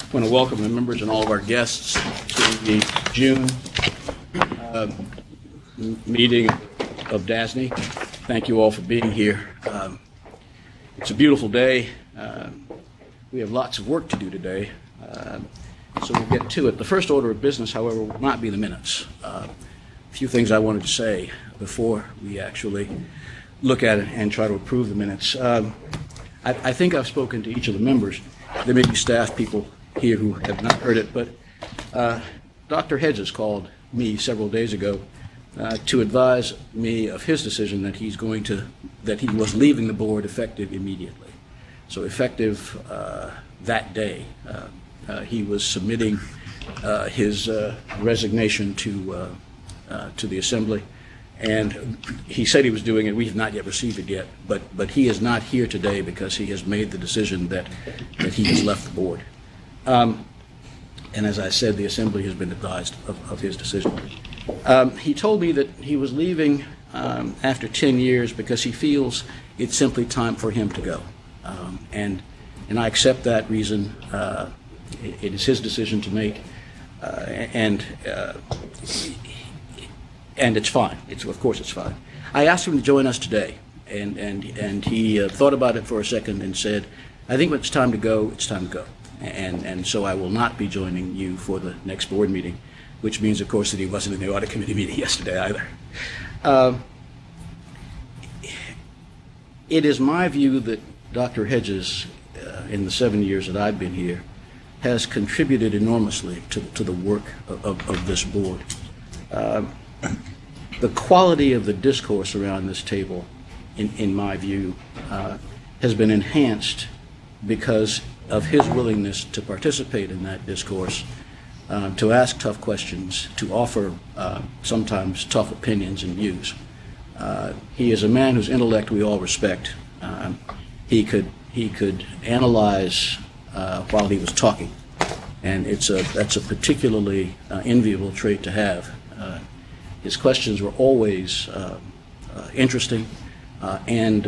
I want to welcome the members and all of our guests to the June meeting of DASNY. Thank you all for being here. It's a beautiful day. We have lots of work to do today, so we'll get to it. The first order of business, however, will not be the minutes. A few things I wanted to say before we actually look at it and try to approve the minutes. I think I've spoken to each of the members. There may be staff people here who have not heard it, but Dr. Hedges called me several days ago to advise me of his decision that he was leaving the board effective immediately. So effective that day, he was submitting his resignation to the Assembly. And he said he was doing it. We have not yet received it yet, but he is not here today because he has made the decision that he has left the board. And as I said, the Assembly has been advised of his decision. He told me that he was leaving after 10 years because he feels it's simply time for him to go. And I accept that reason. It is his decision to make, and it's fine. Of course it's fine. I asked him to join us today, and he thought about it for a second and said, I think when it's time to go, it's time to go. And so I will not be joining you for the next board meeting, which means, of course, that he wasn't in the audit committee meeting yesterday either. It is my view that Dr. Hedges, in the 7 years that I've been here, has contributed enormously to the work of this board. The quality of the discourse around this table, in my view, has been enhanced because of his willingness to participate in that discourse, to ask tough questions, to offer sometimes tough opinions and views. He is a man whose intellect we all respect. He could analyze while he was talking, and that's a particularly enviable trait to have. His questions were always interesting, and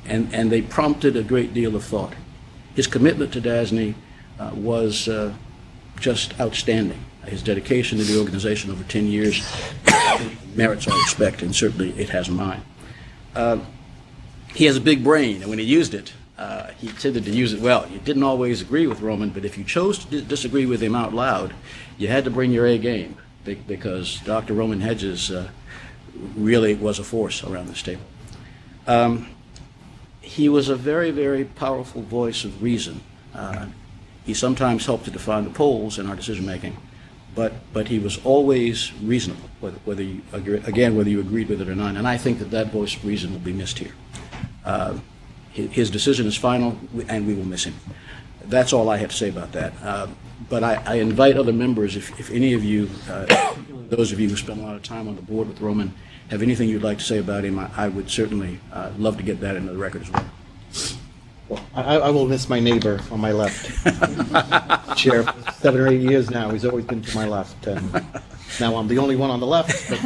they prompted a great deal of thought. His commitment to DASNY was just outstanding. His dedication to the organization over 10 years merits our respect, and certainly it has mine. He has a big brain, and when he used it, he tended to use it well. You didn't always agree with Roman, but if you chose to disagree with him out loud, you had to bring your A game, because Dr. Roman Hedges really was a force around this table. He was a very, very powerful voice of reason. He sometimes helped to define the poles in our decision-making, but he was always reasonable, whether you agreed with it or not, and I think that voice of reason will be missed here. His decision is final, and we will miss him. That's all I have to say about that. But I invite other members, if any of you, those of you who spend a lot of time on the board with Roman, have anything you'd like to say about him, I would certainly love to get that into the record as well. Well, I will miss my neighbor on my left. Chair, for 7 or 8 years now, he's always been to my left. And now I'm the only one on the left. But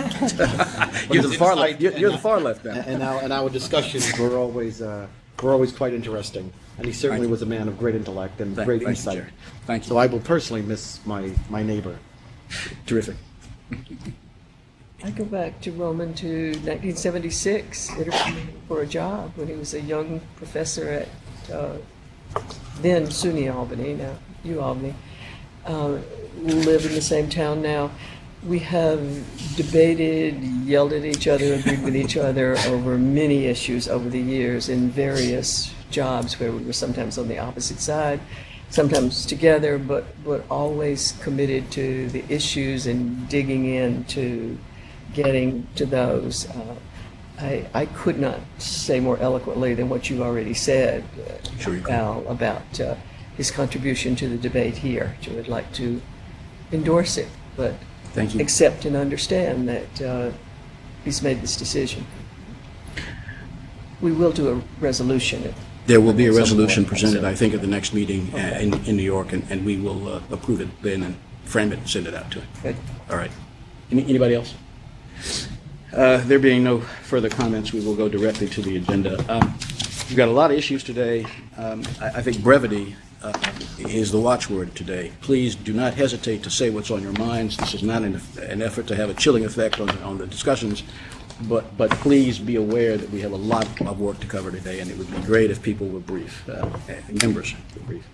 You're the far left. You're the far left now. And our discussions were always quite interesting. And he certainly was a man of great intellect and great insight. You, thank you. So I will personally miss my neighbor. Terrific. I go back to Roman to 1976, interviewing for a job when he was a young professor at then SUNY Albany, now UAlbany. Live in the same town now. We have debated, yelled at each other, agreed with each other over many issues over the years in various jobs where we were sometimes on the opposite side, sometimes together, but always committed to the issues and digging into getting to those. I could not say more eloquently than what you already said, Al, about his contribution to the debate here. I would like to endorse it, but thank you. Accept and understand that he's made this decision. We will do a resolution. There will be a resolution presented, I think, at the next meeting in New York, and we will approve it then and frame it and send it out to him. Good. All right. Anybody else? There being no further comments, we will go directly to the agenda. We've got a lot of issues today. I think brevity is the watchword today. Please do not hesitate to say what's on your minds. This is not an effort to have a chilling effect on the discussions, but please be aware that we have a lot of work to cover today, and it would be great if people were brief, members were brief.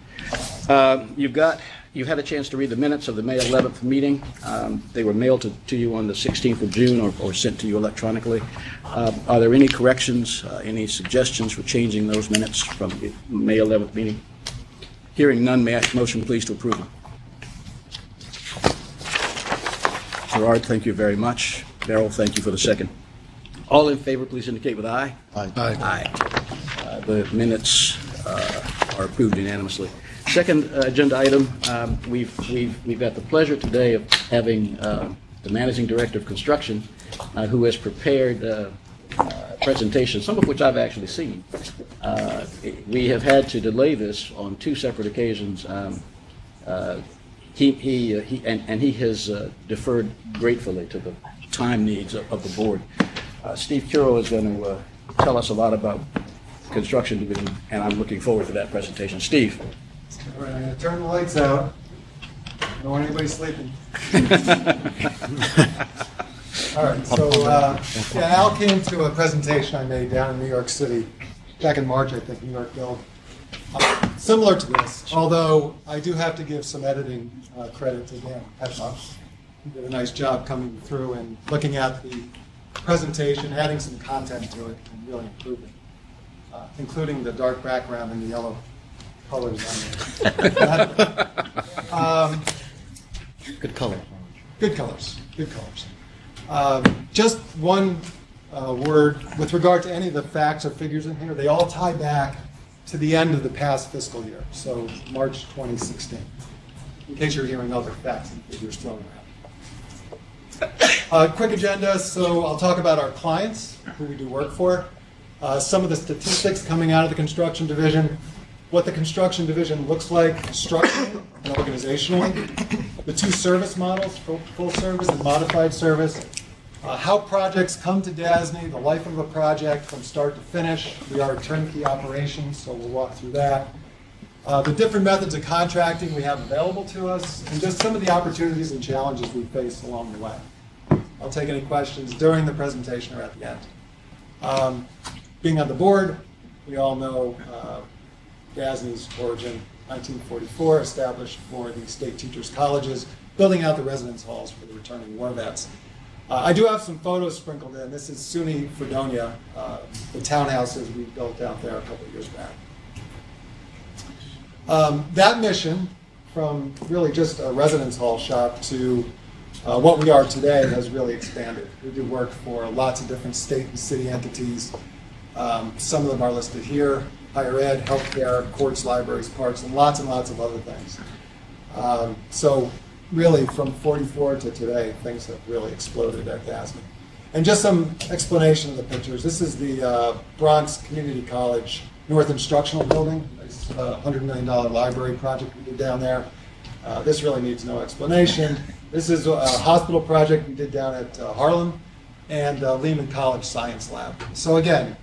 You've had a chance to read the minutes of the May 11th meeting. They were mailed to you on the 16th of June or sent to you electronically. Are there any corrections, any suggestions for changing those minutes from the May 11th meeting? Hearing none, may I have a motion please to approve them? Gerard, thank you very much. Darrell, thank you for the second. All in favor, please indicate with aye. Aye. Aye. The minutes are approved unanimously. Second agenda item, we've got the pleasure today of having the Managing Director of Construction who has prepared a presentation, some of which I've actually seen. We have had to delay this on two separate occasions. He has deferred gratefully to the time needs of the board. Steve Curo is going to tell us a lot about construction division, and I'm looking forward to that presentation. Steve. All right, I'm going to turn the lights out. I don't want anybody sleeping. All right, so Al came to a presentation I made down in New York City back in March, I think, New York Build. Similar to this, although I do have to give some editing credit to Dan Petzoff. He did a nice job coming through and looking at the presentation, adding some content to it, and really improving, including the dark background and the yellow colors on it. Good color. Good colors. Good colors. Just one word with regard to any of the facts or figures in here. They all tie back to the end of the past fiscal year, so March 2016, in case you're hearing other facts and figures thrown around. Quick agenda, so I'll talk about our clients, who we do work for, some of the statistics coming out of the construction division, what the construction division looks like structurally and organizationally, the two service models, full service and modified service, how projects come to DASNY, the life of a project from start to finish. We are a turnkey operation, so we'll walk through that. The different methods of contracting we have available to us, and just some of the opportunities and challenges we face along the way. I'll take any questions during the presentation or at the end. Being on the board, we all know DASNY's origin, 1944, established for the state teachers' colleges, building out the residence halls for the returning war vets. I do have some photos sprinkled in. This is SUNY Fredonia, the townhouses we built out there a couple of years back. That mission, from really just a residence hall shop to what we are today, has really expanded. We do work for lots of different state and city entities. Some of them are listed here: higher ed, healthcare, courts, libraries, parks, and lots of other things. So really, from 44 to today, things have really exploded at DASNY. And just some explanation of the pictures. This is the Bronx Community College North Instructional Building. It's a $100 million library project we did down there. This really needs no explanation. This is a hospital project we did down at Harlem, and Lehman College Science Lab. So again,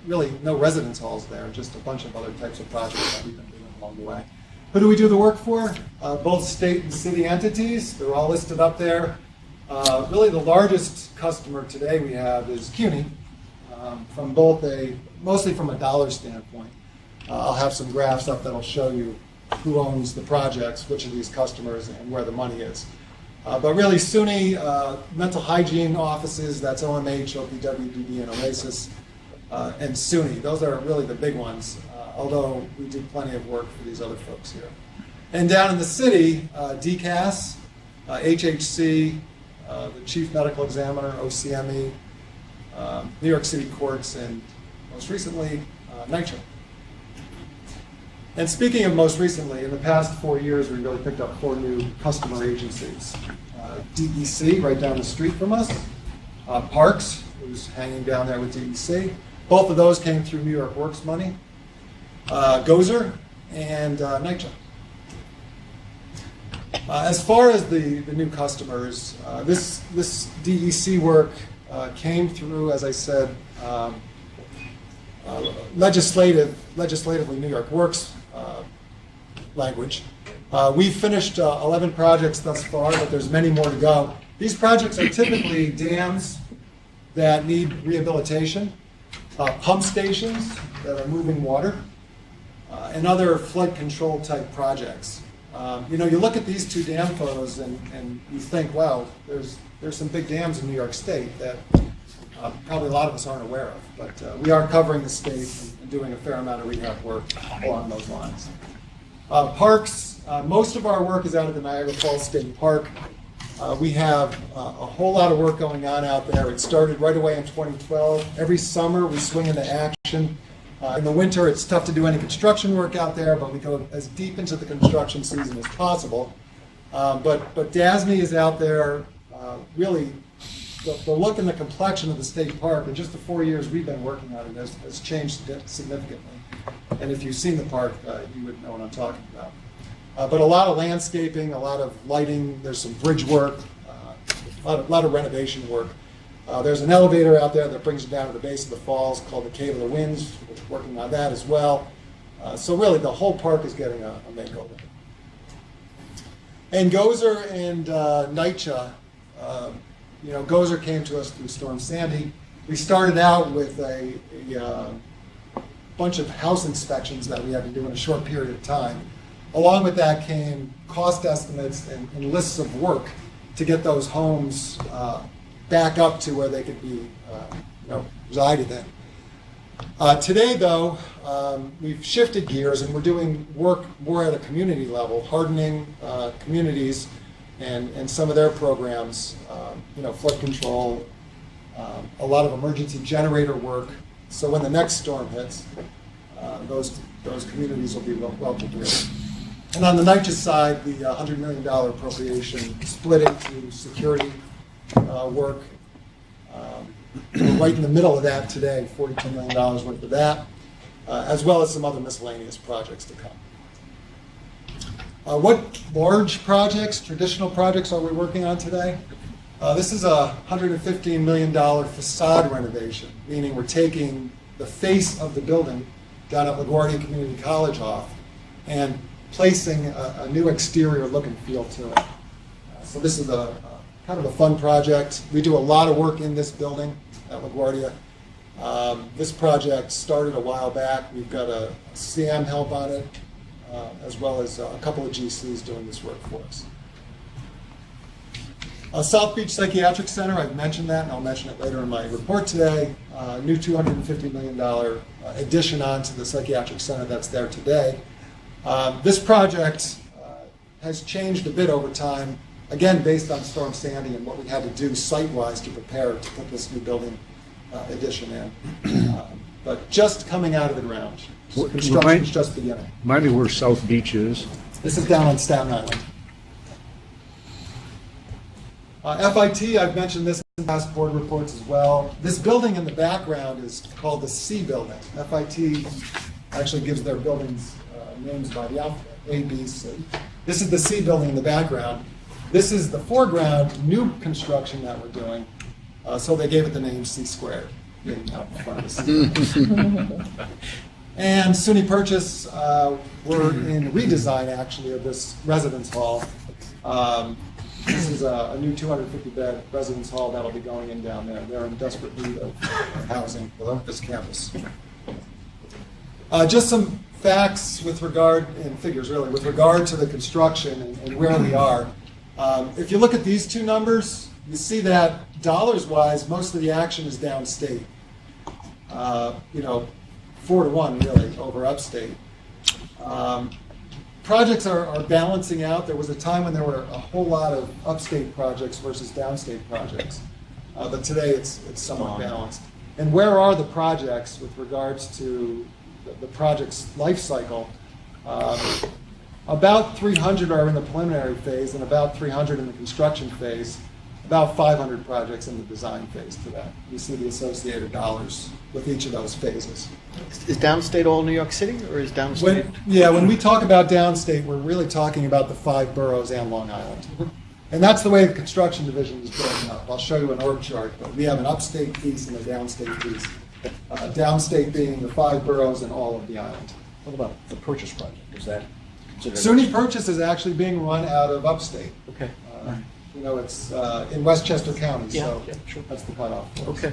really no residence halls there, just a bunch of other types of projects that we've been doing along the way. Who do we do the work for? Both state and city entities. They're all listed up there. Really the largest customer today we have is CUNY, from both mostly from a dollar standpoint. I'll have some graphs up that'll show you who owns the projects, which of these customers, and where the money is. But really SUNY, mental hygiene offices, that's OMH, OPW, DD, and OASIS, and SUNY. Those are really the big ones, although we do plenty of work for these other folks here. And down in the city, DCAS, HHC, the Chief Medical Examiner, OCME, New York City Courts, and most recently, NYCHA. And speaking of most recently, in the past 4 years, we really picked up 4 new customer agencies. DEC, right down the street from us, Parks, who's hanging down there with DEC. Both of those came through New York Works money. Gozer and NYCHA. As far as the new customers, this DEC work came through, as I said, legislatively New York Works language. We've finished 11 projects thus far, but there's many more to go. These projects are typically dams that need rehabilitation, pump stations that are moving water, and other flood control type projects. You look at these two dam photos and you think, wow, there's some big dams in New York State that probably a lot of us aren't aware of. But we are covering the state and doing a fair amount of rehab work along those lines. Parks, most of our work is out of the Niagara Falls State Park. We have a whole lot of work going on out there. It started right away in 2012. Every summer we swing into action. In the winter it's tough to do any construction work out there, but we go as deep into the construction season as possible. But DASNY is out there really. The look and the complexion of the state park in just the 4 years we've been working on it has changed significantly. And if you've seen the park, you would know what I'm talking about. But a lot of landscaping, a lot of lighting, there's some bridge work, a lot of renovation work. There's an elevator out there that brings you down to the base of the falls called the Cave of the Winds. We're working on that as well. So really the whole park is getting a makeover. And Gozer and NYCHA, Gozer came to us through Storm Sandy. We started out with a bunch of house inspections that we had to do in a short period of time. Along with that came cost estimates and lists of work to get those homes back up to where they could be resided in. Today, though, we've shifted gears and we're doing work more at a community level, hardening communities and some of their programs, flood control, a lot of emergency generator work. So when the next storm hits, those communities will be well prepared. And on the NYCHA side, the $100 million appropriation split into security work. We're right in the middle of that today, $42 million worth of that, as well as some other miscellaneous projects to come. What large projects, traditional projects, are we working on today? This is a $115 million facade renovation, meaning we're taking the face of the building down at LaGuardia Community College off and placing a new exterior look and feel to it. So this is a kind of a fun project. We do a lot of work in this building at LaGuardia. This project started a while back. We've got a CM help on it, as well as a couple of GCs doing this work for us. South Beach Psychiatric Center, I've mentioned that, and I'll mention it later in my report today. New $250 million addition onto the psychiatric center that's there today. This project has changed a bit over time, again, based on Storm Sandy and what we had to do site-wise to prepare to put this new building addition in. But just coming out of the ground. Construction is just beginning. Remind me where South Beach is. This is down on Staten Island. FIT, I've mentioned this in past board reports as well. This building in the background is called the C building. FIT actually gives their buildings names by the alphabet, A, B, C. This is the C building in the background. This is the foreground new construction that we're doing, so they gave it the name C squared, being out in front of the C. And SUNY Purchase, we're in redesign actually of this residence hall. This is a new 250-bed residence hall that'll be going in down there. They're in desperate need of housing for this campus. Just some facts with regard, and figures really, with regard to the construction and where we are. If you look at these two numbers, you see that dollars-wise, most of the action is downstate. 4-to-1 really over upstate. Projects are balancing out. There was a time when there were a whole lot of upstate projects versus downstate projects. But today it's somewhat balanced. And where are the projects with regards to the project's life cycle? About 300 are in the preliminary phase and about 300 in the construction phase. About 500 projects in the design phase to that. You see the associated dollars with each of those phases. Is downstate all New York City, or is downstate? When we talk about downstate, we're really talking about the 5 boroughs and Long Island. And that's the way the construction division is broken up. I'll show you an org chart, but we have an upstate piece and a downstate piece. Downstate being the 5 boroughs and all of the island. What about the purchase project? Is that SUNY Purchase is actually being run out of upstate. Okay. You know, it's in Westchester County, Yeah, so yeah, sure. that's the cutoff. for us.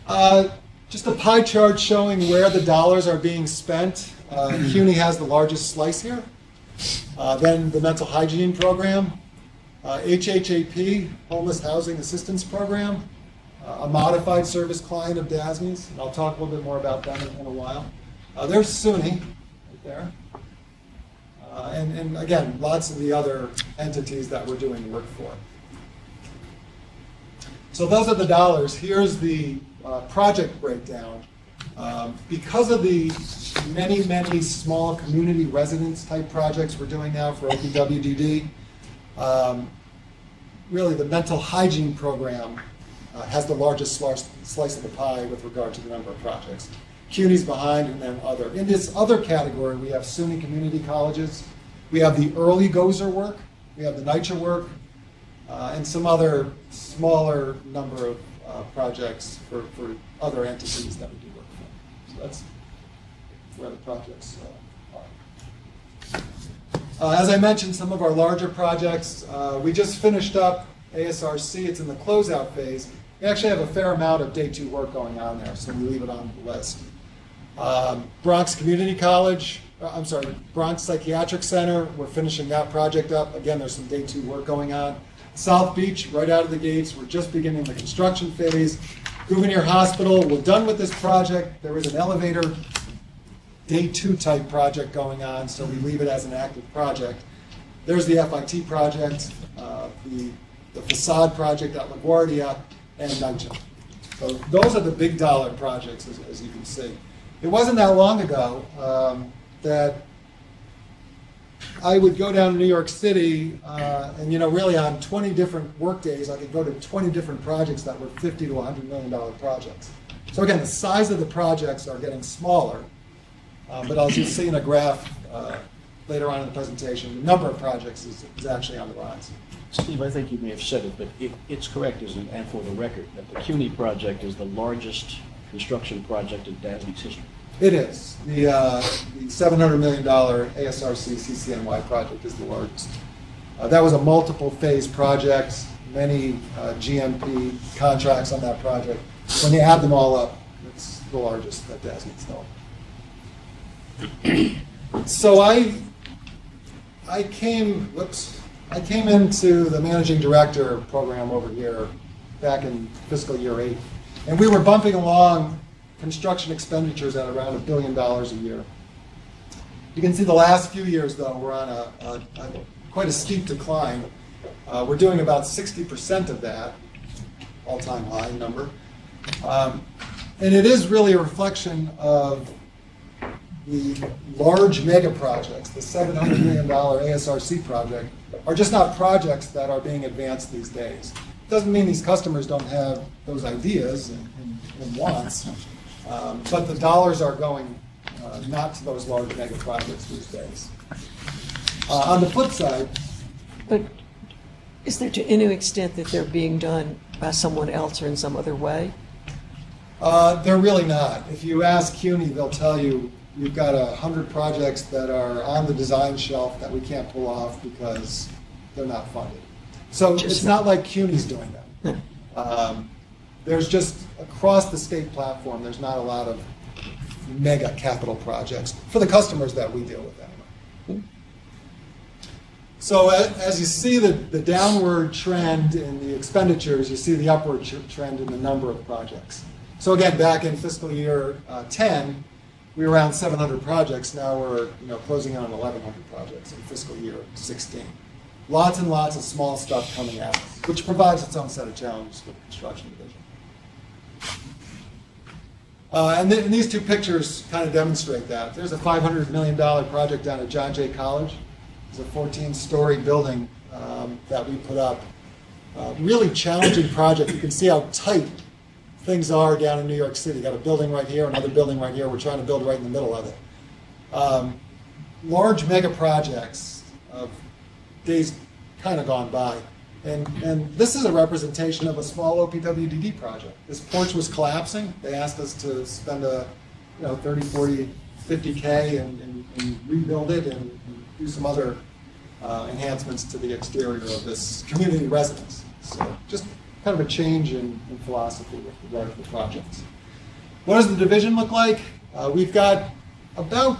Okay. Just a pie chart showing where the dollars are being spent. CUNY has the largest slice here. Then the mental hygiene program, HHAP, Homeless Housing Assistance Program, a modified service client of DASNY's, and I'll talk a little bit more about that in a while. There's SUNY right there. And again, lots of the other entities that we're doing work for. So those are the dollars. Here's the project breakdown. Because of the many, many small community residence type projects we're doing now for OPWDD, really the mental hygiene program has the largest slice of the pie with regard to the number of projects. CUNY's behind, and then other. In this other category, we have SUNY community colleges, we have the early Gozer work, we have the NYCHA work, and some other smaller number of projects for other entities that we do work for. So that's where the projects are. As I mentioned, some of our larger projects, we just finished up ASRC. It's in the closeout phase. We actually have a fair amount of day 2 work going on there, so we leave it on the list. Bronx Community College, Bronx Psychiatric Center, we're finishing that project up. Again, there's some day 2 work going on. South Beach, right out of the gates, we're just beginning the construction phase. Gouverneur Hospital, we're done with this project. There is an elevator day 2 type project going on, so we leave it as an active project. There's the FIT project, the facade project at LaGuardia, and NYCHA. So those are the big dollar projects, as you can see. It wasn't that long ago that I would go down to New York City, and really on 20 different work days, I could go to 20 different projects that were $50 to $100 million projects. So again, the size of the projects are getting smaller, but as you'll see in a graph later on in the presentation, the number of projects is actually on the rise. Steve, I think you may have said it, but it's correct, isn't it, and for the record, that the CUNY project is the largest construction project in DASNY's history. It is. The $700 million ASRC CCNY project is the largest. That was a multiple phase project, many GMP contracts on that project. When you add them all up, it's the largest that DASNY's known. So I came into the managing director program over here back in fiscal year 8, and we were bumping along construction expenditures at around $1 billion a year. You can see the last few years, though, we're on quite a steep decline. We're doing about 60% of that, all-time high number. And it is really a reflection of the large mega projects, the $700 million ASRC project, are just not projects that are being advanced these days. It doesn't mean these customers don't have those ideas and wants, but the dollars are going not to those large mega projects these days. On the flip side, But is there to any extent that they're being done by someone else or in some other way? they're really not. If you ask CUNY, they'll tell you we've got 100 projects that are on the design shelf that we can't pull off because they're not funded. So it's not like CUNY's doing that. There's just, across the state platform, there's not a lot of mega capital projects for the customers that we deal with anyway. So as you see the downward trend in the expenditures, you see the upward trend in the number of projects. So again, back in fiscal year 10, we were around 700 projects. Now we're closing in on 1,100 projects in fiscal year 16. Lots and lots of small stuff coming at us, which provides its own set of challenges for the construction division. And these two pictures kind of demonstrate that. There's a $500 million project down at John Jay College. It's a 14-story building that we put up. Really challenging project. You can see how tight things are down in New York City. Got a building right here, another building right here. We're trying to build right in the middle of it. Large mega projects of days kind of gone by. And this is a representation of a small OPWDD project. This porch was collapsing. They asked us to spend $30, $40 $50K and rebuild it and do some other enhancements to the exterior of this community residence. So just kind of a change in philosophy with regard to the projects. What does the division look like? We've got about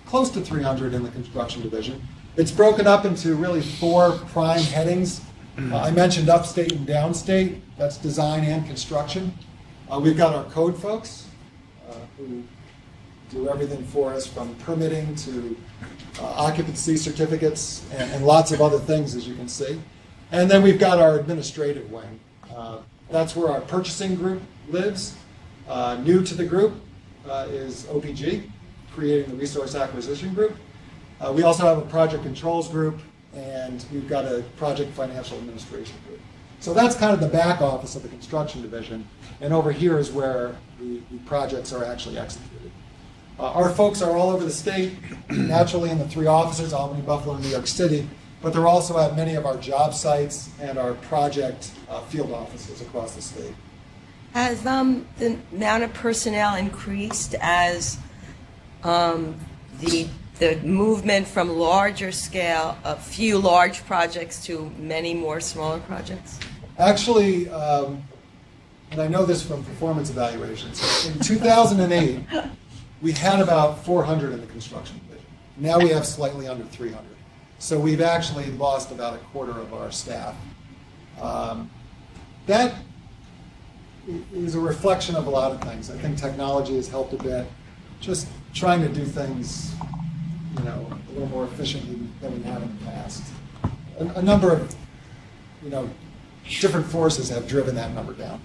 close to 300 in the construction division. It's broken up into really 4 prime headings. I mentioned upstate and downstate. That's design and construction. We've got our code folks who do everything for us from permitting to occupancy certificates and lots of other things, as you can see. And then we've got our administrative wing. That's where our purchasing group lives. New to the group is OPG, creating the resource acquisition group. We also have a project controls group, and we've got a project financial administration group. So that's kind of the back office of the construction division, and over here is where the projects are actually executed. Our folks are all over the state, naturally in the 3 offices, Albany, Buffalo, and New York City, but they're also at many of our job sites and our project field offices across the state. Has the amount of personnel increased as the movement from larger scale, a few large projects to many more smaller projects? Actually, and I know this from performance evaluations, in 2008, we had about 400 in the construction division. Now we have slightly under 300. So we've actually lost about a quarter of our staff. That is a reflection of a lot of things. I think technology has helped a bit. Just trying to do things, a little more efficiently than we have in the past. A number of, different forces have driven that number down.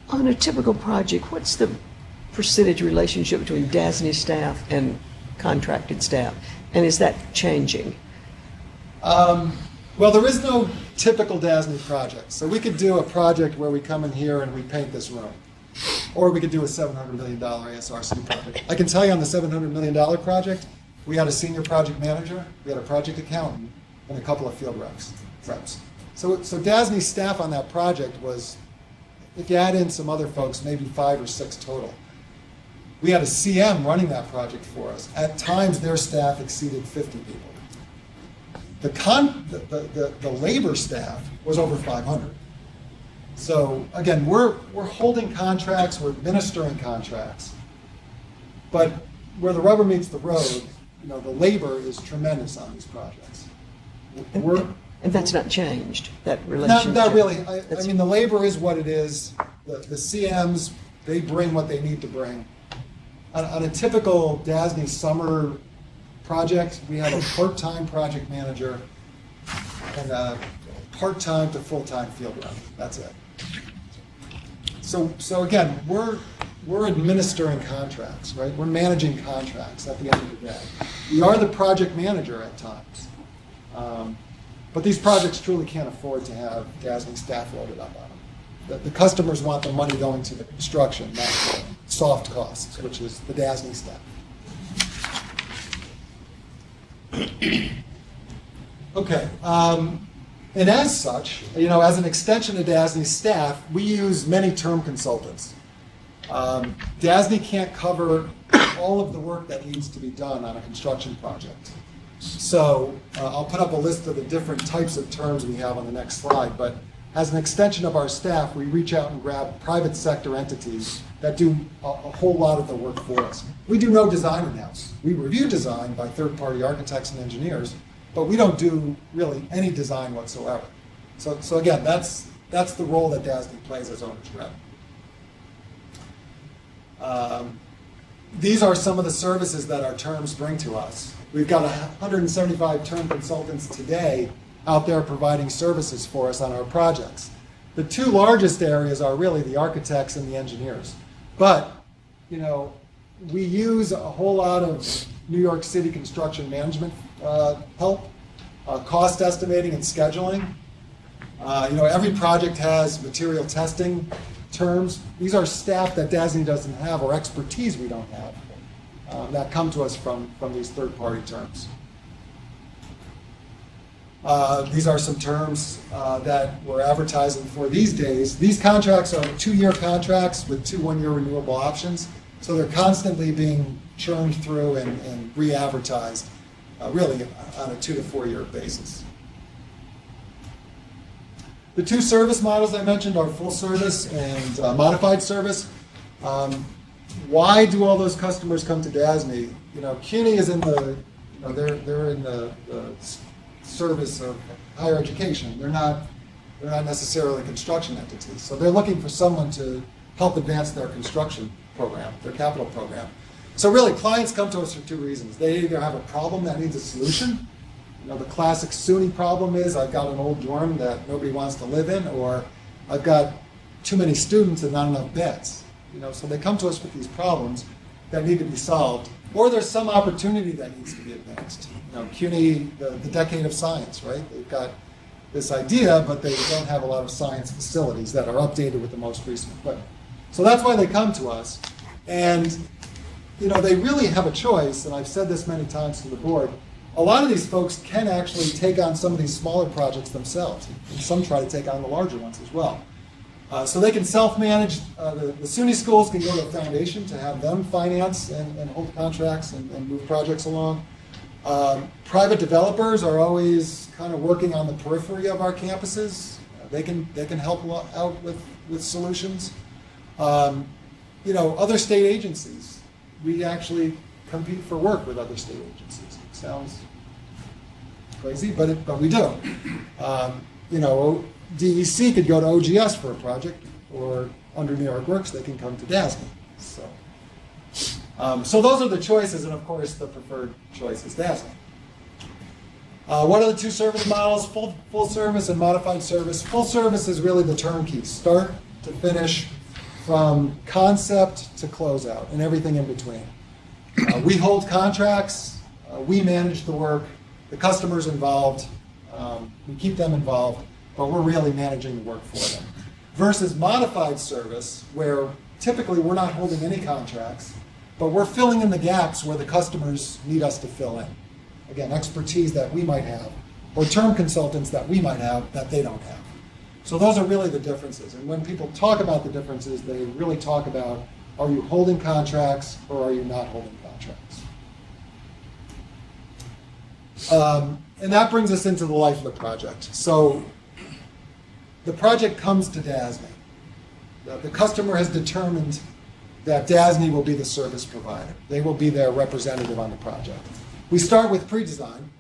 On a typical project, what's the percentage relationship between DASNY staff and contracted staff? And is that changing? Well, there is no typical DASNY project. So we could do a project where we come in here and we paint this room. Or we could do a $700 million ASRC project. I can tell you on the $700 million project, we had a senior project manager, we had a project accountant, and a couple of field reps. So DASNY's staff on that project was, if you add in some other folks, maybe 5 or 6 total. We had a CM running that project for us. At times, their staff exceeded 50 people. The labor staff was over 500. So again, we're holding contracts, we're administering contracts, but where the rubber meets the road, the labor is tremendous on these projects. And that's not changed, that relationship? Not really. I mean, the labor is what it is. The CMs, they bring what they need to bring. On a typical DASNY summer project, we have a part-time project manager and a part-time to full-time field rep. That's it. So again, we're administering contracts, right? We're managing contracts at the end of the day. We are the project manager at times. But these projects truly can't afford to have DASNY staff loaded up on them. The customers want the money going to the construction, not the soft costs, which is the DASNY staff. Okay. And as such, as an extension of DASNY's staff, we use many term consultants. DASNY can't cover all of the work that needs to be done on a construction project. So I'll put up a list of the different types of terms we have on the next slide, but as an extension of our staff, we reach out and grab private sector entities that do a whole lot of the work for us. We do no design in-house. We review design by third-party architects and engineers, but we don't do really any design whatsoever. So again, that's the role that DASNY plays as owner's rep. These are some of the services that our terms bring to us. We've got 175 term consultants today out there providing services for us on our projects. The 2 largest areas are really the architects and the engineers. But, we use a whole lot of New York City construction management help, cost estimating and scheduling. Every project has material testing terms. These are staff that DASNY doesn't have or expertise we don't have that come to us from these third-party terms. These are some terms that we're advertising for these days. These contracts are 2-year contracts with 2 one-year renewable options. So they're constantly being churned through and re-advertised, really on a 2 to 4 year basis. The two service models I mentioned are full service and modified service. Why do all those customers come to DASNY? CUNY is in the, they're in the service of higher education. They're not necessarily construction entities. So they're looking for someone to help advance their construction program, their capital program. So really, clients come to us for two reasons. They either have a problem that needs a solution. The classic SUNY problem is I've got an old dorm that nobody wants to live in, or I've got too many students and not enough beds. So they come to us with these problems that need to be solved, or there's some opportunity that needs to be advanced. CUNY, the decade of science, right? They've got this idea, but they don't have a lot of science facilities that are updated with the most recent equipment. So that's why they come to us. And they really have a choice, and I've said this many times to the board. A lot of these folks can actually take on some of these smaller projects themselves, and some try to take on the larger ones as well. So they can self-manage. The SUNY schools can go to a foundation to have them finance and hold contracts and move projects along. Private developers are always kind of working on the periphery of our campuses. They can help out with solutions. Other state agencies. We actually compete for work with other state agencies. It sounds crazy, but we do. DEC could go to OGS for a project, or under New York Works, they can come to DASNY. So those are the choices, and of course, the preferred choice is DASNY. What are the two service models? Full service and modified service. Full service is really the turnkey, start to finish, from concept to closeout, and everything in between. We hold contracts, we manage the work, the customer's involved, we keep them involved, but we're really managing the work for them. Versus modified service, where typically we're not holding any contracts, but we're filling in the gaps where the customers need us to fill in. Again, expertise that we might have, or term consultants that we might have that they don't have. So those are really the differences. And when people talk about the differences, they really talk about, are you holding contracts or are you not holding contracts? And that brings us into the life of the project. So the project comes to DASNY. The customer has determined that DASNY will be the service provider. They will be their representative on the project. We start with pre-design.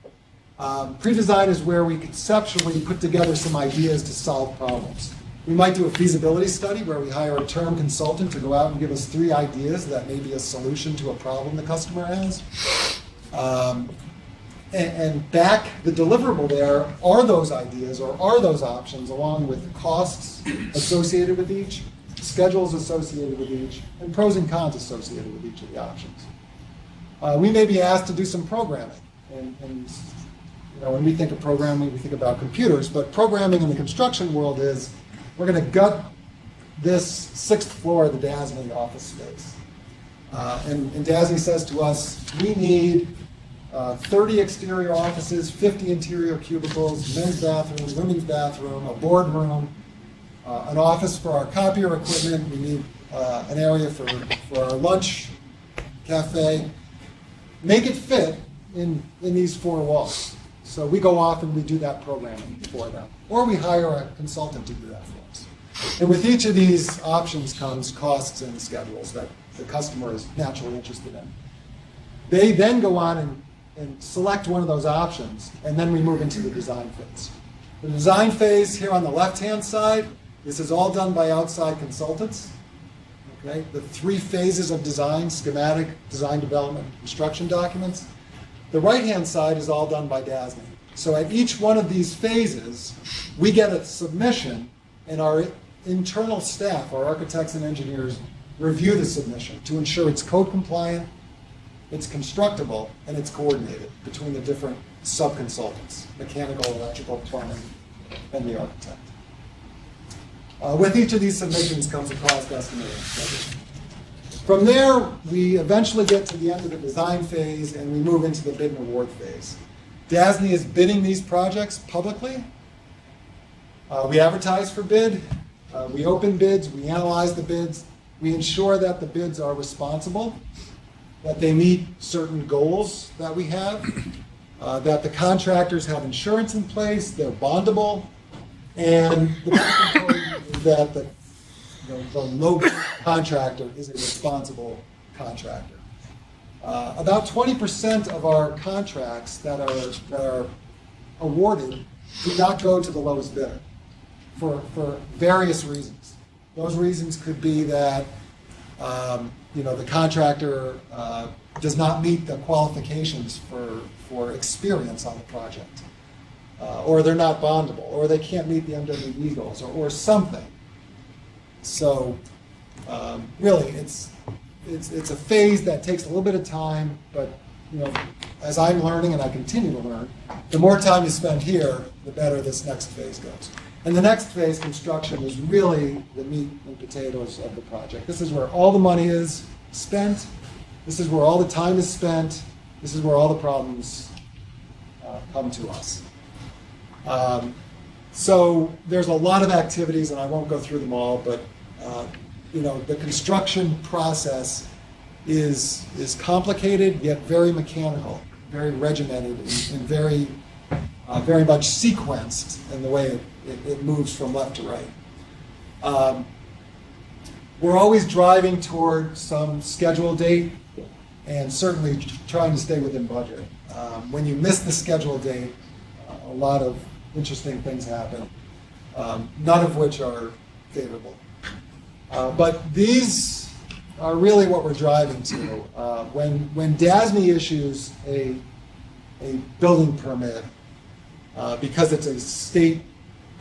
Pre-design is where we conceptually put together some ideas to solve problems. We might do a feasibility study where we hire a term consultant to go out and give us 3 ideas that may be a solution to a problem the customer has. And back the deliverable there are those ideas or are those options, along with costs associated with each, schedules associated with each, and pros and cons associated with each of the options. We may be asked to do some programming. And when we think of programming, we think about computers, but programming in the construction world is, we're going to gut this 6th floor of the DASNY office space. And DASNY says to us, we need 30 exterior offices, 50 interior cubicles, men's bathroom, women's bathroom, a boardroom, an office for our copier equipment. We need an area for our lunch, cafe. Make it fit in these 4 walls. So we go off and we do that programming for them. Or we hire a consultant to do that for us. And with each of these options comes costs and schedules that the customer is naturally interested in. They then go on and select one of those options, and then we move into the design phase. The design phase here on the left-hand side, this is all done by outside consultants. Okay? The 3 phases of design: schematic, design development, construction documents. The right-hand side is all done by DASNY. So at each one of these phases, we get a submission, and our internal staff, our architects and engineers, review the submission to ensure it's code compliant, it's constructible, and it's coordinated between the different sub-consultants: mechanical, electrical, plumbing, and the architect. With each of these submissions comes a cost estimating schedule. From there, we eventually get to the end of the design phase, and we move into the bid and award phase. DASNY is bidding these projects publicly. We advertise for bid. We open bids. We analyze the bids. We ensure that the bids are responsible, that they meet certain goals that we have, that the contractors have insurance in place, they're bondable, and the most important is that the low contractor is a responsible contractor. About 20% of our contracts that are awarded do not go to the lowest bidder for various reasons. Those reasons could be that the contractor does not meet the qualifications for experience on the project, or they're not bondable, or they can't meet the MWE goals, or something. So really, it's a phase that takes a little bit of time, but as I'm learning and I continue to learn, the more time you spend here, the better this next phase goes. And the next phase, construction, is really the meat and potatoes of the project. This is where all the money is spent. This is where all the time is spent. This is where all the problems come to us. So there's a lot of activities, and I won't go through them all, but the construction process is complicated yet very mechanical, very regimented, and very much sequenced in the way it moves from left to right. We're always driving toward some schedule date and certainly trying to stay within budget. When you miss the schedule date, a lot of interesting things happen, none of which are favorable. But these are really what we're driving to. When DASNY issues a building permit, because it's a state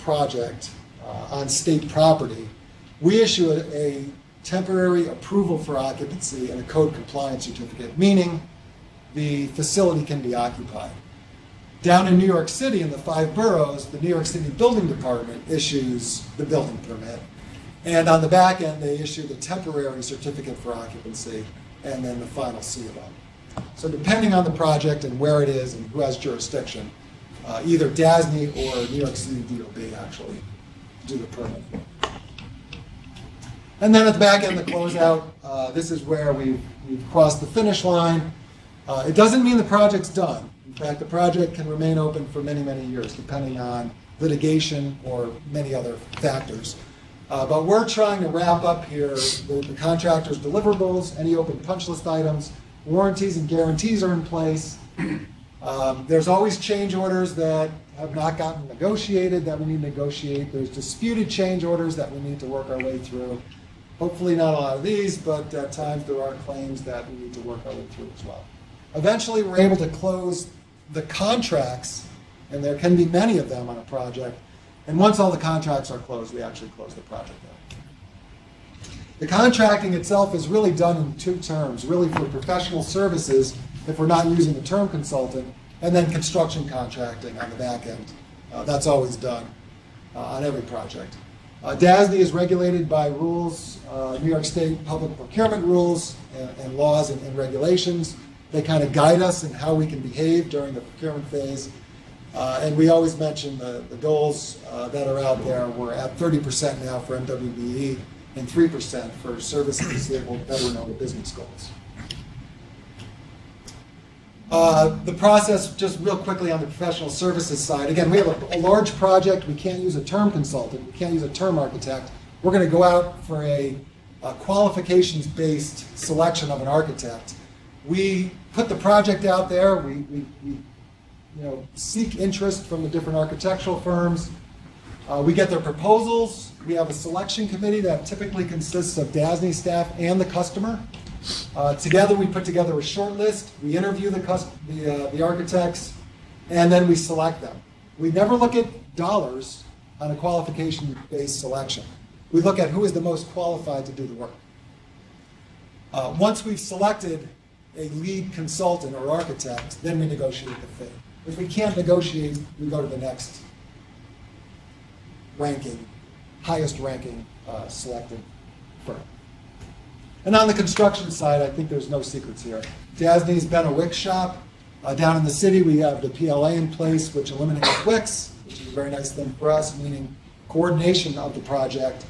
project on state property, we issue a temporary approval for occupancy and a code compliance certificate, meaning the facility can be occupied. Down in New York City, in the 5 boroughs, the New York City Building Department issues the building permit. And on the back end, they issue the temporary certificate for occupancy and then the final CO. So depending on the project and where it is and who has jurisdiction, either DASNY or New York City DOB actually do the permit. And then at the back end, the closeout, this is where we've crossed the finish line. It doesn't mean the project's done. In fact, the project can remain open for many, many years, depending on litigation or many other factors. But we're trying to wrap up here the contractor's deliverables, any open punch list items, warranties and guarantees are in place. There's always change orders that have not gotten negotiated that we need to negotiate. There's disputed change orders that we need to work our way through. Hopefully not a lot of these, but at times there are claims that we need to work our way through as well. Eventually we're able to close the contracts, and there can be many of them on a project, and once all the contracts are closed, we actually close the project out. The contracting itself is really done in 2 terms, really for professional services, if we're not using a term consultant, and then construction contracting on the back end. That's always done on every project. DASNY is regulated by rules, New York State public procurement rules and laws and regulations. They kind of guide us in how we can behave during the procurement phase. And we always mention the goals that are out there. We're at 30% now for MWBE and 3% for services disabled veteran owned business goals. The process, just real quickly on the professional services side, again, we have a large project. We can't use a term consultant. We can't use a term architect. We're going to go out for a qualifications-based selection of an architect. We put the project out there. We seek interest from the different architectural firms. We get their proposals. We have a selection committee that typically consists of DASNY staff and the customer. Together, we put together a short list. We interview the architects, and then we select them. We never look at dollars on a qualification-based selection. We look at who is the most qualified to do the work. Once we've selected a lead consultant or architect, then we negotiate the fee. If we can't negotiate, we go to the next highest ranking selected firm. And on the construction side, I think there's no secrets here. DASNY's been a WIC shop. Down in the city, we have the PLA in place, which eliminates WICs, which is a very nice thing for us, meaning coordination of the project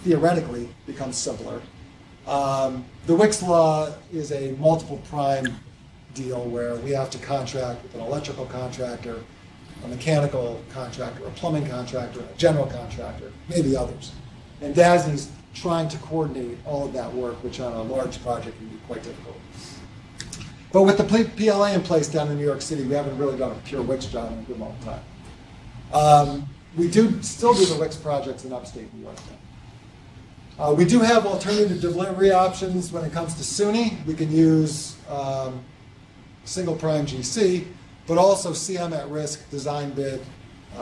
theoretically becomes simpler. The Wicks law is a multiple prime deal where we have to contract with an electrical contractor, a mechanical contractor, a plumbing contractor, a general contractor, maybe others. And DASNY's trying to coordinate all of that work, which on a large project can be quite difficult. But with the PLA in place down in New York City, we haven't really done a pure Wicks job in a good long time. We do still do the Wicks projects in upstate New York now. We do have alternative delivery options when it comes to SUNY. We can use single prime GC, but also CM at risk, design bid,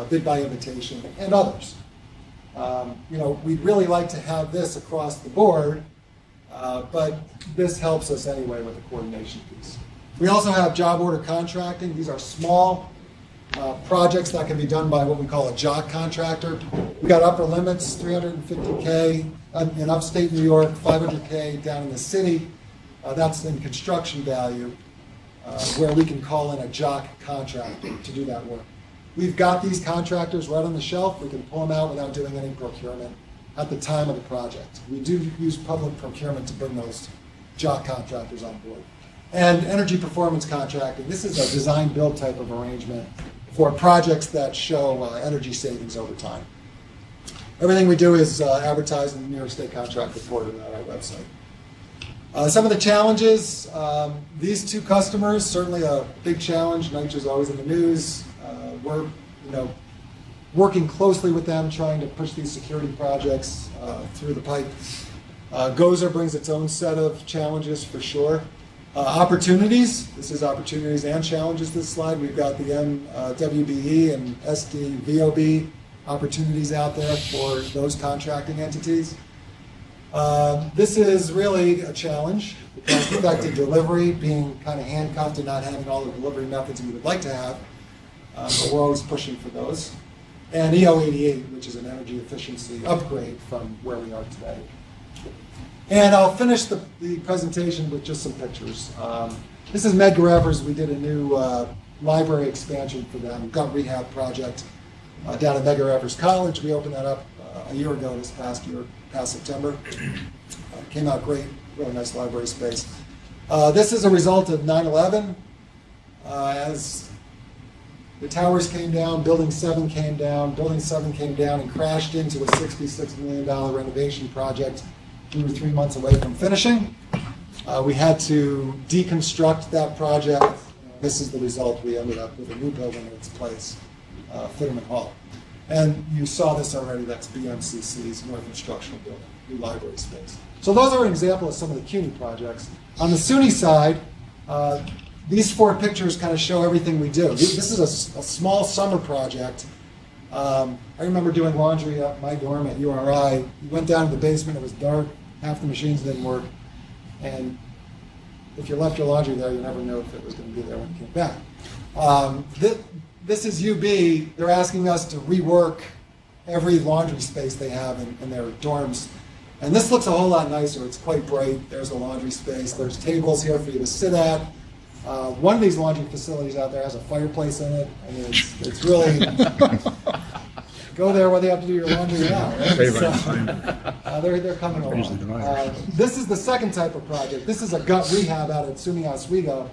bid by invitation, and others. We'd really like to have this across the board, but this helps us anyway with the coordination piece. We also have job order contracting. These are small projects that can be done by what we call a jock contractor. We got upper limits, $350K in upstate New York, $500K down in the city. That's in construction value, where we can call in a jock contractor to do that work. We've got these contractors right on the shelf. We can pull them out without doing any procurement at the time of the project. We do use public procurement to bring those jock contractors on board. And energy performance contracting. This is a design-build type of arrangement for projects that show energy savings over time. Everything we do is advertised in the New York State Contract Report and on our website. Some of the challenges, these two customers, certainly a big challenge. NYCHA's always in the news. We're working closely with them, trying to push these security projects through the pipe. Gozer brings its own set of challenges for sure. Opportunities, this is opportunities and challenges, this slide. We've got the MWBE and SDVOB opportunities out there for those contracting entities. This is really a challenge because effective delivery, being kind of handcuffed and not having all the delivery methods we would like to have, but we're always pushing for those. And EO88, which is an energy efficiency upgrade from where we are today. And I'll finish the presentation with just some pictures. This is Medgar Evers. We did a new library expansion for them, gut rehab project down at Medgar Evers College. We opened that up a year ago, this past September. Came out great, really nice library space. This is a result of 9/11. As the towers came down, Building 7 came down. Building 7 came down and crashed into a $66 million renovation project. We were 3 months away from finishing. We had to deconstruct that project. This is the result. We ended up with a new building in its place, Fitterman Hall. And you saw this already. That's BMCC's North Instructional Building, new library space. So those are an example of some of the CUNY projects. On the SUNY side, these 4 pictures kind of show everything we do. This is a small summer project. I remember doing laundry at my dorm at URI. We went down to the basement. It was dark. Half the machines didn't work. And if you left your laundry there, you never know if it was going to be there when you came back. This is UB. They're asking us to rework every laundry space they have in their dorms. And this looks a whole lot nicer. It's quite bright. There's a laundry space. There's tables here for you to sit at. One of these laundry facilities out there has a fireplace in it. I mean, it's really... Go there whether you have to do your laundry or not. Right? They're coming along. This is the second type of project. This is a gut rehab out at SUNY Oswego.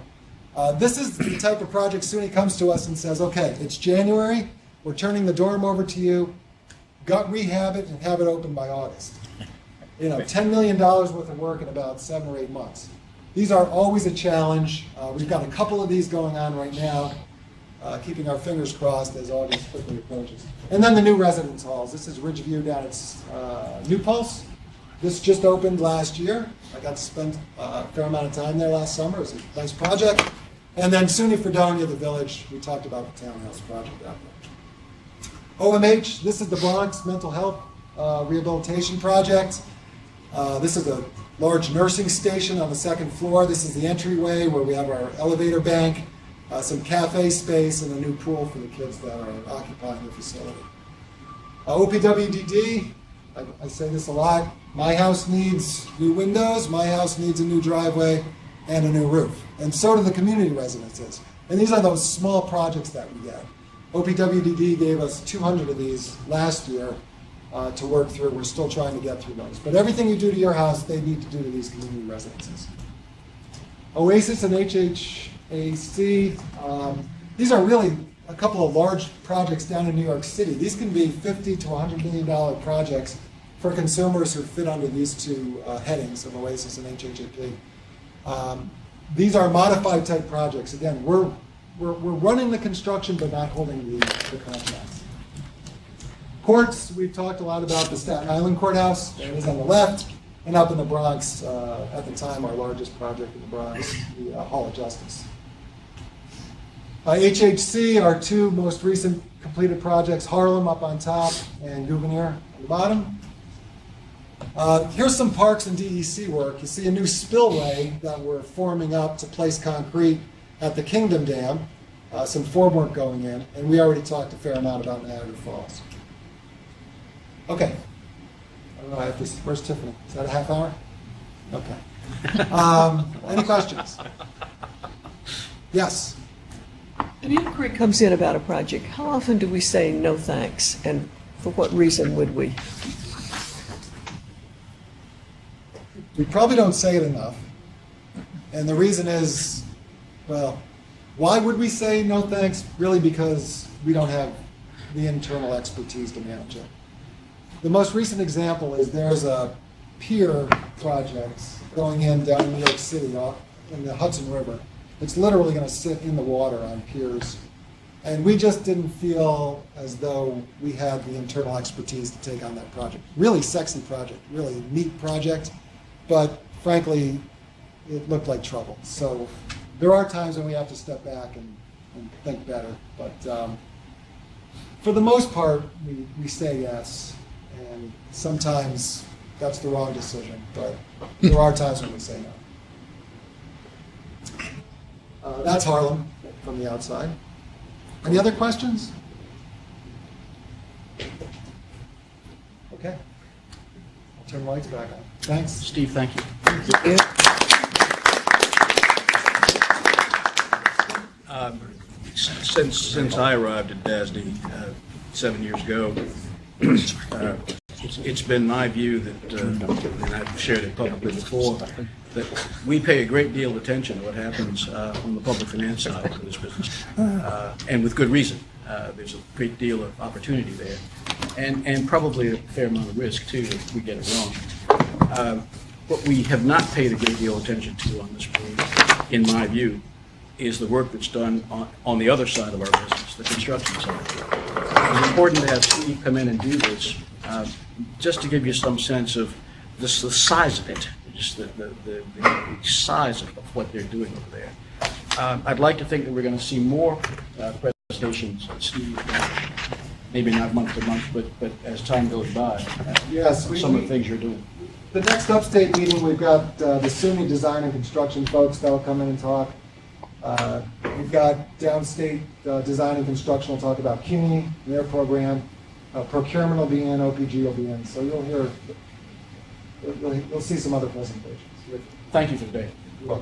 This is the type of project SUNY comes to us and says, okay, it's January. We're turning the dorm over to you. Gut rehab it and have it open by August. $10 million worth of work in about 7 or 8 months. These are always a challenge. We've got a couple of these going on right now. Keeping our fingers crossed as August quickly approaches. And then the new residence halls. This is Ridgeview down at New Pulse. This just opened last year. I got to spend a fair amount of time there last summer. It was a nice project. And then SUNY Fredonia, the village. We talked about the townhouse project out there. OMH, this is the Bronx Mental Health Rehabilitation Project. This is a large nursing station on the 2nd floor. This is the entryway where we have our elevator bank. Some cafe space and a new pool for the kids that are occupying the facility. OPWDD, I say this a lot, my house needs new windows, my house needs a new driveway and a new roof. And so do the community residences. And these are those small projects that we get. OPWDD gave us 200 of these last year. to work through. We're still trying to get through those. But everything you do to your house, they need to do to these community residences. Oasis and HHAC, these are really a couple of large projects down in New York City. These can be $50 to $100 million projects for consumers who fit under these two headings of Oasis and HHAP. These are modified type projects. Again, we're running the construction but not holding the contracts. Courts, we've talked a lot about the Staten Island Courthouse. That is on the left. And up in the Bronx, at the time, our largest project in the Bronx, the Hall of Justice. HHC, our two most recent completed projects, Harlem up on top and Gouverneur on the bottom. Here's some parks and DEC work. You see a new spillway that we're forming up to place concrete at the Kingdom Dam, some formwork going in, and we already talked a fair amount about Niagara Falls. Okay. I don't know, I have this. Where's Tiffany? Is that a half hour? Okay. Any questions? Yes. An inquiry comes in about a project. How often do we say no thanks, and for what reason would we? We probably don't say it enough. And the reason is, well, why would we say no thanks? Really because we don't have the internal expertise to manage it. The most recent example is there's a pier project going in down in New York City in the Hudson River. It's literally going to sit in the water on piers. And we just didn't feel as though we had the internal expertise to take on that project. Really sexy project, really neat project, but frankly, it looked like trouble. So there are times when we have to step back and think better. But for the most part, we say yes. And sometimes that's the wrong decision, but there are times when we say no. That's Harlem from the outside. Any other questions? Okay. I'll turn the lights back on. Thanks. Steve, thank you. Since I arrived at DASNY 7 years ago, it's been my view that, and I've shared it publicly before, that we pay a great deal of attention to what happens on the public finance side of this business, and with good reason. There's a great deal of opportunity there, and probably a fair amount of risk, too, if we get it wrong. What we have not paid a great deal of attention to on this board, in my view, is the work that's done on the other side of our business, the construction side. It's important to have Steve come in and do this, just to give you some sense of the size of it, just the size of what they're doing over there. I'd like to think that we're going to see more presentations, Steve, maybe not month to month, but as time goes by, Yes, some of the things you're doing. The next upstate meeting, we've got the SUNY design and construction folks that'll come in and talk. We've got downstate design and construction will talk about CUNY, their program. Procurement will be in, OPG will be in. So you'll see some other presentations. Thank you for today. You're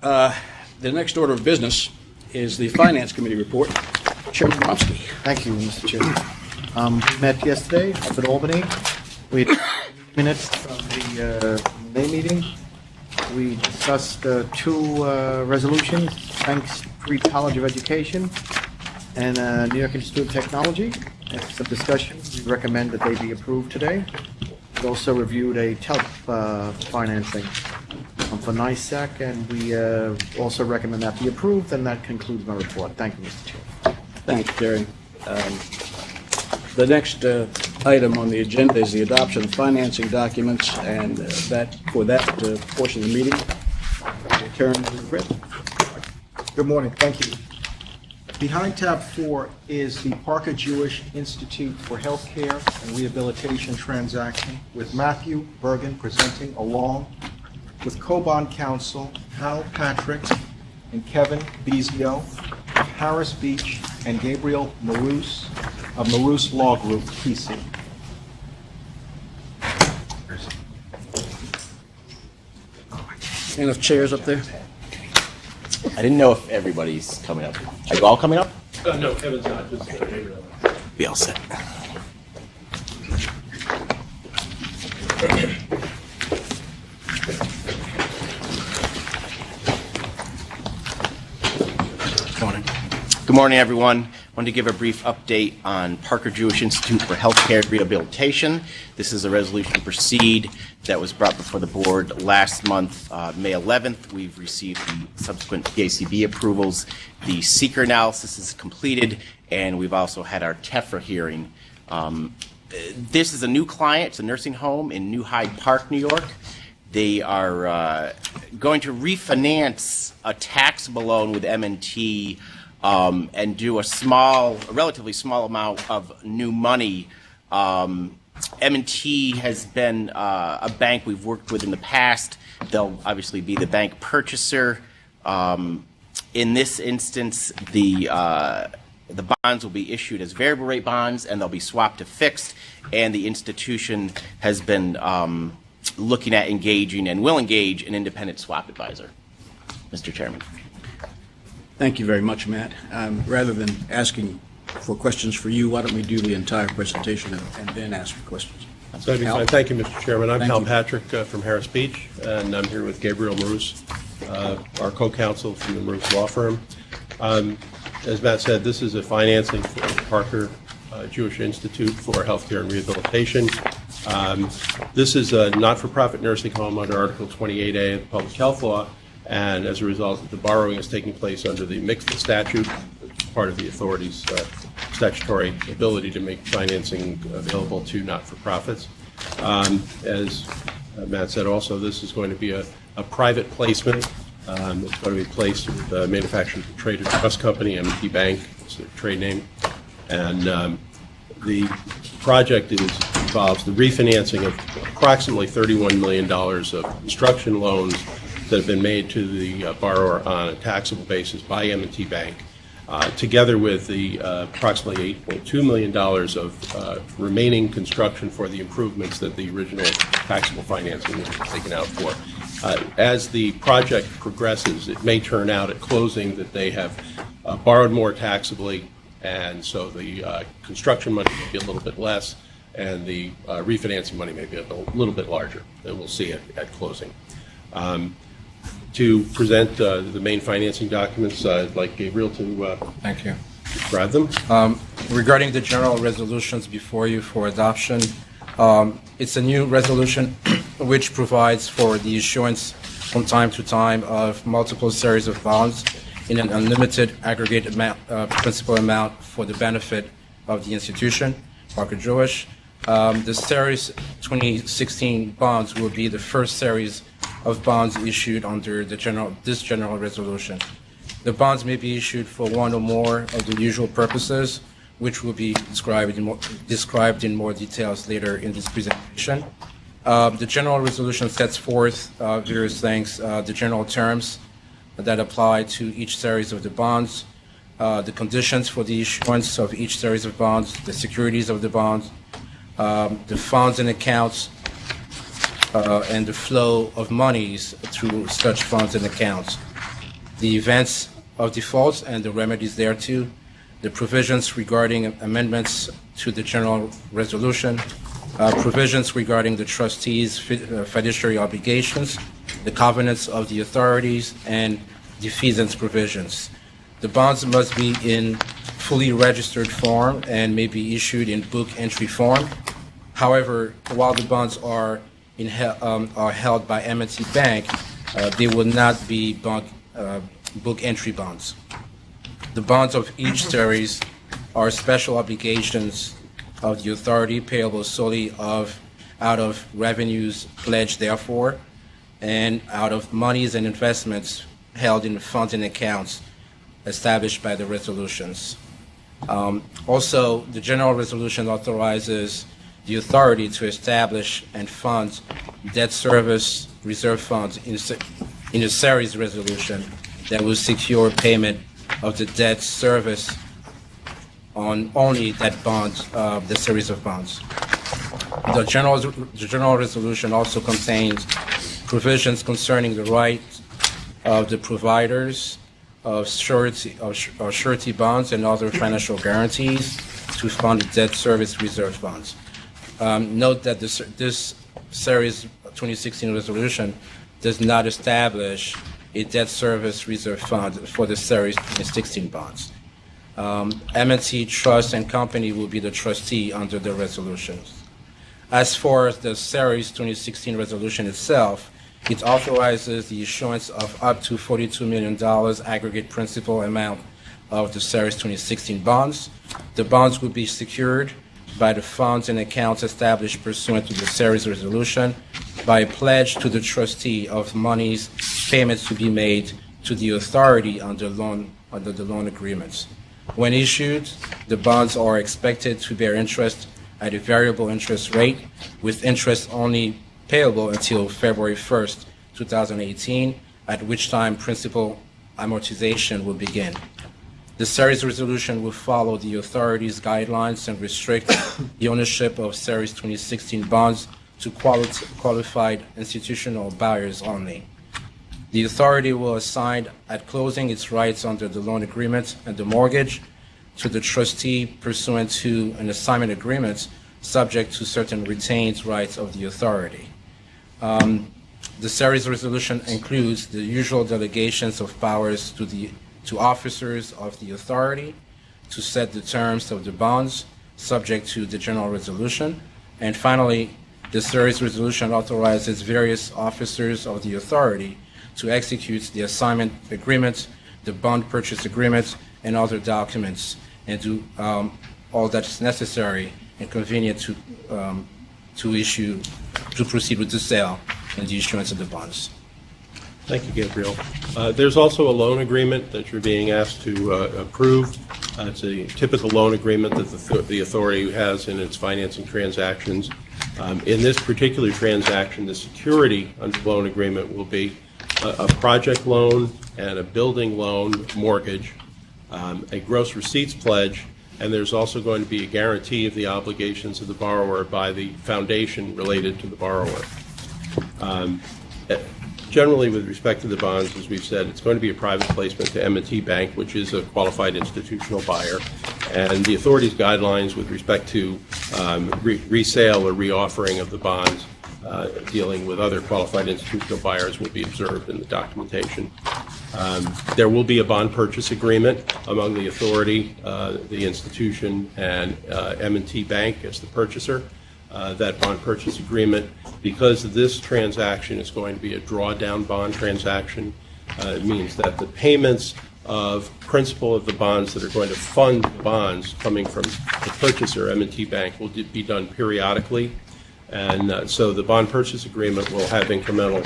welcome. The next order of business is the Finance Committee report. Chairman Bromsky. Thank you, Mr. Chairman. We met yesterday up in Albany. We had minutes from the May meeting. We discussed two resolutions, Bank Street College of Education and New York Institute of Technology. After some discussion, we recommend that they be approved today. We also reviewed a TELP financing for NISAC, and we also recommend that be approved, and that concludes my report. Thank you, Mr. Chair. Thank you, Terry. The next item on the agenda is the adoption of financing documents, and for that portion of the meeting, I turn to Chris. Good morning, thank you. Behind tab 4 is the Parker Jewish Institute for Healthcare and Rehabilitation transaction with Matthew Bergen presenting along with co-bond counsel Hal Patrick and Kevin Bezio of Harris Beach and Gabriel Marouse of Marouse Law Group, PC. Enough chairs up there? I didn't know if everybody's coming up. Are you all coming up? No, Kevin's not. Just Be all set. Good morning, everyone. I wanted to give a brief update on Parker Jewish Institute for Healthcare and Rehabilitation. This is a resolution to proceed that was brought before the board last month, May 11th. We've received the subsequent PACB approvals. The seeker analysis is completed, and we've also had our TEFRA hearing. This is a new client. It's a nursing home in New Hyde Park, New York. They are going to refinance a taxable loan with M&T and do a relatively small amount of new money. M&T has been a bank we've worked with in the past. They'll obviously be the bank purchaser. In this instance, the bonds will be issued as variable rate bonds, and they'll be swapped to fixed. And the institution has been looking at engaging and will engage an independent swap advisor. Mr. Chairman. Thank you very much, Matt. Rather than asking for questions for you, why don't we do the entire presentation and then ask for questions? That'd be Hal? fine. Thank you, Mr. Chairman. I'm Thank Hal you. Patrick from Harris Beach, and I'm here with Gabriel Marous, our co-counsel from the Marous Law Firm. As Matt said, this is a financing for the Parker Jewish Institute for Healthcare and Rehabilitation. This is a not-for-profit nursing home under Article 28A of the Public Health Law, and as a result, the borrowing is taking place under the mixed statute, part of the authority's statutory ability to make financing available to not-for-profits. As Matt said also, this is going to be a private placement. It's going to be placed with the Manufacturing Trade and Trust Company, M&T Bank, it's their trade name. And the project involves the refinancing of approximately $31 million of construction loans that have been made to the borrower on a taxable basis by M&T Bank, together with the approximately $8.2 million of remaining construction for the improvements that the original taxable financing was taken out for. As the project progresses, it may turn out at closing that they have borrowed more taxably, and so the construction money may be a little bit less, and the refinancing money may be a little bit larger. And we'll see it at closing. To present the main financing documents, I'd like Gabriel to Thank you. describe them. Regarding the general resolutions before you for adoption, it's a new resolution which provides for the issuance from time to time of multiple series of bonds in an unlimited aggregate amount, principal amount for the benefit of the institution, Parker Jewish. The Series 2016 bonds will be the first series of bonds issued under this general resolution. The bonds may be issued for one or more of the usual purposes, which will be described in more details later in this presentation. The general resolution sets forth various things, the general terms that apply to each series of the bonds, the conditions for the issuance of each series of bonds, the securities of the bonds, the funds and accounts, and the flow of monies through such funds and accounts, the events of defaults and the remedies thereto, the provisions regarding amendments to the general resolution, provisions regarding the trustees' fiduciary obligations, the covenants of the authorities, and defeasance provisions. The bonds must be in fully registered form and may be issued in book entry form. However, while the bonds are held by M&T Bank, they will not be book entry bonds. The bonds of each series are special obligations of the authority payable solely out of revenues pledged therefore, and out of monies and investments held in funds and accounts established by the resolutions. Also, the general resolution authorizes the authority to establish and fund debt service reserve funds in a series resolution that will secure payment of the debt service on only that bond, the series of bonds. The general resolution also contains provisions concerning the right of the providers of surety bonds and other financial guarantees to fund the debt service reserve funds. Note that this Series 2016 resolution does not establish a debt service reserve fund for the Series 2016 bonds. M&T Trust and Company will be the trustee under the resolutions. As for the Series 2016 resolution itself, it authorizes the issuance of up to $42 million aggregate principal amount of the Series 2016 bonds. The bonds will be secured by the funds and accounts established pursuant to the Series resolution by a pledge to the trustee of monies payments to be made to the authority under the loan agreements. When issued, the bonds are expected to bear interest at a variable interest rate, with interest only payable until February 1st, 2018, at which time principal amortization will begin. The Series resolution will follow the authority's guidelines and restrict the ownership of Series 2016 bonds to qualified institutional buyers only. The authority will assign at closing its rights under the loan agreement and the mortgage to the trustee pursuant to an assignment agreement subject to certain retained rights of the authority. The Series resolution includes the usual delegations of powers to officers of the authority to set the terms of the bonds subject to the general resolution. And finally, the Series resolution authorizes various officers of the authority to execute the assignment agreement, the bond purchase agreement, and other documents, and do all that is necessary and convenient to proceed with the sale and the issuance of the bonds. Thank you, Gabriel. There's also a loan agreement that you're being asked to approve. It's a typical loan agreement that the authority has in its financing transactions. In this particular transaction, the security under the loan agreement will be a project loan and a building loan mortgage, a gross receipts pledge, and there's also going to be a guarantee of the obligations of the borrower by the foundation related to the borrower. Generally, with respect to the bonds, as we've said, it's going to be a private placement to M&T Bank, which is a qualified institutional buyer, and the authority's guidelines with respect to resale or reoffering of the bonds dealing with other qualified institutional buyers will be observed in the documentation. There will be a bond purchase agreement among the authority, the institution, and M&T Bank as the purchaser. That bond purchase agreement, because this transaction is going to be a drawdown bond transaction, it means that the payments of principal of the bonds that are going to fund the bonds coming from the purchaser, M&T Bank, will be done periodically. And so the bond purchase agreement will have incremental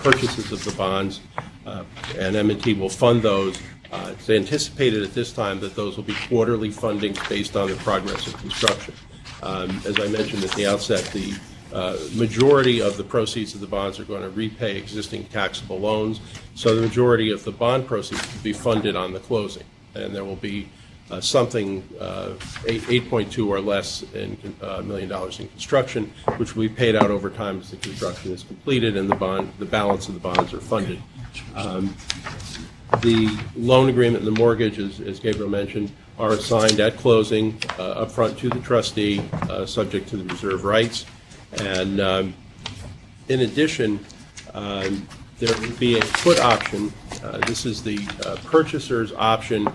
purchases of the bonds, and M&T will fund those. It's anticipated at this time that those will be quarterly fundings based on the progress of construction. As I mentioned at the outset, the majority of the proceeds of the bonds are going to repay existing taxable loans, so the majority of the bond proceeds will be funded on the closing, and there will be something 8.2 or less in $1 million in construction, which will be paid out over time as the construction is completed and the balance of the bonds are funded. The loan agreement and the mortgage, as Gabriel mentioned, are assigned at closing upfront to the trustee, subject to the reserve rights. And in addition, there will be a put option. This is the purchaser's option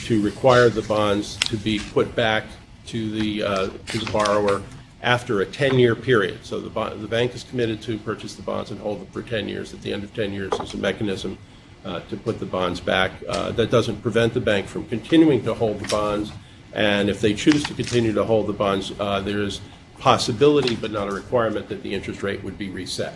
to require the bonds to be put back to the borrower after a 10-year period. So the bank is committed to purchase the bonds and hold them for 10 years. At the end of 10 years, there's a mechanism to put the bonds back. That doesn't prevent the bank from continuing to hold the bonds, and if they choose to continue to hold the bonds, there is possibility but not a requirement that the interest rate would be reset.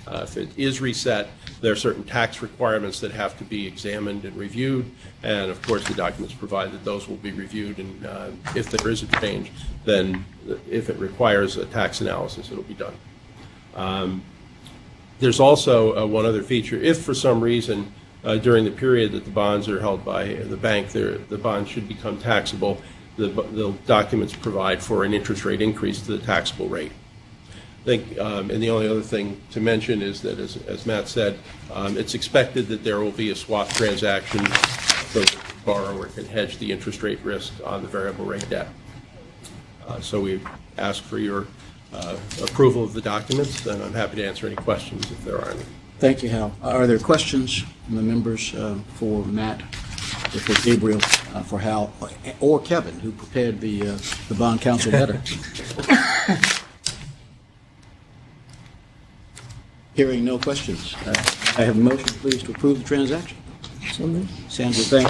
If it is reset, there are certain tax requirements that have to be examined and reviewed, and of course the documents provide that those will be reviewed, and if there is a change, then if it requires a tax analysis, it'll be done. There's also one other feature. If for some reason during the period that the bonds are held by the bank, the bonds should become taxable, the documents provide for an interest rate increase to the taxable rate. I think, and the only other thing to mention is that, as Matt said, it's expected that there will be a swap transaction so that the borrower can hedge the interest rate risk on the variable rate debt. So we ask for your approval of the documents, and I'm happy to answer any questions if there are any. Thank you, Hal. Are there questions from the members for Matt? for Gabriel, for Hal, or Kevin, who prepared the bond counsel letter. Hearing no questions, I have a motion, please, to approve the transaction. Sandra, thank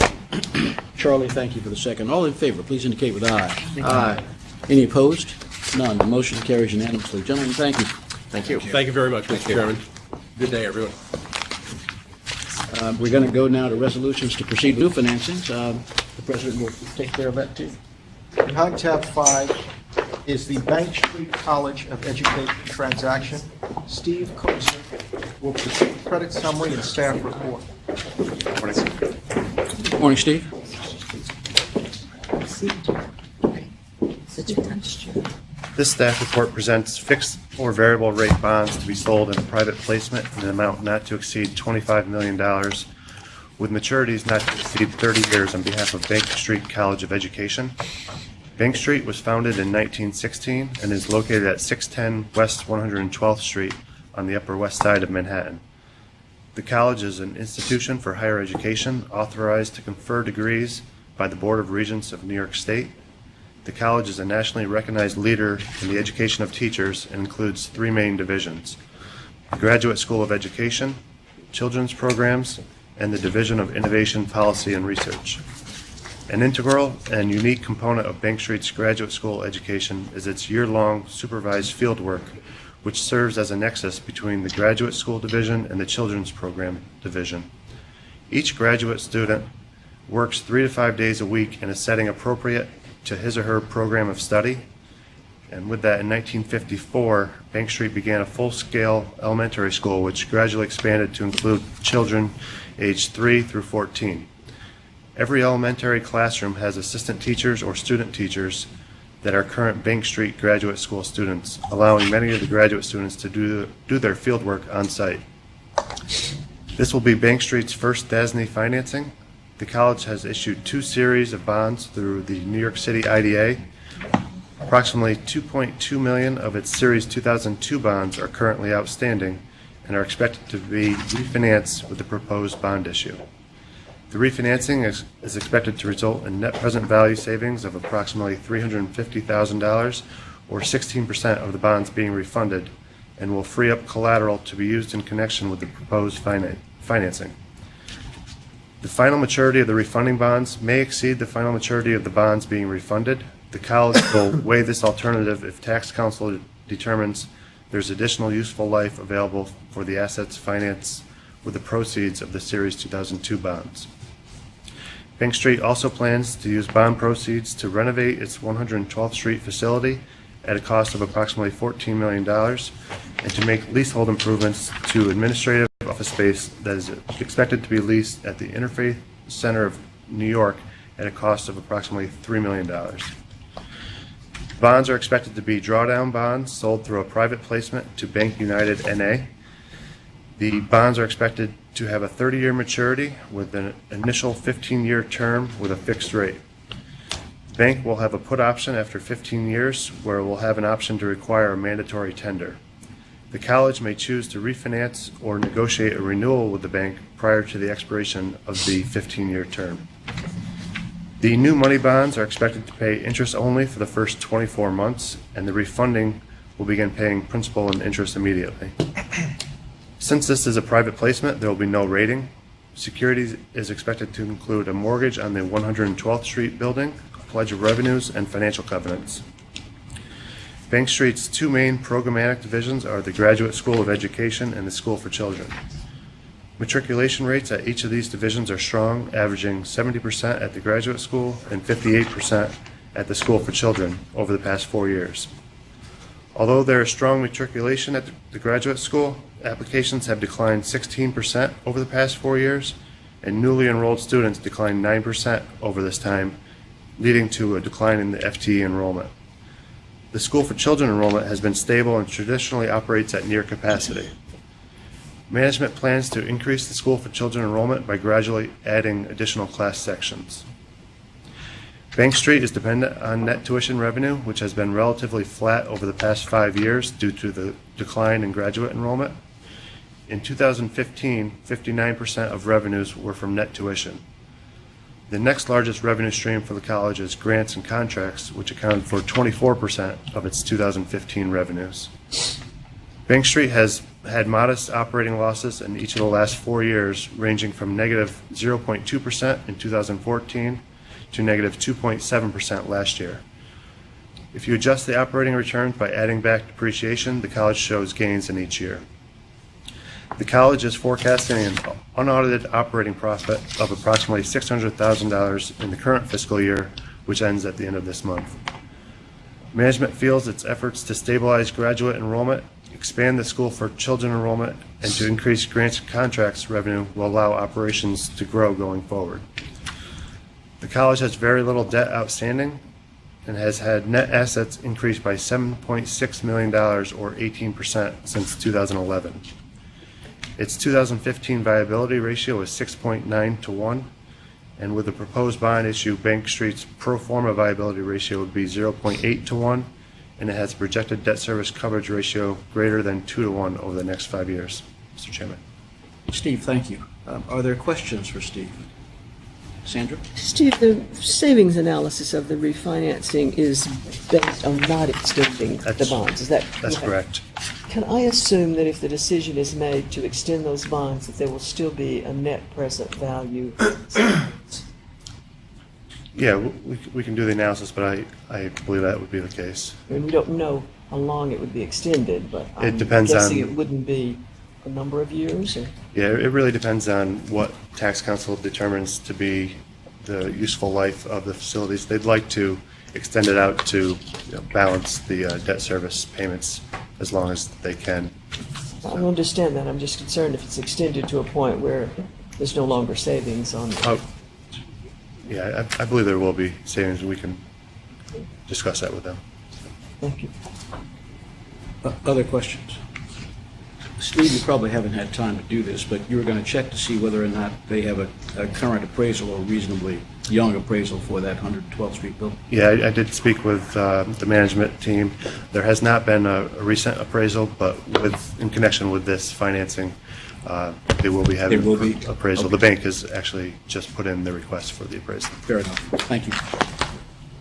you. Charlie, thank you for the second. All in favor, please indicate with aye. Aye. Any opposed? None. The motion carries unanimously. Gentlemen, thank you. Thank you. Thank you very much, Mr. Chairman. Good day, everyone. We're going to go now to resolutions to proceed with new financings. The President will take care of that, too. Behind tab 5 is the Bank Street College of Education transaction. Steve Koser will present the credit summary and staff report. Morning, Steve. This staff report presents fixed or variable rate bonds to be sold in a private placement in an amount not to exceed $25 million, with maturities not to exceed 30 years on behalf of Bank Street College of Education. Bank Street was founded in 1916 and is located at 610 West 112th Street on the Upper West Side of Manhattan. The college is an institution for higher education authorized to confer degrees by the Board of Regents of New York State. The college is a nationally recognized leader in the education of teachers and includes 3 main divisions: the Graduate School of Education, Children's Programs, and the Division of Innovation, Policy, and Research. An integral and unique component of Bank Street's graduate school education is its year-long supervised field work, which serves as a nexus between the Graduate School Division and the Children's Program Division. Each graduate student works 3 to 5 days a week in a setting appropriate to his or her program of study. And with that, in 1954, Bank Street began a full-scale elementary school, which gradually expanded to include children aged 3 through 14. Every elementary classroom has assistant teachers or student teachers that are current Bank Street graduate school students, allowing many of the graduate students to do their field work on site. This will be Bank Street's first DASNY financing. The college has issued 2 series of bonds through the New York City IDA. Approximately $2.2 million of its Series 2002 bonds are currently outstanding and are expected to be refinanced with the proposed bond issue. The refinancing is expected to result in net present value savings of approximately $350,000, or 16% of the bonds being refunded, and will free up collateral to be used in connection with the proposed financing. The final maturity of the refunding bonds may exceed the final maturity of the bonds being refunded. The college will weigh this alternative if tax counsel determines there's additional useful life available for the assets financed with the proceeds of the Series 2002 bonds. Bank Street also plans to use bond proceeds to renovate its 112th Street facility at a cost of approximately $14 million and to make leasehold improvements to administrative office space that is expected to be leased at the Interfaith Center of New York at a cost of approximately $3 million. Bonds are expected to be drawdown bonds sold through a private placement to Bank United NA. The bonds are expected to have a 30-year maturity with an initial 15-year term with a fixed rate. The bank will have a put option after 15 years where it will have an option to require a mandatory tender. The college may choose to refinance or negotiate a renewal with the bank prior to the expiration of the 15-year term. The new money bonds are expected to pay interest only for the first 24 months, and the refunding will begin paying principal and interest immediately. Since this is a private placement, there will be no rating. Security is expected to include a mortgage on the 112th Street building, a pledge of revenues, and financial covenants. Bank Street's 2 main programmatic divisions are the Graduate School of Education and the School for Children. Matriculation rates at each of these divisions are strong, averaging 70% at the graduate school and 58% at the School for Children over the past 4 years. Although there is strong matriculation at the graduate school, applications have declined 16% over the past 4 years, and newly enrolled students declined 9% over this time, leading to a decline in the FTE enrollment. The School for Children enrollment has been stable and traditionally operates at near capacity. Management plans to increase the School for Children enrollment by gradually adding additional class sections. Bank Street is dependent on net tuition revenue, which has been relatively flat over the past 5 years due to the decline in graduate enrollment. In 2015, 59% of revenues were from net tuition. The next largest revenue stream for the college is grants and contracts, which accounted for 24% of its 2015 revenues. Bank Street has had modest operating losses in each of the last 4 years, ranging from negative 0.2% in 2014 to negative 2.7% last year. If you adjust the operating returns by adding back depreciation, the college shows gains in each year. The college is forecasting an unaudited operating profit of approximately $600,000 in the current fiscal year, which ends at the end of this month. Management feels its efforts to stabilize graduate enrollment, expand the school for children enrollment, and to increase grants and contracts revenue will allow operations to grow going forward. The college has very little debt outstanding and has had net assets increase by $7.6 million or 18% since 2011. Its 2015 viability ratio is 6.9 to 1, and with the proposed bond issue, Bank Street's pro forma viability ratio would be 0.8 to 1, and it has a projected debt service coverage ratio greater than 2 to 1 over the next 5 years. Mr. Chairman. Steve, thank you. Are there questions for Steve? Sandra? Steve, the savings analysis of the refinancing is based on not extending the bonds. Is that correct? That's correct. Can I assume that if the decision is made to extend those bonds, that there will still be a net present value? Yeah, we can do the analysis, but I believe that would be the case. And we don't know how long it would be extended, but I'm depends guessing on- it wouldn't be a number of years? Or? Yeah, it really depends on what tax council determines to be the useful life of the facilities. They'd like to extend it out to balance the debt service payments as long as they can. I understand that. I'm just concerned if it's extended to a point where there's no longer savings on it. Oh, yeah, I believe there will be savings. We can discuss that with them. Thank you. Other questions? Steve, you probably haven't had time to do this, but you were going to check to see whether or not they have a current appraisal or reasonably young appraisal for that 112th Street building. Yeah, I did speak with the management team. There has not been a recent appraisal, but in connection with this financing, they will be having an appraisal. Okay. The bank has actually just put in the request for the appraisal. Fair enough. Thank you.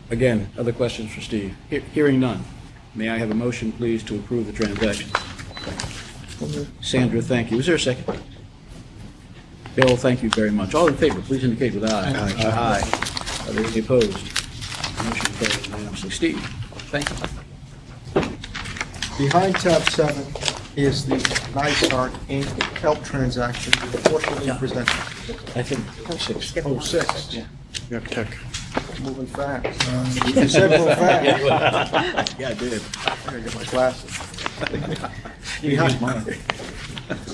Again, other questions for Steve? Hearing none. May I have a motion, please, to approve the transaction? Sandra, thank you. Is there a second? Bill, thank you very much. All in favor, please indicate with aye. Aye. Are there any opposed? Motion carries unanimously. Steve, thank you. Behind tab 7 is the NISARC Inc. help transaction unfortunately presented. I think 6. Oh, 6. Yeah. You have tech. Moving fast. You said move fast. Yeah, I did. I gotta get my glasses.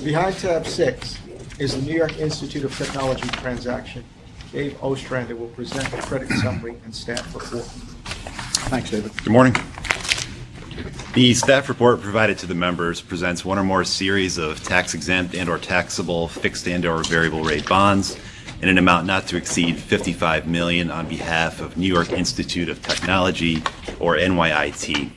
Behind tab 6 is the New York Institute of Technology transaction. Dave Ostrander will present the credit summary and staff report. Thanks, David. Good morning. The staff report provided to the members presents one or more series of tax-exempt and/or taxable fixed and/or variable rate bonds in an amount not to exceed $55 million on behalf of New York Institute of Technology, or NYIT.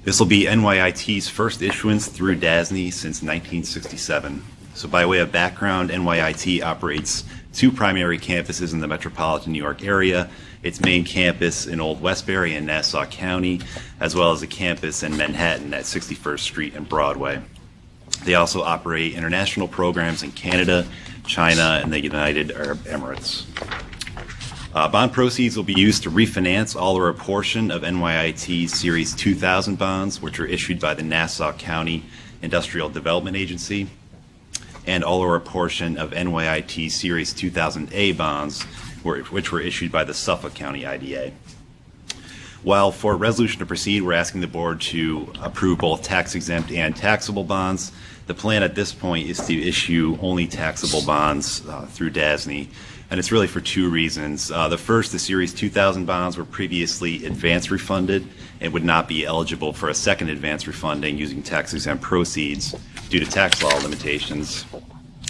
This will be NYIT's first issuance through DASNY since 1967. So by way of background, NYIT operates 2 primary campuses in the metropolitan New York area, its main campus in Old Westbury and Nassau County, as well as a campus in Manhattan at 61st Street and Broadway. They also operate international programs in Canada, China, and the United Arab Emirates. Bond proceeds will be used to refinance all or a portion of NYIT's Series 2000 bonds, which are issued by the Nassau County Industrial Development Agency, and all or a portion of NYIT's Series 2000A bonds, which were issued by the Suffolk County IDA. While for a resolution to proceed, we're asking the board to approve both tax-exempt and taxable bonds. The plan at this point is to issue only taxable bonds through DASNY, and it's really for 2 reasons. The first, the Series 2000 bonds were previously advance refunded and would not be eligible for a second advance refunding using tax-exempt proceeds due to tax law limitations.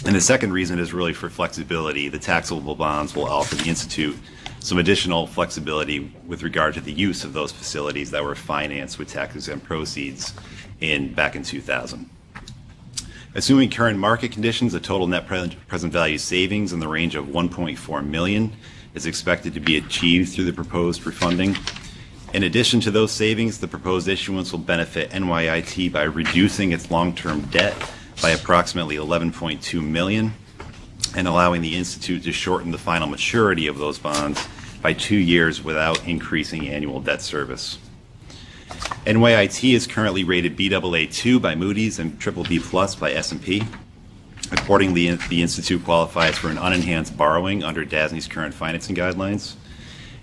And the second reason is really for flexibility. The taxable bonds will offer the Institute some additional flexibility with regard to the use of those facilities that were financed with tax-exempt proceeds back in 2000. Assuming current market conditions, the total net present value savings in the range of $1.4 million is expected to be achieved through the proposed refunding. In addition to those savings, the proposed issuance will benefit NYIT by reducing its long-term debt by approximately $11.2 million and allowing the Institute to shorten the final maturity of those bonds by 2 years without increasing annual debt service. NYIT is currently rated Baa2 by Moody's and BBB+ by S&P. Accordingly, the Institute qualifies for an unenhanced borrowing under DASNY's current financing guidelines.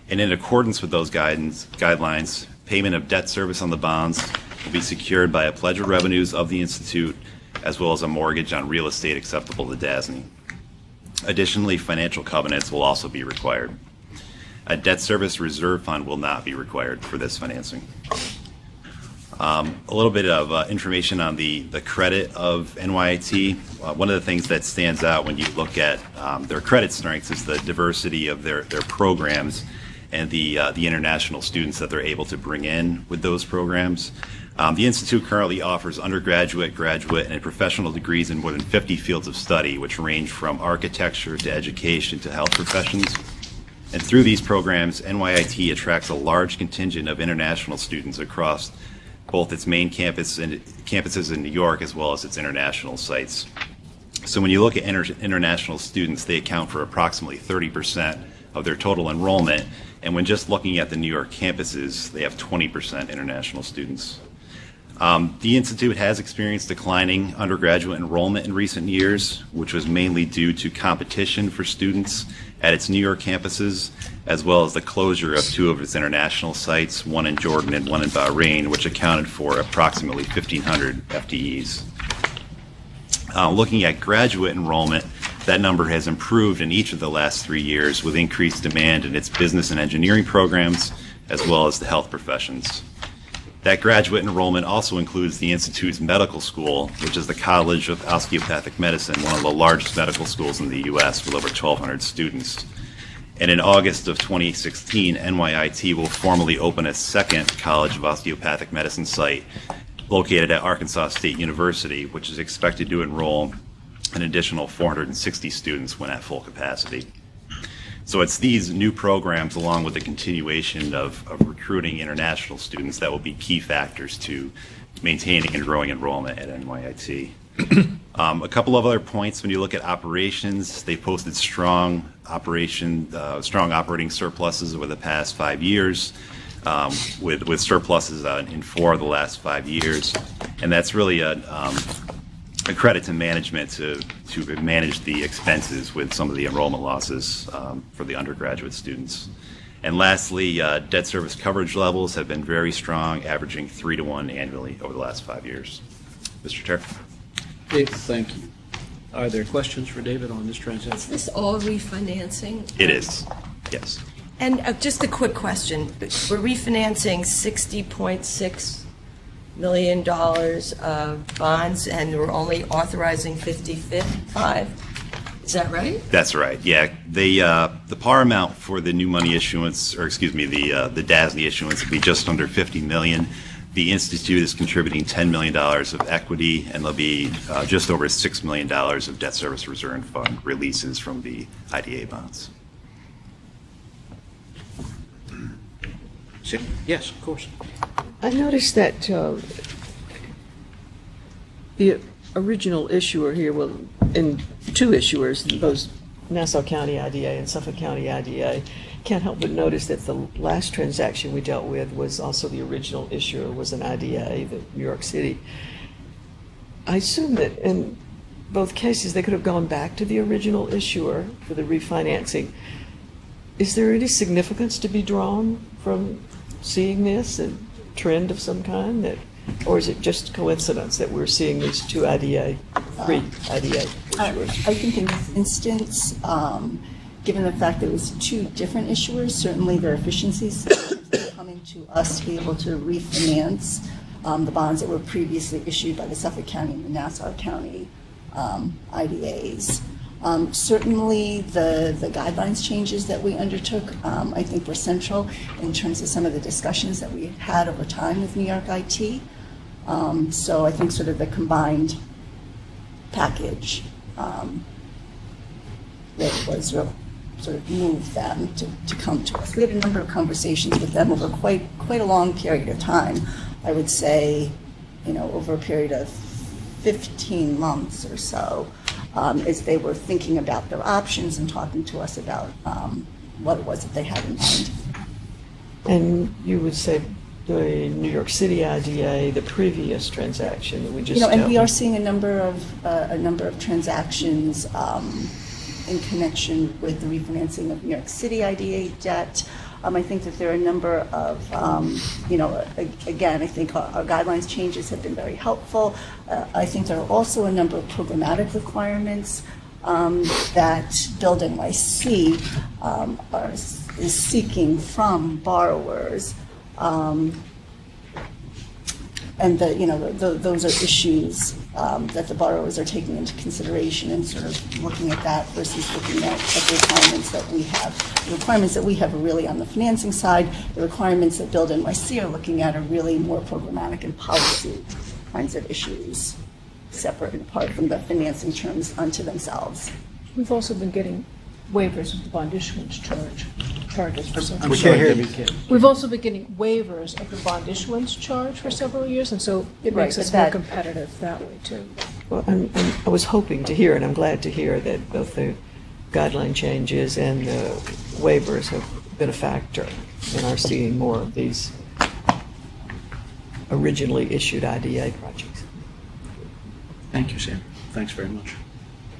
And in accordance with those guidelines, payment of debt service on the bonds will be secured by a pledge of revenues of the Institute, as well as a mortgage on real estate acceptable to DASNY. Additionally, financial covenants will also be required. A debt service reserve fund will not be required for this financing. A little bit of information on the credit of NYIT. One of the things that stands out when you look at their credit strengths is the diversity of their programs and the international students that they're able to bring in with those programs. The Institute currently offers undergraduate, graduate, and professional degrees in more than 50 fields of study, which range from architecture to education to health professions. And through these programs, NYIT attracts a large contingent of international students across both its main campus and campuses in New York, as well as its international sites. So when you look at international students, they account for approximately 30% of their total enrollment. And when just looking at the New York campuses, they have 20% international students. The Institute has experienced declining undergraduate enrollment in recent years, which was mainly due to competition for students at its New York campuses, as well as the closure of 2 of its international sites, one in Jordan and one in Bahrain, which accounted for approximately 1,500 FTEs. Looking at graduate enrollment, that number has improved in each of the last 3 years with increased demand in its business and engineering programs, as well as the health professions. That graduate enrollment also includes the Institute's medical school, which is the College of Osteopathic Medicine, one of the largest medical schools in the U.S. with over 1,200 students. And in August of 2016, NYIT will formally open a second College of Osteopathic Medicine site located at Arkansas State University, which is expected to enroll an additional 460 students when at full capacity. So it's these new programs, along with the continuation of recruiting international students, that will be key factors to maintaining and growing enrollment at NYIT. A couple of other points. When you look at operations, they posted strong operating surpluses over the past 5 years, with surpluses in 4 of the last 5 years, and that's really a credit to management to manage the expenses with some of the enrollment losses for the undergraduate students. And lastly, debt service coverage levels have been very strong, averaging 3-to-1 annually over the last 5 years. Mr. Chair. Dave, thank you. Are there questions for David on this transaction? Is this all refinancing? It is, yes. And just a quick question. We're refinancing $60.6 million of bonds, and we're only authorizing 55. Is that right? That's right. Yeah, the par amount for the new money issuance, or excuse me, the DASNY issuance, will be just under $50 million. The Institute is contributing $10 million of equity, and there'll be just over $6 million of debt service reserve fund releases from the IDA bonds. Yes, of course. I noticed that the original issuer here, well, and 2 issuers, both Nassau County IDA and Suffolk County IDA, can't help but notice that the last transaction we dealt with was also the original issuer was an IDA, the New York City. I assume that in both cases they could have gone back to the original issuer for the refinancing. Is there any significance to be drawn from seeing this, a trend of some kind, that, or is it just coincidence that we're seeing these 2 IDA, 3 IDA issuers? I think in this instance, given the fact that it was 2 different issuers, certainly there are efficiencies coming to us to be able to refinance the bonds that were previously issued by the Suffolk County and the Nassau County IDAs. Certainly the guidelines changes that we undertook, I think, were central in terms of some of the discussions that we had over time with New York IT. So I think sort of the combined package that was real, sort of moved them to come to us. We had a number of conversations with them over quite a long period of time. I would say, over a period of 15 months or so, as they were thinking about their options and talking to us about what it was that they had in mind. And you would say the New York City IDA, the previous transaction that we just And dealt we are with. seeing a number of transactions in connection with the refinancing of New York City IDA debt. I think that there are a number of, again, I think our guidelines changes have been very helpful. I think there are also a number of programmatic requirements that Build NYC is seeking from borrowers. And those are issues that the borrowers are taking into consideration and sort of looking at that versus looking at the requirements that we have. The requirements that we have are really on the financing side. The requirements that Build NYC are looking at are really more programmatic and policy kinds of issues, separate and apart from the financing terms unto themselves. We've also been getting waivers of the bond issuance charges for several We years. can't hear you. We've also been getting waivers of the bond issuance charge for several years, and so it makes Right, us but more that- competitive that way, too. Well, I was hoping to hear, and I'm glad to hear that both the guideline changes and the waivers have been a factor in our seeing more of these originally issued IDA projects. Thank you, Sam. Thanks very much.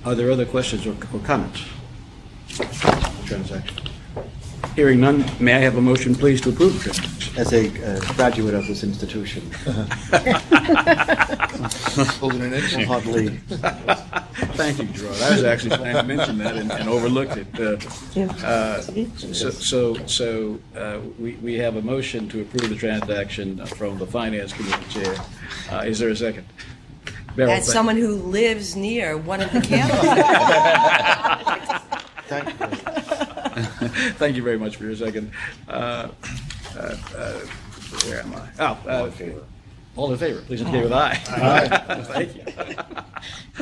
Are there other questions or comments? Transaction. Hearing none, may I have a motion, please, to approve the transaction? As a graduate of this institution. Hardly. Thank you, Gerard. I was actually planning to mention that and overlooked it. We have a motion to approve the transaction from the Finance Committee Chair. Is there a second? Beryl, As someone who lives near one of the campuses. Thank you. Thank you very much for your second. Where am I? All in favor, please indicate with aye. Aye. Thank you.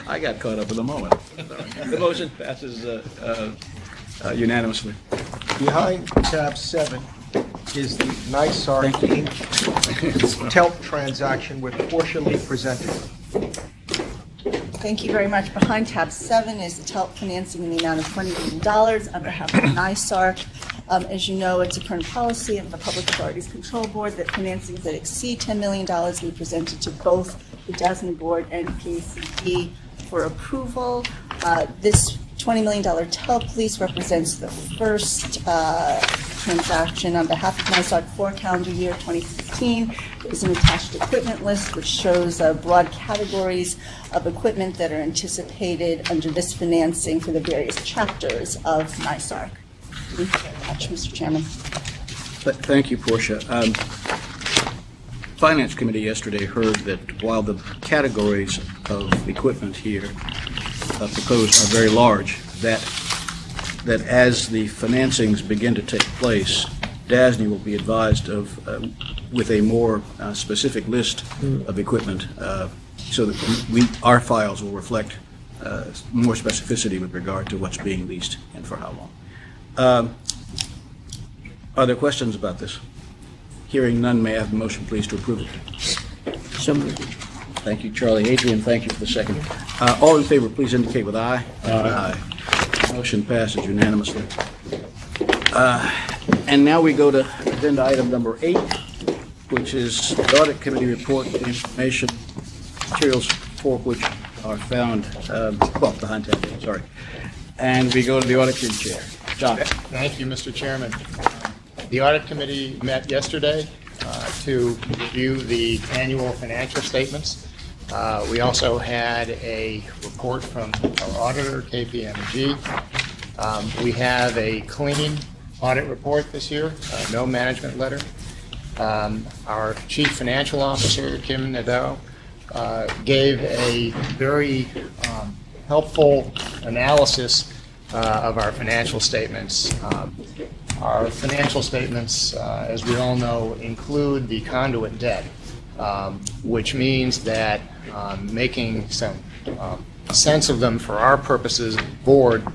I got caught up in the moment. The motion passes unanimously. Behind tab 7 is the NYSAR Inc. TELP transaction with Portia Lee presented. Thank you very much. Behind tab 7 is the TELP financing in the amount of $20 million on behalf of NYSAR. As you know, it's a current policy of the Public Authorities Control Board that financings that exceed $10 million be presented to both the DASNY Board and PACP for approval. This $20 million TELP lease represents the first transaction on behalf of NYSAR for calendar year 2015. There's an attached equipment list which shows broad categories of equipment that are anticipated under this financing for the various chapters of NYSAR. Thank you very much, Mr. Chairman. Thank you, Portia. Finance Committee yesterday heard that while the categories of equipment here proposed are very large, that as the financings begin to take place, DASNY will be advised of with a more specific list of equipment, so that our files will reflect more specificity with regard to what's being leased and for how long. Are there questions about this? Hearing none, may I have a motion, please, to approve it? So moved. Thank you, Charlie. Adrian, thank you for the second. All in favor, please indicate with aye. Aye. Motion passes unanimously. And now we go to agenda item number 8, which is the Audit Committee report, the information materials for which are found, behind tab 8, sorry. And we go to the Audit Committee Chair. John. Thank you, Mr. Chairman. The Audit Committee met yesterday to review the annual financial statements. We also had a report from our auditor, KPMG. We have a clean audit report this year, no management letter. Our Chief Financial Officer, Kim Nadeau, gave a very helpful analysis of our financial statements. Our financial statements, as we all know, include the conduit debt, which means that making some sense of them for our purposes, board,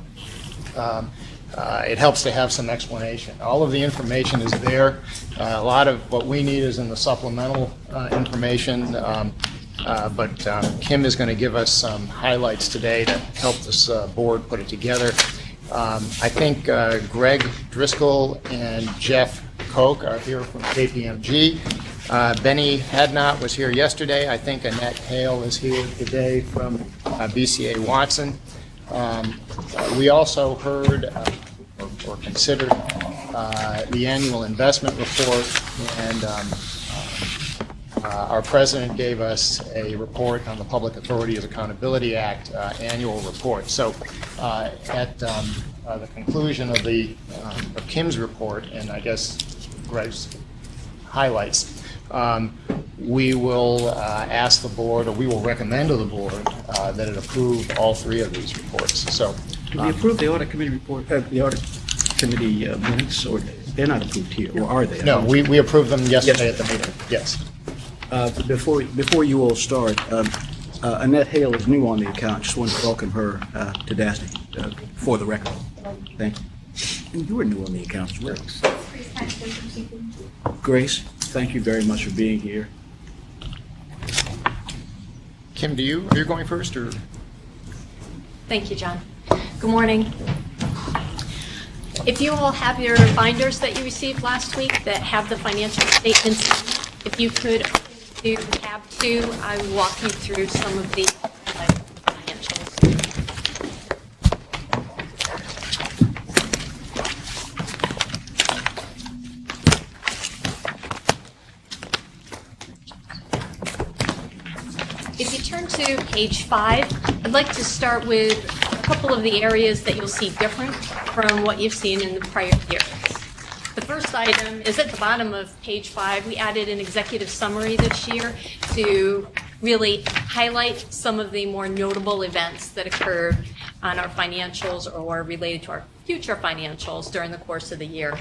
it helps to have some explanation. All of the information is there. A lot of what we need is in the supplemental information, but Kim is going to give us some highlights today to help this board put it together. I think Greg Driscoll and Jeff Koch are here from KPMG. Benny Hadnot was here yesterday. I think Annette Hale is here today from BCA Watson. We also heard or considered the annual investment report, and our president gave us a report on the Public Authorities Accountability Act annual report. So at the conclusion of of Kim's report, and I guess Greg's highlights, we will ask the board, or we will recommend to the board that it approve all three of these reports. So, Do we approve the audit committee report, the audit committee minutes, or they're not approved here, or are they? No, we approved them yesterday at the meeting. Yes. Before you all start, Annette Hale is new on the account. Just want to welcome her to DASNY for the record. Thank you. And you were new on the account as well. Grace, thank you very much for being here. Kim, are you going first, or? Thank you, John. Good morning. If you all have your binders that you received last week that have the financial statements, if you could do tab 2, I will walk you through some of the financials. If you turn to page 5, I'd like to start with a couple of the areas that you'll see different from what you've seen in the prior years. The first item is at the bottom of page 5. We added an executive summary this year to really highlight some of the more notable events that occurred on our financials or related to our future financials during the course of the year.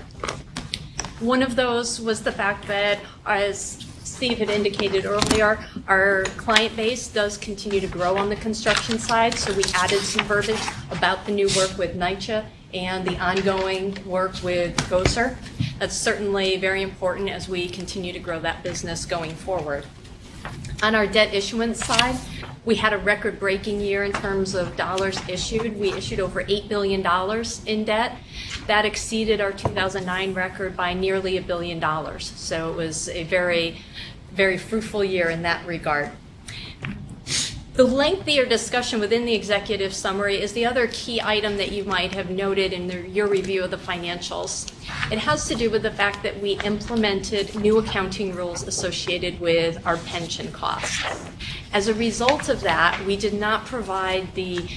One of those was the fact that, as Steve had indicated earlier, our client base does continue to grow on the construction side, so we added some verbiage about the new work with NYCHA and the ongoing work with GOSER. That's certainly very important as we continue to grow that business going forward. On our debt issuance side, we had a record-breaking year in terms of dollars issued. We issued over $8 billion in debt. That exceeded our 2009 record by nearly $1 billion. So it was a very, very fruitful year in that regard. The lengthier discussion within the executive summary is the other key item that you might have noted in your review of the financials. It has to do with the fact that we implemented new accounting rules associated with our pension costs. As a result of that, we did not provide the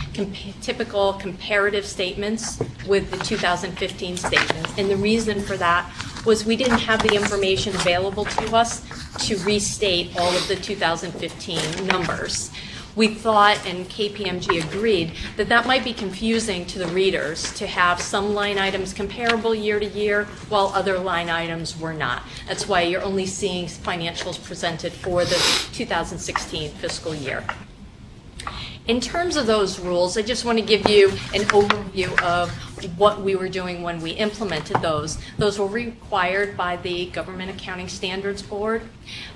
typical comparative statements with the 2015 statements. And the reason for that was we didn't have the information available to us to restate all of the 2015 numbers. We thought, and KPMG agreed, that that might be confusing to the readers to have some line items comparable year to year while other line items were not. That's why you're only seeing financials presented for the 2016 fiscal year. In terms of those rules, I just want to give you an overview of what we were doing when we implemented those. Those were required by the Government Accounting Standards Board.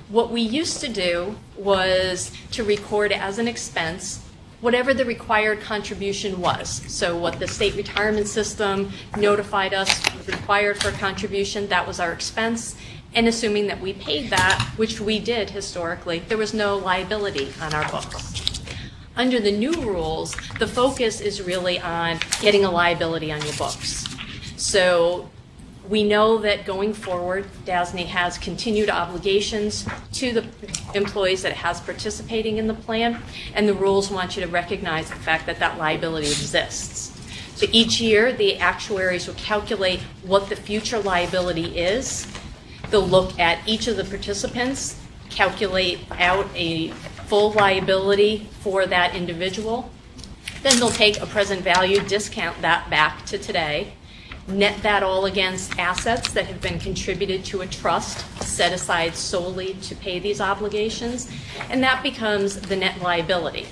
What we used to do was to record as an expense whatever the required contribution was. So what the state retirement system notified us was required for a contribution, that was our expense. And assuming that we paid that, which we did historically, there was no liability on our books. Under the new rules, the focus is really on getting a liability on your books. So we know that going forward, DASNY has continued obligations to the employees that it has participating in the plan, and the rules want you to recognize the fact that that liability exists. So each year, the actuaries will calculate what the future liability is. They'll look at each of the participants, calculate out a full liability for that individual. Then they'll take a present value, discount that back to today, net that all against assets that have been contributed to a trust set aside solely to pay these obligations, and that becomes the net liability.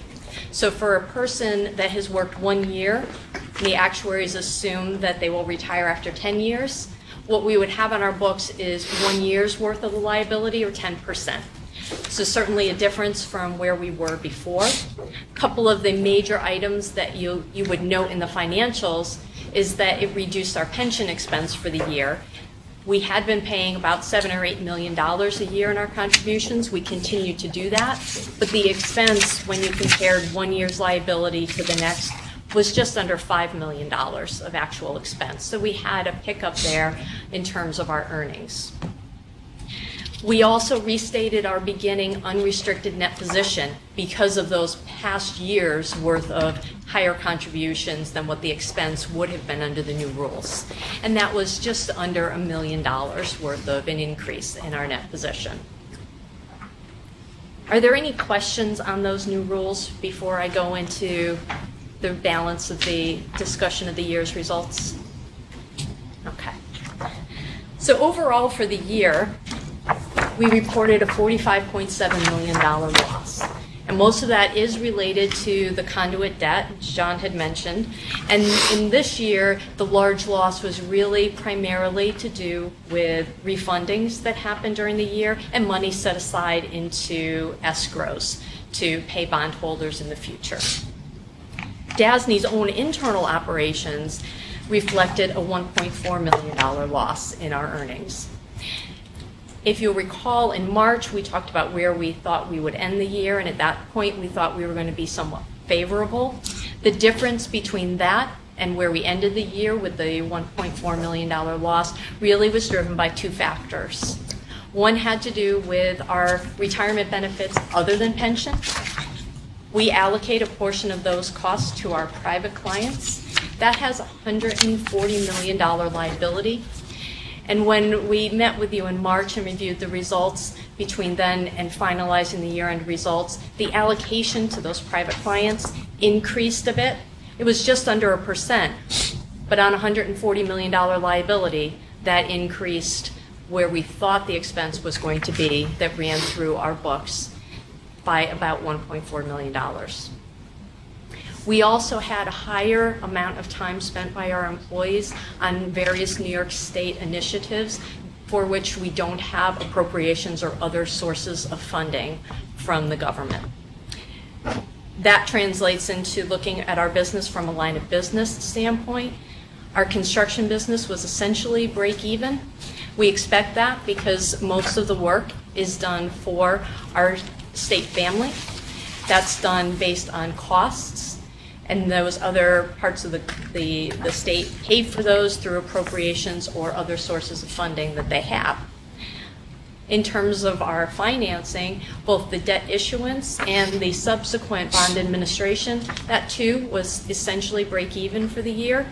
So for a person that has worked 1 year, the actuaries assume that they will retire after 10 years. What we would have on our books is 1 year's worth of the liability, or 10%. So certainly a difference from where we were before. A couple of the major items that you would note in the financials is that it reduced our pension expense for the year. We had been paying about $7 or $8 million a year in our contributions. We continue to do that. But the expense, when you compared 1 year's liability to the next, was just under $5 million of actual expense. So we had a pickup there in terms of our earnings. We also restated our beginning unrestricted net position because of those past years' worth of higher contributions than what the expense would have been under the new rules. And that was just under $1 million worth of an increase in our net position. Are there any questions on those new rules before I go into the balance of the discussion of the year's results? Okay. So overall for the year, we reported a $45.7 million loss. And most of that is related to the conduit debt, which John had mentioned. And in this year, the large loss was really primarily to do with refundings that happened during the year and money set aside into escrows to pay bondholders in the future. DASNY's own internal operations reflected a $1.4 million loss in our earnings. If you'll recall, in March, we talked about where we thought we would end the year, and at that point, we thought we were going to be somewhat favorable. The difference between that and where we ended the year with the $1.4 million loss really was driven by two factors. One had to do with our retirement benefits other than pension. We allocate a portion of those costs to our private clients. That has a $140 million liability. And when we met with you in March and reviewed the results between then and finalizing the year-end results, the allocation to those private clients increased a bit. It was just under 1%, but on a $140 million liability, that increased where we thought the expense was going to be that ran through our books by about $1.4 million. We also had a higher amount of time spent by our employees on various New York State initiatives for which we don't have appropriations or other sources of funding from the government. That translates into looking at our business from a line of business standpoint. Our construction business was essentially break even. We expect that because most of the work is done for our state family. That's done based on costs. And those other parts of the state pay for those through appropriations or other sources of funding that they have. In terms of our financing, both the debt issuance and the subsequent bond administration, that too was essentially break even for the year.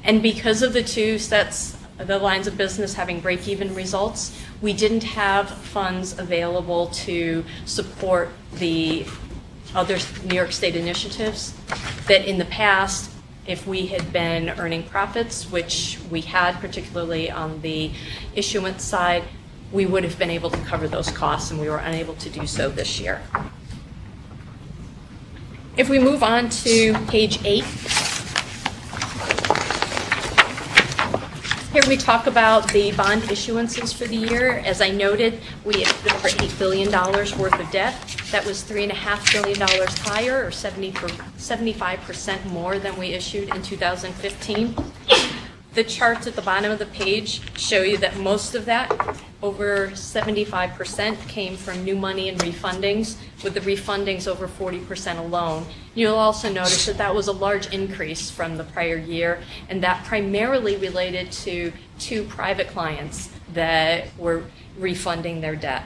And because of the two sets, the lines of business having break even results, we didn't have funds available to support the other New York State initiatives that in the past, if we had been earning profits, which we had particularly on the issuance side, we would have been able to cover those costs, and we were unable to do so this year. If we move on to page 8, here we talk about the bond issuances for the year. As I noted, we issued over $8 billion worth of debt. That was $3.5 billion higher, or 75% more than we issued in 2015. The charts at the bottom of the page show you that most of that, over 75%, came from new money and refundings, with the refundings over 40% alone. You'll also notice that that was a large increase from the prior year, and that primarily related to two private clients that were refunding their debt.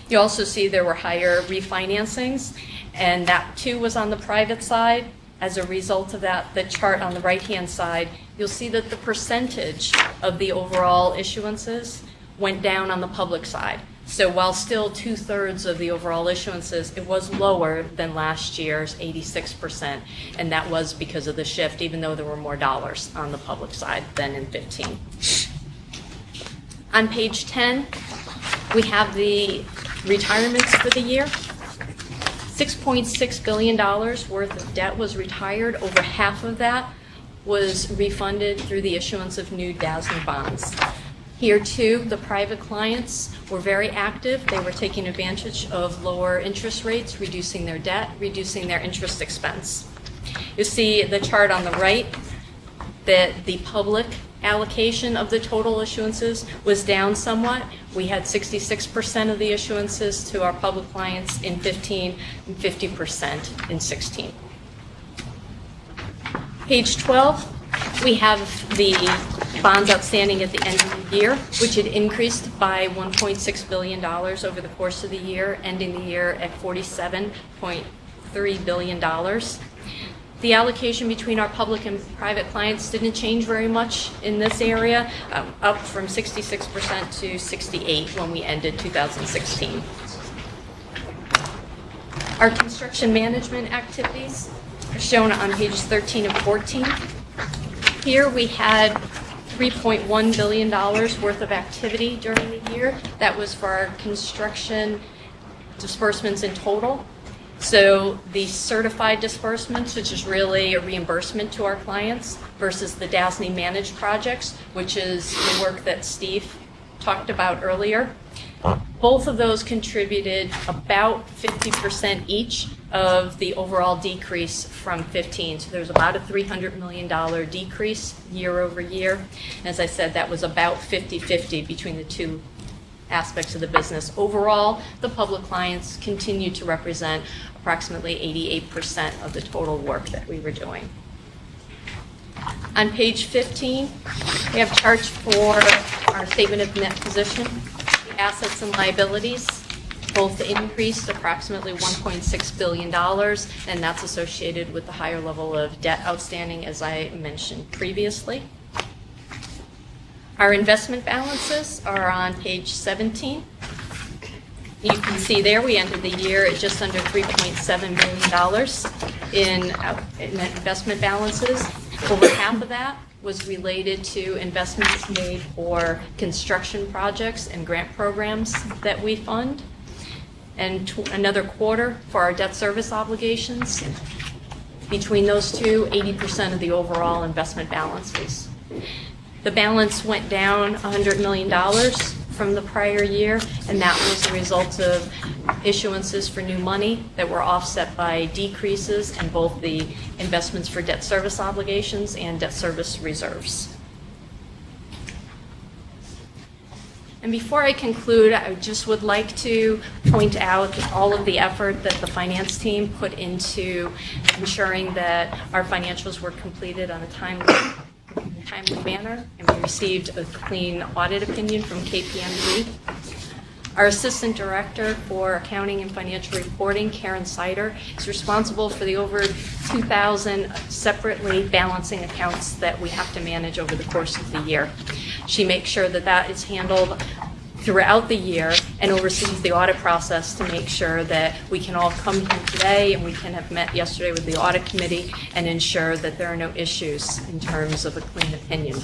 You also see there were higher refinancings, and that too was on the private side. As a result of that, the chart on the right-hand side, you'll see that the percentage of the overall issuances went down on the public side. So while still 2/3 of the overall issuances, it was lower than last year's 86%, and that was because of the shift, even though there were more dollars on the public side than in 15. On page 10, we have the retirements for the year. $6.6 billion worth of debt was retired. Over half of that was refunded through the issuance of new DASNY bonds. Here, too, the private clients were very active. They were taking advantage of lower interest rates, reducing their debt, reducing their interest expense. You see the chart on the right that the public allocation of the total issuances was down somewhat. We had 66% of the issuances to our public clients in 15 and 50% in 16. Page 12, we have the bonds outstanding at the end of the year, which had increased by $1.6 billion over the course of the year, ending the year at $47.3 billion. The allocation between our public and private clients didn't change very much in this area, up from 66% to 68% when we ended 2016. Our construction management activities are shown on pages 13 and 14. Here we had $3.1 billion worth of activity during the year. That was for our construction disbursements in total. So the certified disbursements, which is really a reimbursement to our clients, versus the DASNY managed projects, which is the work that Steve talked about earlier. Both of those contributed about 50% each of the overall decrease from 15. So there's about a $300 million decrease year over year. As I said, that was about 50-50 between the two aspects of the business. Overall, the public clients continue to represent approximately 88% of the total work that we were doing. On page 15, we have charts for our statement of net position. The assets and liabilities both increased approximately $1.6 billion, and that's associated with the higher level of debt outstanding, as I mentioned previously. Our investment balances are on page 17. You can see there we ended the year at just under $3.7 billion in net investment balances. Over half of that was related to investments made for construction projects and grant programs that we fund, and another quarter for our debt service obligations. Between those two, 80% of the overall investment balances. The balance went down $100 million from the prior year, and that was a result of issuances for new money that were offset by decreases in both the investments for debt service obligations and debt service reserves. And before I conclude, I just would like to point out all of the effort that the finance team put into ensuring that our financials were completed on a timely manner, and we received a clean audit opinion from KPMG. Our Assistant Director for Accounting and Financial Reporting, Karen Sider, is responsible for the over 2,000 separately balancing accounts that we have to manage over the course of the year. She makes sure that that is handled throughout the year and oversees the audit process to make sure that we can all come here today and we can have met yesterday with the audit committee and ensure that there are no issues in terms of a clean opinion.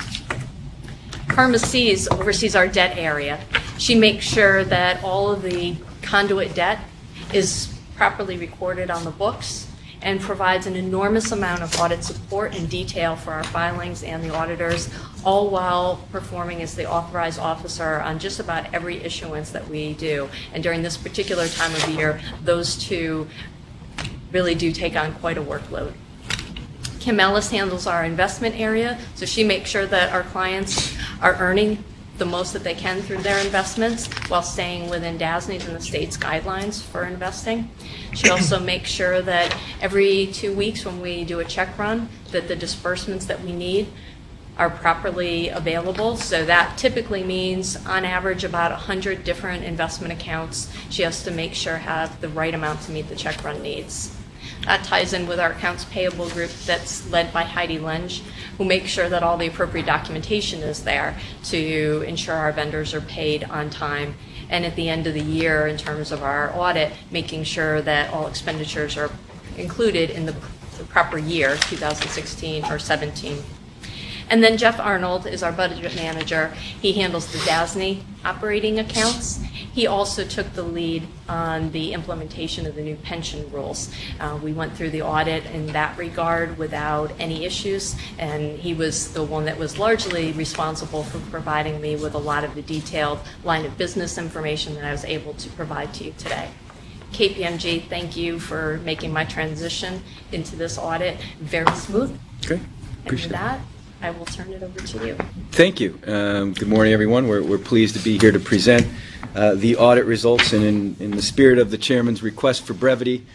Karma Sees oversees our debt area. She makes sure that all of the conduit debt is properly recorded on the books and provides an enormous amount of audit support and detail for our filings and the auditors, all while performing as the authorized officer on just about every issuance that we do. And during this particular time of year, those two really do take on quite a workload. Kim Ellis handles our investment area, so she makes sure that our clients are earning the most that they can through their investments while staying within DASNY's and the state's guidelines for investing. She also makes sure that every 2 weeks when we do a check run, that the disbursements that we need are properly available. So that typically means, on average, about 100 different investment accounts she has to make sure have the right amount to meet the check run needs. That ties in with our accounts payable group that's led by Heidi Lenge, who makes sure that all the appropriate documentation is there to ensure our vendors are paid on time. And at the end of the year, in terms of our audit, making sure that all expenditures are included in the proper year, 2016 or 17. And then Jeff Arnold is our budget manager. He handles the DASNY operating accounts. He also took the lead on the implementation of the new pension rules. We went through the audit in that regard without any issues, and he was the one that was largely responsible for providing me with a lot of the detailed line of business information that I was able to provide to you today. KPMG, thank you for making my transition into this audit very smooth. Okay, And with that, I will turn it over to you. Thank you. Good morning, everyone. We're pleased to be here to present the audit results, and in the spirit of the chairman's request for brevity,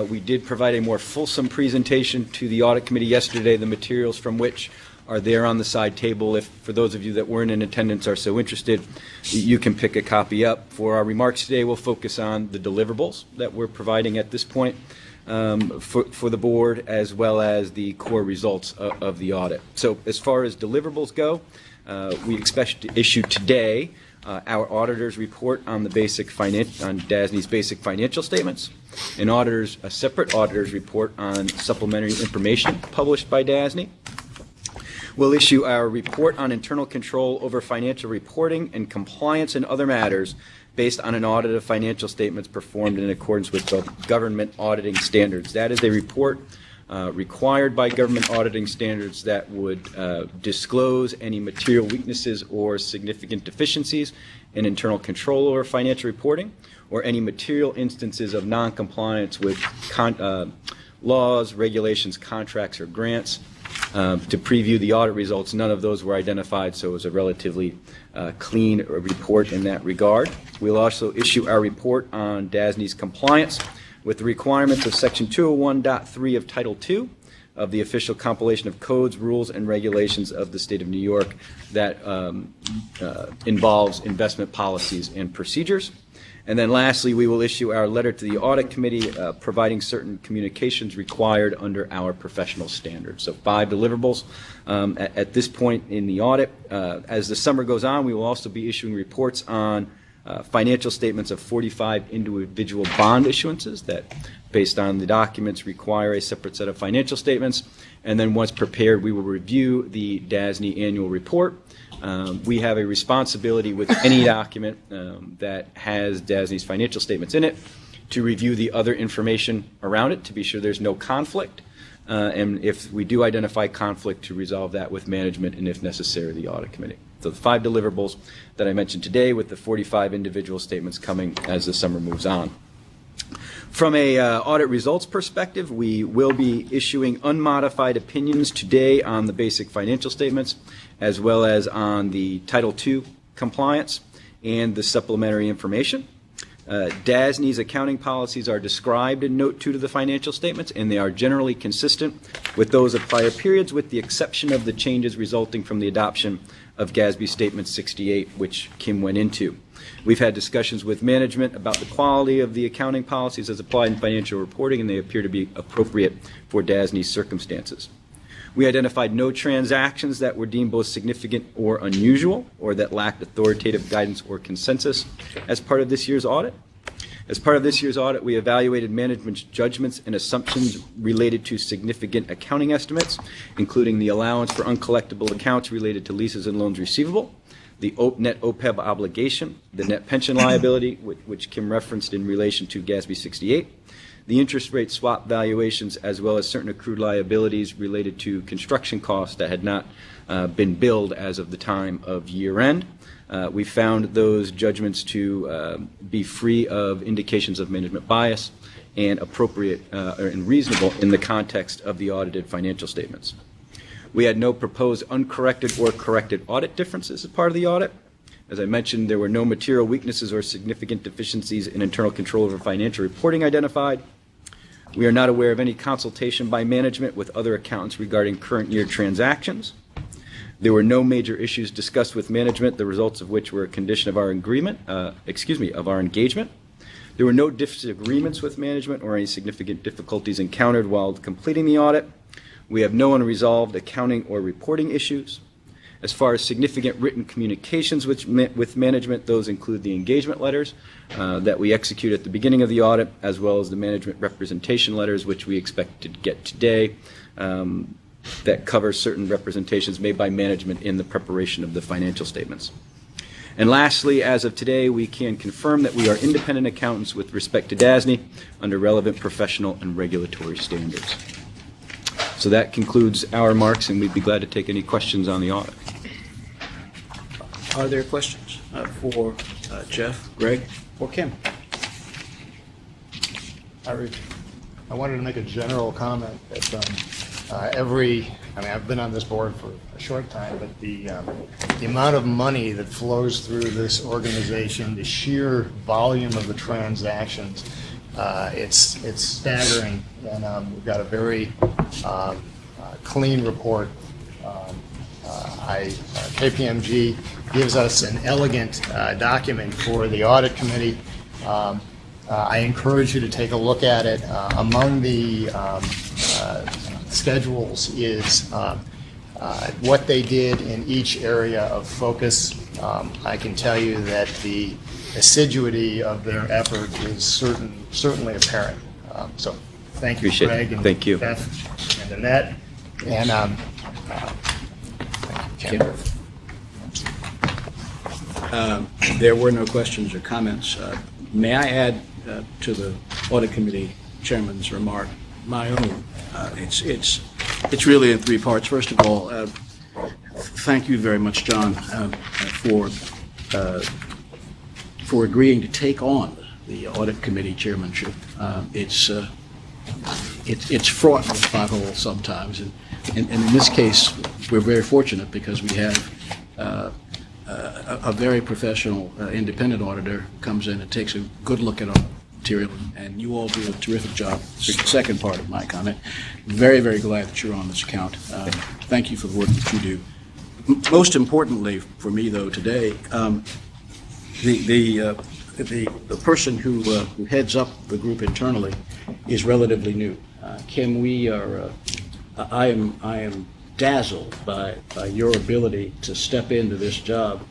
we did provide a more fulsome presentation to the audit committee yesterday, the materials from which are there on the side table. If, for those of you that weren't in attendance, are so interested, you can pick a copy up. For our remarks today, we'll focus on the deliverables that we're providing at this point for the board, as well as the core results of the audit. So as far as deliverables go, we expect to issue today our auditor's report on the on DASNY's basic financial statements, a separate auditor's report on supplementary information published by DASNY. We'll issue our report on internal control over financial reporting and compliance and other matters based on an audit of financial statements performed in accordance with the government auditing standards. That is a report required by government auditing standards that would disclose any material weaknesses or significant deficiencies in internal control over financial reporting, or any material instances of noncompliance with laws, regulations, contracts, or grants. To preview the audit results, none of those were identified, so it was a relatively clean report in that regard. We'll also issue our report on DASNY's compliance with the requirements of Section 201.3 of Title II of the official compilation of codes, rules, and regulations of the state of New York that involves investment policies and procedures. And then lastly, we will issue our letter to the audit committee providing certain communications required under our professional standards. So 5 deliverables at this point in the audit. As the summer goes on, we will also be issuing reports on financial statements of 45 individual bond issuances that, based on the documents, require a separate set of financial statements. And then once prepared, we will review the DASNY annual report. We have a responsibility with any document that has DASNY's financial statements in it to review the other information around it to be sure there's no conflict, and if we do identify conflict, to resolve that with management and, if necessary, the audit committee. So the 5 deliverables that I mentioned today, with the 45 individual statements coming as the summer moves on. From a audit results perspective, we will be issuing unmodified opinions today on the basic financial statements, as well as on the Title II compliance and the supplementary information. DASNY's accounting policies are described in Note 2 to the financial statements, and they are generally consistent with those of prior periods, with the exception of the changes resulting from the adoption of GASB Statement 68, which Kim went into. We've had discussions with management about the quality of the accounting policies as applied in financial reporting, and they appear to be appropriate for DASNY's circumstances. We identified no transactions that were deemed both significant or unusual, or that lacked authoritative guidance or consensus as part of this year's audit. As part of this year's audit, we evaluated management's judgments and assumptions related to significant accounting estimates, including the allowance for uncollectible accounts related to leases and loans receivable, the net OPEB obligation, the net pension liability, which Kim referenced in relation to GASB 68, the interest rate swap valuations, as well as certain accrued liabilities related to construction costs that had not been billed as of the time of year end. We found those judgments to be free of indications of management bias and appropriate and reasonable in the context of the audited financial statements. We had no proposed uncorrected or corrected audit differences as part of the audit. As I mentioned, there were no material weaknesses or significant deficiencies in internal control over financial reporting identified. We are not aware of any consultation by management with other accountants regarding current year transactions. There were no major issues discussed with management, the results of which were a condition of our engagement. There were no disagreements with management or any significant difficulties encountered while completing the audit. We have no unresolved accounting or reporting issues. As far as significant written communications with management, those include the engagement letters that we execute at the beginning of the audit, as well as the management representation letters, which we expect to get today. that covers certain representations made by management in the preparation of the financial statements. And lastly, as of today, we can confirm that we are independent accountants with respect to DASNY under relevant professional and regulatory standards. So that concludes our remarks, and we'd be glad to take any questions on the audit. Are there questions for Jeff, Greg, or Kim? I wanted to make a general comment that I've been on this board for a short time, but the amount of money that flows through this organization, the sheer volume of the transactions, it's staggering, and we've got a very clean report. KPMG gives us an elegant document for the audit committee. I encourage you to take a look at it. Among the schedules is what they did in each area of focus. I can tell you that the assiduity of their effort is certainly apparent. So thank you, Craig, and thank you, Beth, and Annette, and Kim. There were no questions or comments. May I add to the audit committee chairman's remark my own? It's really in three parts. First of all, thank you very much, John, for agreeing to take on the audit committee chairmanship. It's fraught with potholes sometimes, and in this case, we're very fortunate because we have a very professional independent auditor comes in and takes a good look at our material, and you all do a terrific job. This is the second part of my comment. Very, very glad that you're on this account. Thank you for the work that you do. Most importantly for me, though, today, the person who heads up the group internally is relatively new. Kim, I am dazzled by your ability to step into this job,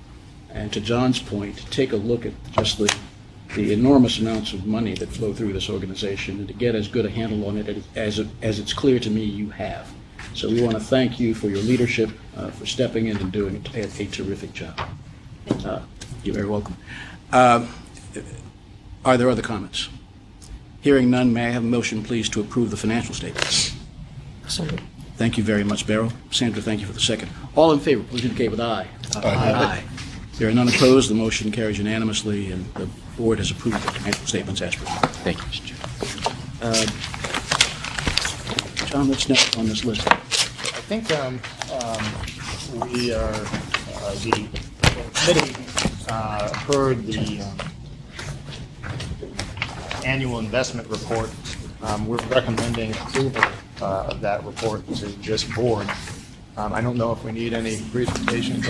and to John's point, to take a look at just the enormous amounts of money that flow through this organization, and to get as good a handle on it as it's clear to me you have. So we want to thank you for your leadership, for stepping in and doing a terrific job. You're very welcome. Are there other comments? Hearing none, may I have a motion, please, to approve the financial statements? Sorry. Thank you very much, Beryl. Sandra, thank you for the second. All in favor, please indicate with aye. Aye. There are none opposed. The motion carries unanimously, and the board has approved the financial statements as presented. Thank you, Mr. Chairman. John, what's next on this list? I think we are, the committee heard the annual investment report. We're recommending approval of that report to just board. I don't know if we need any presentations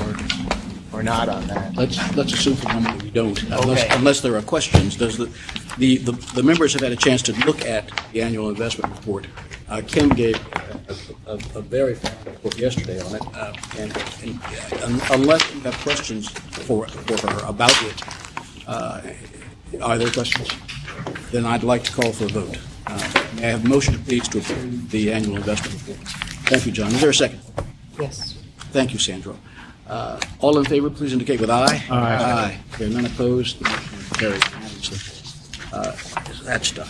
or not on that. Let's assume for the moment that we don't, Okay. unless there are questions. Does the members have had a chance to look at the annual investment report? Kim gave a very fine report yesterday on it, and unless you have questions for her about it, are there questions? Then I'd like to call for a vote. May I have a motion, please, to approve the annual investment report? Thank you, John. Is there a second? Yes. Thank you, Sandra. All in favor, please indicate with aye. Aye. There are none opposed. The motion carries unanimously. That's done.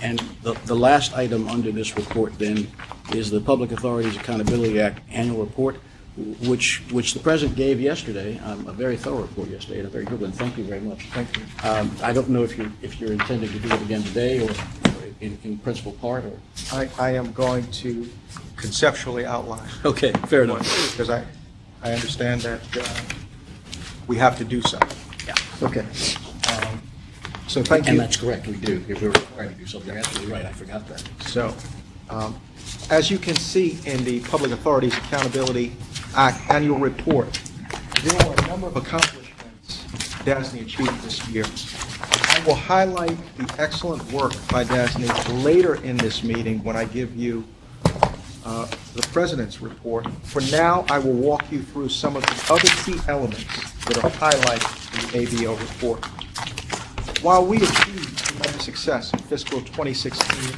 And the last item under this report, then, is the Public Authorities Accountability Act annual report, which the President gave yesterday, a very thorough report yesterday, and a very good one. Thank you very much. Thank you. I don't know if you're intending to do it again today or in principal part, or... I am going to conceptually outline. Okay, fair enough. Because I understand that we have to do something. Yeah. Okay. So thank you. And that's correct, we do. If we're required to do something, you're absolutely right, I forgot that. So, as you can see in the Public Authorities Accountability Act annual report, there are a number of accomplishments DASNY achieved this year. I will highlight the excellent work by DASNY later in this meeting when I give you the President's report. For now, I will walk you through some of the other key elements that are highlighted in the ABO report. While we achieved tremendous success in fiscal 2016,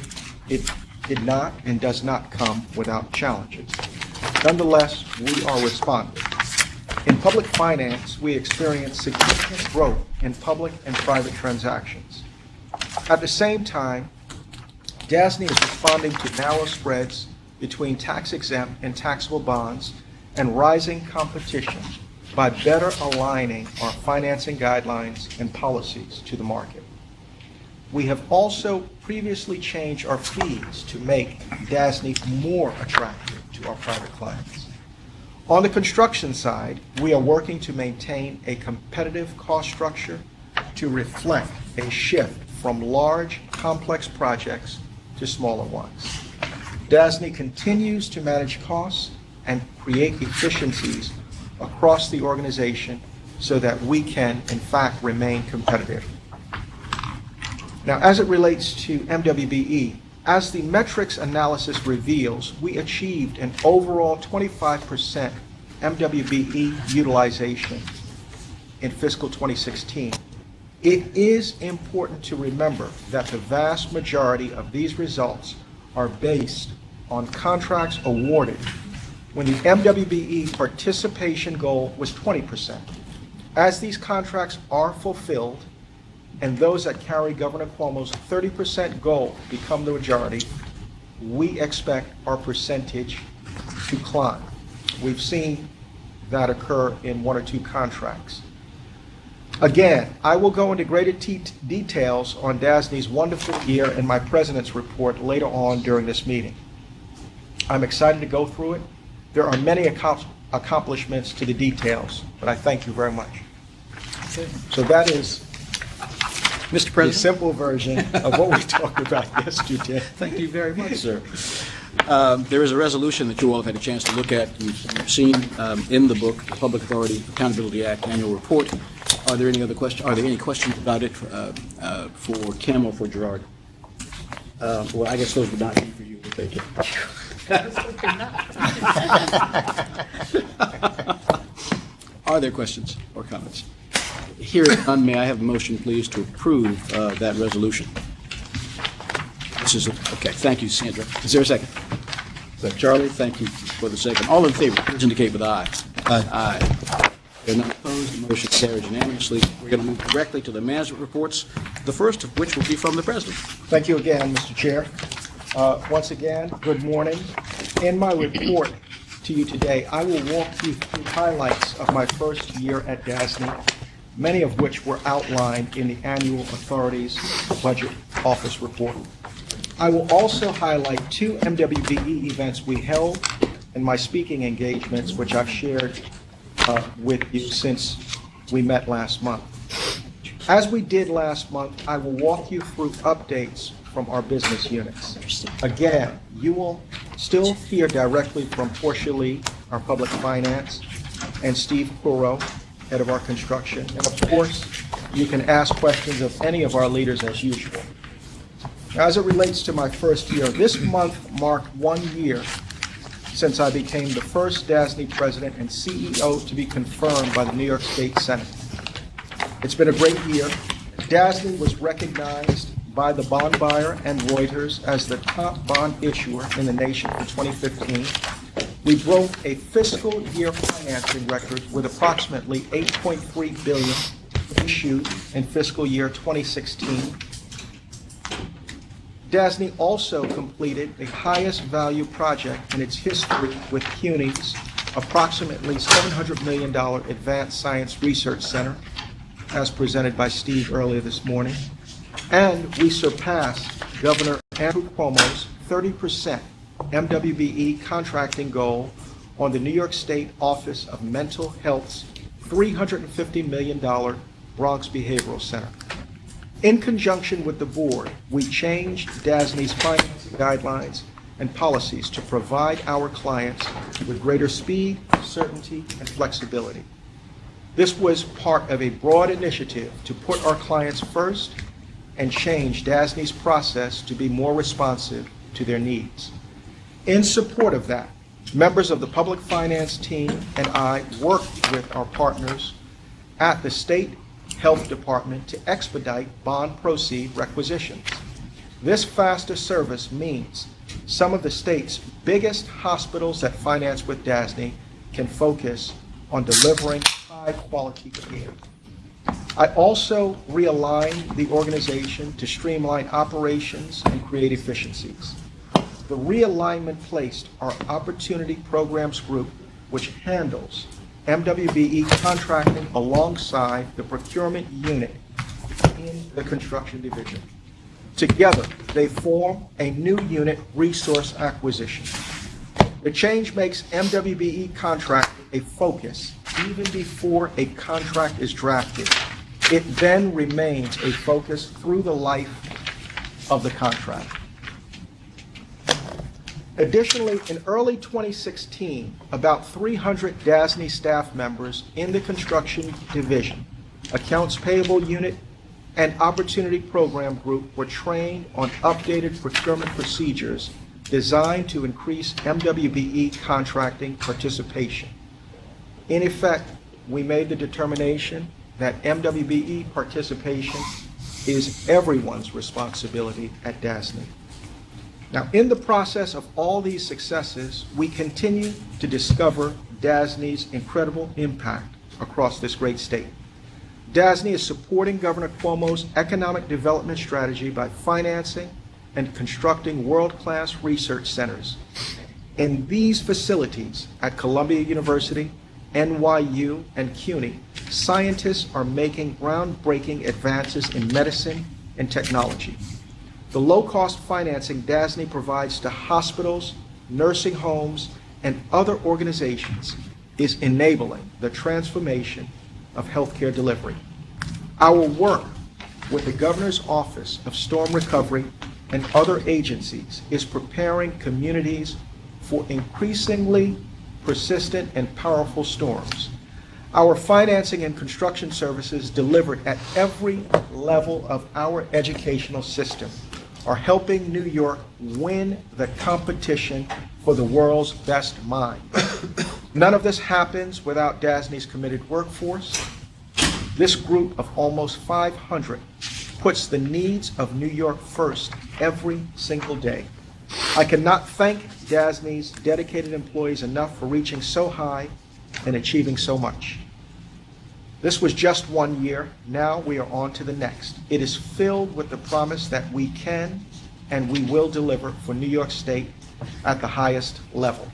it did not and does not come without challenges. Nonetheless, we are responding. In public finance, we experience significant growth in public and private transactions. At the same time, DASNY is responding to narrow spreads between tax-exempt and taxable bonds and rising competition by better aligning our financing guidelines and policies to the market. We have also previously changed our fees to make DASNY more attractive to our private clients. On the construction side, we are working to maintain a competitive cost structure to reflect a shift from large, complex projects to smaller ones. DASNY continues to manage costs and create efficiencies across the organization so that we can, in fact, remain competitive. Now, as it relates to MWBE, as the metrics analysis reveals, we achieved an overall 25% MWBE utilization in fiscal 2016. It is important to remember that the vast majority of these results are based on contracts awarded when the MWBE participation goal was 20%. As these contracts are fulfilled and those that carry Governor Cuomo's 30% goal become the majority, we expect our percentage to climb. We've seen that occur in one or two contracts. Again, I will go into greater details on DASNY's wonderful year in my president's report later on during this meeting. I'm excited to go through it. There are many accomplishments to the details, but I thank you very much. Okay. So that is Mr. President? the simple version of what we talked about yesterday. Thank you very much, sir. There is a resolution that you all have had a chance to look at. You've seen in the book, the Public Authority Accountability Act Annual Report. Are there any other questions? Are there any questions about it for Kim or for Gerard? Well, I guess those would not be for you, but thank you. Are there questions or comments? Hearing none, may I have a motion, please, to approve that resolution? This is okay. Thank you, Sandra. Is there a second? Charlie, thank you for the second. All in favor, please indicate with aye. Aye. They're not opposed. The motion carries unanimously. We're going to move directly to the management reports, the first of which will be from the President. Thank you again, Mr. Chair. Once again, good morning. In my report to you today, I will walk you through highlights of my first year at DASNY, many of which were outlined in the Annual Authorities Budget Office report. I will also highlight two MWBE events we held and my speaking engagements, which I've shared with you since we met last month. As we did last month, I will walk you through updates from our business units. Again, you will still hear directly from Portia Lee, our public finance, and Steve Kuro, head of our construction. And of course, you can ask questions of any of our leaders as usual. As it relates to my first year, this month marked 1 year since I became the first DASNY president and CEO to be confirmed by the New York State Senate. It's been a great year. DASNY was recognized by the bond buyer and Reuters as the top bond issuer in the nation for 2015. We broke a fiscal year financing record with approximately $8.3 billion issued in fiscal year 2016. DASNY also completed the highest value project in its history with CUNY's approximately $700 million Advanced Science Research Center, as presented by Steve earlier this morning. And we surpassed Governor Andrew Cuomo's 30% MWBE contracting goal on the New York State Office of Mental Health's $350 million Bronx Behavioral Center. In conjunction with the board, we changed DASNY's financing guidelines and policies to provide our clients with greater speed, certainty, and flexibility. This was part of a broad initiative to put our clients first and change DASNY's process to be more responsive to their needs. In support of that, members of the public finance team and I worked with our partners at the State Health Department to expedite bond proceed requisitions. This faster service means some of the state's biggest hospitals that finance with DASNY can focus on delivering high-quality care. I also realigned the organization to streamline operations and create efficiencies. The realignment placed our Opportunity Programs Group, which handles MWBE contracting alongside the procurement unit in the construction division. Together, they form a new unit, Resource Acquisition. The change makes MWBE contracting a focus even before a contract is drafted. It then remains a focus through the life of the contract. Additionally, in early 2016, about 300 DASNY staff members in the construction division, accounts payable unit, and opportunity program group were trained on updated procurement procedures designed to increase MWBE contracting participation. In effect, we made the determination that MWBE participation is everyone's responsibility at DASNY. Now, in the process of all these successes, we continue to discover DASNY's incredible impact across this great state. DASNY is supporting Governor Cuomo's economic development strategy by financing and constructing world-class research centers. In these facilities at Columbia University, NYU, and CUNY, scientists are making groundbreaking advances in medicine and technology. The low-cost financing DASNY provides to hospitals, nursing homes, and other organizations is enabling the transformation of healthcare delivery. Our work with the Governor's Office of Storm Recovery and other agencies is preparing communities for increasingly persistent and powerful storms. Our financing and construction services delivered at every level of our educational system are helping New York win the competition for the world's best mind. None of this happens without DASNY's committed workforce. This group of almost 500 puts the needs of New York first every single day. I cannot thank DASNY's dedicated employees enough for reaching so high and achieving so much. This was just 1 year. Now we are on to the next. It is filled with the promise that we can and we will deliver for New York State at the highest level.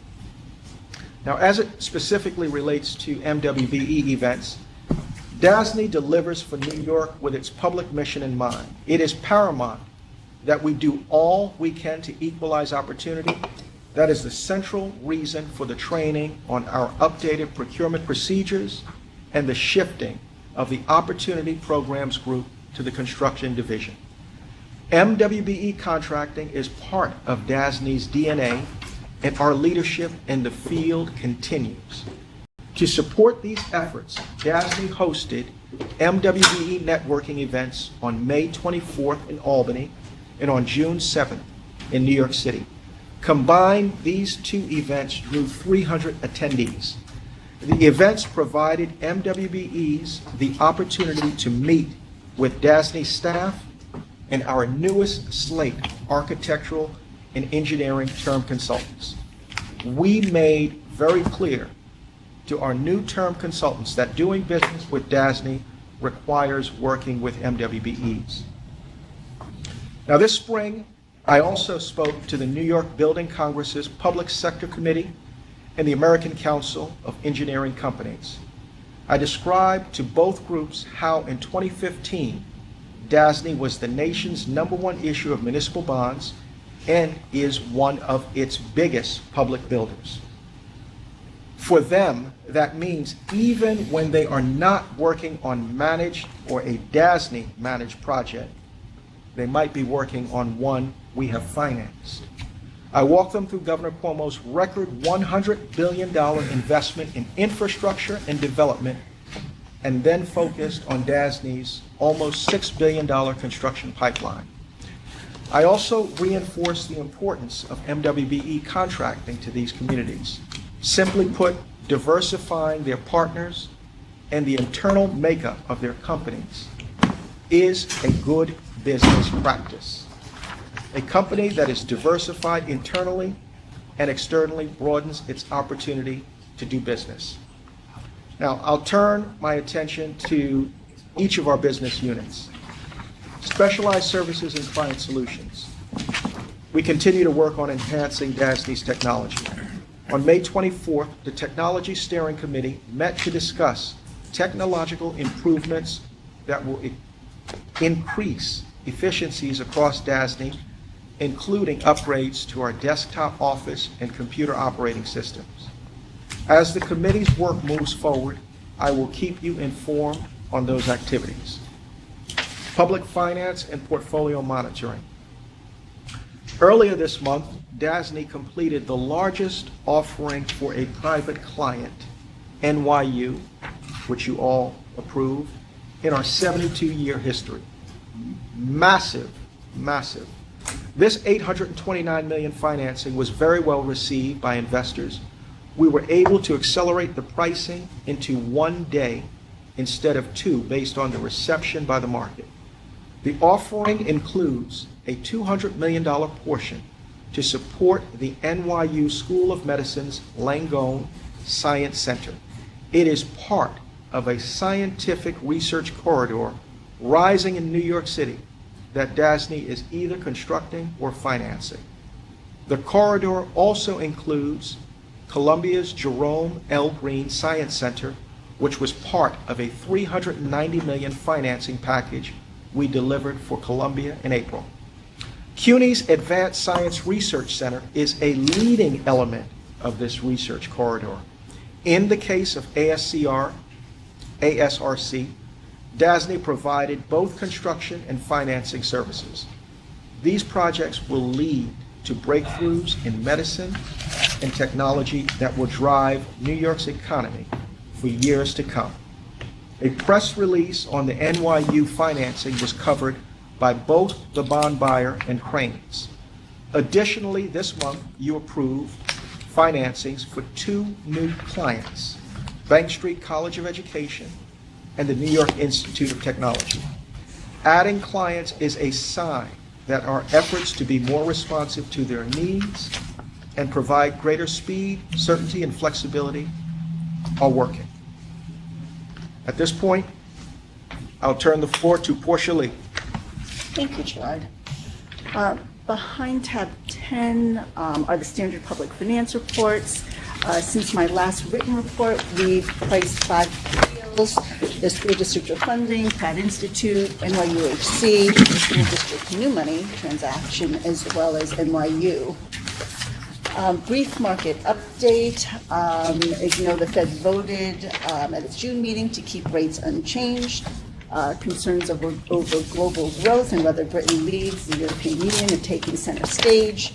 Now, as it specifically relates to MWBE events, DASNY delivers for New York with its public mission in mind. It is paramount that we do all we can to equalize opportunity. That is the central reason for the training on our updated procurement procedures and the shifting of the Opportunity Programs Group to the Construction Division. MWBE contracting is part of DASNY's DNA, and our leadership in the field continues. To support these efforts, DASNY hosted MWBE networking events on May 24th in Albany and on June 7th in New York City. Combined, these two events drew 300 attendees. The events provided MWBEs the opportunity to meet with DASNY staff and our newest slate of architectural and engineering term consultants. We made very clear to our new term consultants that doing business with DASNY requires working with MWBEs. Now, this spring, I also spoke to the New York Building Congress's Public Sector Committee and the American Council of Engineering Companies. I described to both groups how in 2015, DASNY was the nation's #1 issuer of municipal bonds and is one of its biggest public builders. For them, that means even when they are not working on managed or a DASNY managed project, they might be working on one we have financed. I walked them through Governor Cuomo's record $100 billion investment in infrastructure and development, and then focused on DASNY's almost $6 billion construction pipeline. I also reinforced the importance of MWBE contracting to these communities. Simply put, diversifying their partners and the internal makeup of their companies is a good business practice. A company that is diversified internally and externally broadens its opportunity to do business. Now, I'll turn my attention to each of our business units. Specialized Services and Client Solutions. We continue to work on enhancing DASNY's technology. On May 24th, the Technology Steering Committee met to discuss technological improvements that will increase efficiencies across DASNY, including upgrades to our desktop office and computer operating systems. As the committee's work moves forward, I will keep you informed on those activities. Public finance and portfolio monitoring. Earlier this month, DASNY completed the largest offering for a private client, NYU, which you all approved, in our 72-year history. Massive, massive. This $829 million financing was very well received by investors. We were able to accelerate the pricing into 1 day instead of 2 based on the reception by the market. The offering includes a $200 million portion to support the NYU School of Medicine's Langone Science Center. It is part of a scientific research corridor rising in New York City that DASNY is either constructing or financing. The corridor also includes Columbia's Jerome L. Green Science Center, which was part of a $390 million financing package we delivered for Columbia in April. CUNY's Advanced Science Research Center is a leading element of this research corridor. In the case of ASRC, DASNY provided both construction and financing services. These projects will lead to breakthroughs in medicine and technology that will drive New York's economy for years to come. A press release on the NYU financing was covered by both the bond buyer and Cranes. Additionally, this month, you approved financings for 2 new clients, Bank Street College of Education and the New York Institute of Technology. Adding clients is a sign that our efforts to be more responsive to their needs and provide greater speed, certainty, and flexibility are working. At this point, I'll turn the floor to Portia Lee. Thank you, Gerard. Behind tab 10 are the standard public finance reports. Since my last written report, we've priced 5 deals: the School District of Funding, Pratt Institute, NYUHC, the School District New Money transaction, as well as NYU. Brief market update. As you know, the Fed voted at its June meeting to keep rates unchanged. Concerns over global growth and whether Britain leads the European Union have taken center stage.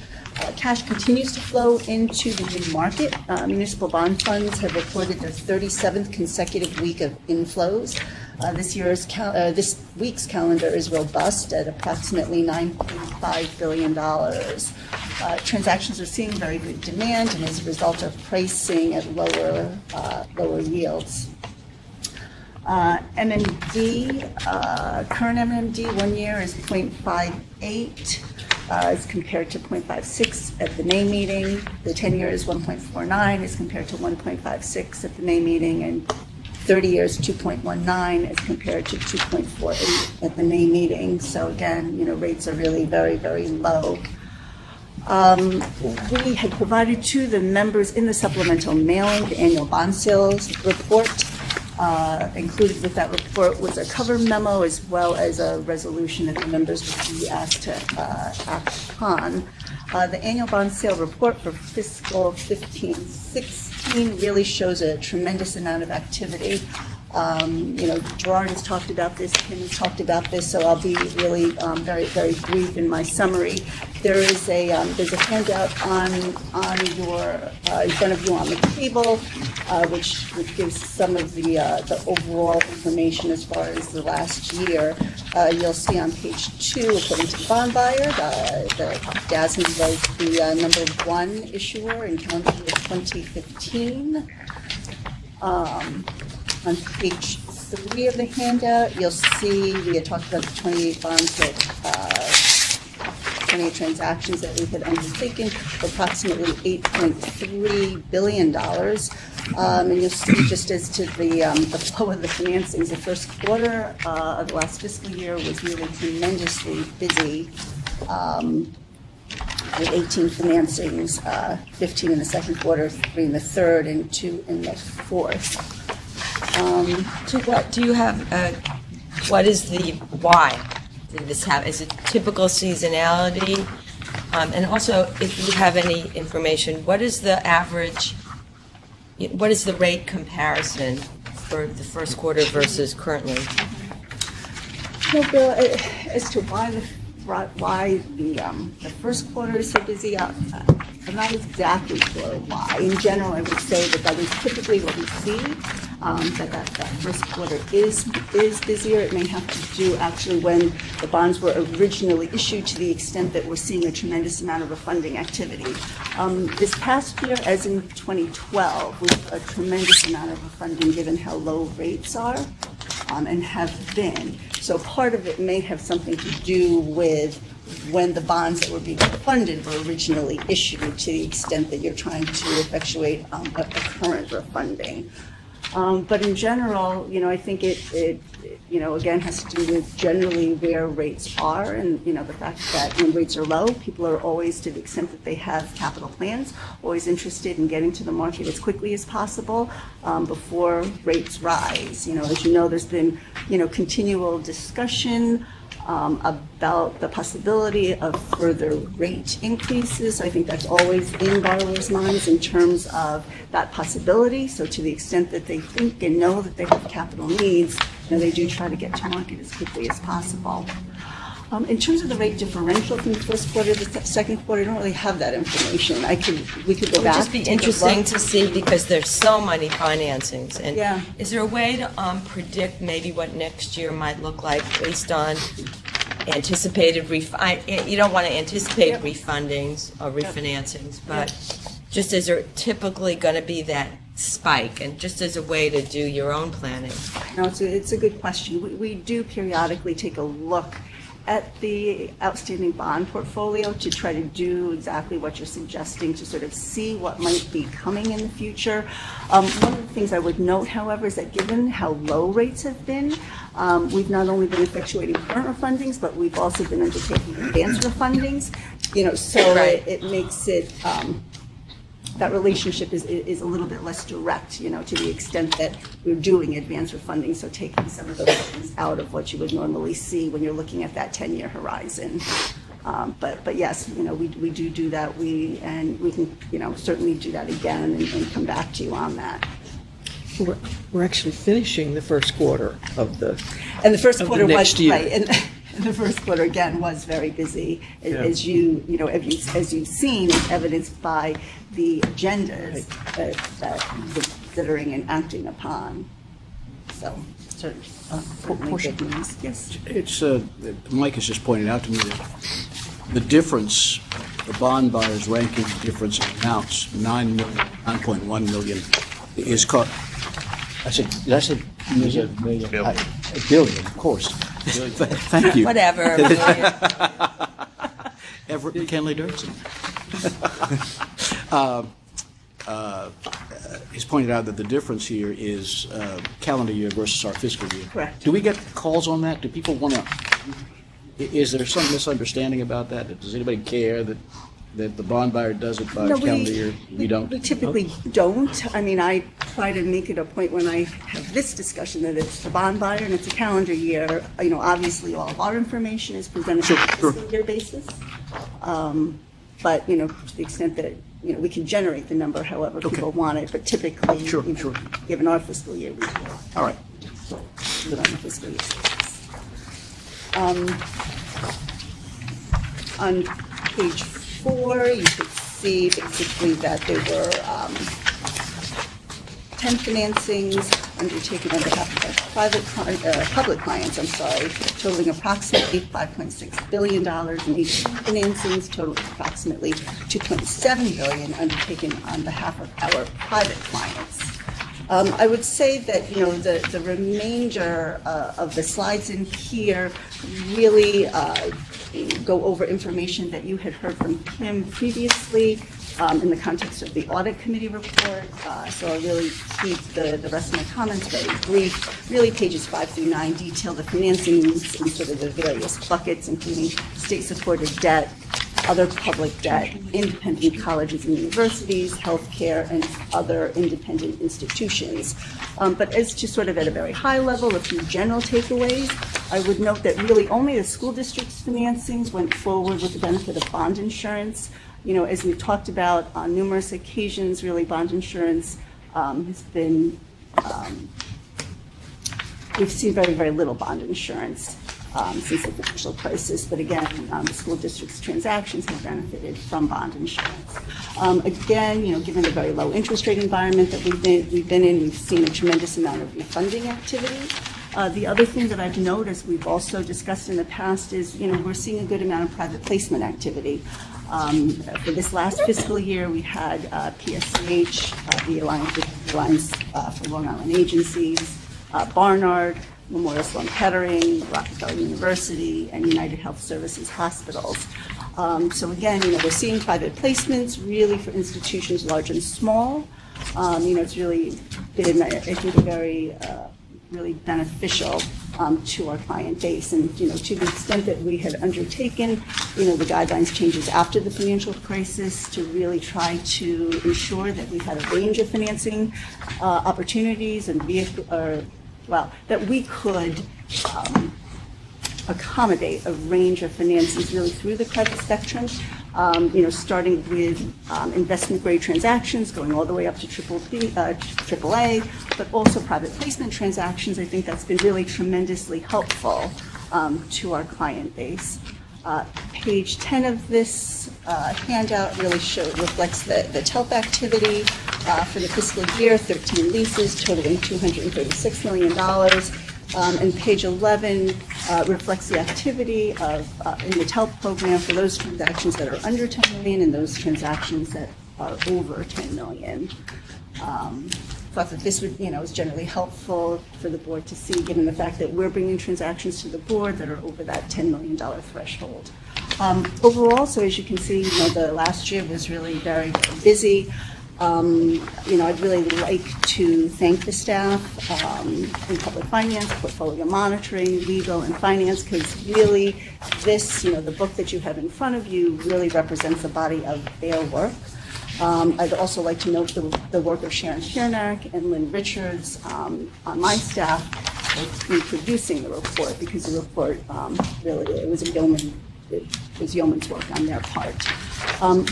Cash continues to flow into the mid-market. Municipal bond funds have reported their 37th consecutive week of inflows. This week's calendar is robust at approximately $9.5 billion. Transactions are seeing very good demand, and as a result of pricing at lower yields. MMD, current MMD 1 year is 0.58 as compared to 0.56 at the May meeting. The 10-year is 1.49 as compared to 1.56 at the May meeting, and 30 years 2.19 as compared to 2.48 at the May meeting. So again, rates are really very, very low. We had provided to the members in the supplemental mailing the annual bond sales report. Included with that report was a cover memo as well as a resolution that the members would be asked to act upon. The annual bond sale report for fiscal 15-16 really shows a tremendous amount of activity. Gerard has talked about this, Kim has talked about this, so I'll be really very, very brief in my summary. There's a handout in front of you on the table, which gives some of the overall information as far as the last year. You'll see on page 2, according to the bond buyer, the DASNY was the number 1 issuer in calendar year 2015. On page 3 of the handout, you'll see we had talked about the 28 bonds that 20 transactions that we had undertaken for approximately $8.3 billion. And you'll see just as to the flow of the financings, the first quarter of the last fiscal year was really tremendously busy. With 18 financings, 15 in the second quarter, 3 in the third, and 2 in the fourth. To what do you have? What is the why? Did this have? Is it typical seasonality? And also, if you have any information, what is the average? What is the rate comparison for the first quarter versus currently? No, Bill, as to why the first quarter is so busy, I'm not exactly sure why. In general, I would say that is typically what we see, that first quarter is busier. It may have to do actually when the bonds were originally issued, to the extent that we're seeing a tremendous amount of refunding activity. This past year, as in 2012, was a tremendous amount of refunding given how low rates are and have been. So part of it may have something to do with when the bonds that were being funded were originally issued, to the extent that you're trying to effectuate a current refunding. But in general, I think it again has to do with generally where rates are, and the fact that when rates are low, people are always, to the extent that they have capital plans, always interested in getting to the market as quickly as possible before rates rise. As you know, there's been continual discussion about the possibility of further rate increases. I think that's always in borrowers' minds in terms of that possibility. So to the extent that they think and know that they have capital needs, they do try to get to market as quickly as possible. In terms of the rate differential from the first quarter to the second quarter, I don't really have that information. We could go back. It would just be interesting to see, because there's so many financings. And is there a way to predict maybe what next year might look like based on anticipated you don't want to anticipate refundings or refinancings, but just is there typically going to be that spike, and just as a way to do your own planning? No, it's a good question. We do periodically take a look at the outstanding bond portfolio to try to do exactly what you're suggesting, to sort of see what might be coming in the future. One of the things I would note, however, is that given how low rates have been, we've not only been effectuating current refundings, but we've also been undertaking advanced refundings. So it makes it that relationship is a little bit less direct, to the extent that we're doing advanced refunding, so taking some of those things out of what you would normally see when you're looking at that 10-year horizon. But yes, we do that. We can certainly do that again and come back to you on that. We're actually finishing the first quarter of the next year. Right. And the first quarter again was very busy, as you've seen, as evidenced by the agendas that we're considering and acting upon. So certainly good news. Yes. It's Mike has just pointed out to me that the difference, the bond buyers ranking difference in amounts, 9.1 million, is caught. I said million. A billion, of course. Thank you. Whatever. Everett McKinley Dirksen has pointed out that the difference here is calendar year versus our fiscal year. Correct. Do we get calls on that? Do people want to? Is there some misunderstanding about that? Does anybody care that the bond buyer does it by calendar year? We don't? We typically don't. I mean, I try to make it a point when I have this discussion that it's the bond buyer and it's a calendar year. Obviously all of our information is presented on a fiscal year basis. But, to the extent that, we can generate the number however people want it, but typically, given our fiscal year, we do. All right. Do it on the fiscal year basis. On page 4, you could see basically that there were 10 financings undertaken on behalf of public clients, totaling approximately $5.6 billion, and 18 financings totaling approximately $2.7 billion undertaken on behalf of our private clients. I would say that, the remainder of the slides in here really go over information that you had heard from Kim previously in the context of the audit committee report. So I'll really keep the rest of my comments very brief. Really, pages 5 through 9 detail the financings in sort of the various buckets, including state-supported debt, other public debt, independent colleges and universities, healthcare, and other independent institutions. But as to sort of at a very high level, a few general takeaways, I would note that really only the school district's financings went forward with the benefit of bond insurance. As we've talked about on numerous occasions, really bond insurance has been, we've seen very, very little bond insurance since the financial crisis. But again, the school district's transactions have benefited from bond insurance. Again, given the very low interest rate environment that we've been in, we've seen a tremendous amount of refunding activity. The other thing that I've noticed, we've also discussed in the past, is we're seeing a good amount of private placement activity. For this last fiscal year, we had PSCH, the Alliance for Long Island Agencies, Barnard, Memorial Sloan Kettering, Rockefeller University, and United Health Services hospitals. So again, we're seeing private placements really for institutions large and small. It's really been, I think, a very really beneficial to our client base. And, to the extent that we had undertaken, the guidelines changes after the financial crisis to really try to ensure that we had a range of financing opportunities and that we could accommodate a range of finances really through the credit spectrum, starting with investment-grade transactions, going all the way up to AAA, but also private placement transactions. I think that's been really tremendously helpful to our client base. Page 10 of this handout really reflects the TELP activity for the fiscal year, 13 leases totaling $236 million. And page 11 reflects the activity in the TELP program for those transactions that are under $10 million and those transactions that are over $10 million. Thought that this would, is generally helpful for the board to see, given the fact that we're bringing transactions to the board that are over that $10 million threshold. Overall, so as you can see, the last year was really very, very busy. I'd really like to thank the staff in public finance, portfolio monitoring, legal, and finance, because really this, the book that you have in front of you really represents a body of their work. I'd also like to note the work of Sharon Chernak and Lynn Richards on my staff in producing the report, because the report really, it was yeoman's work on their part.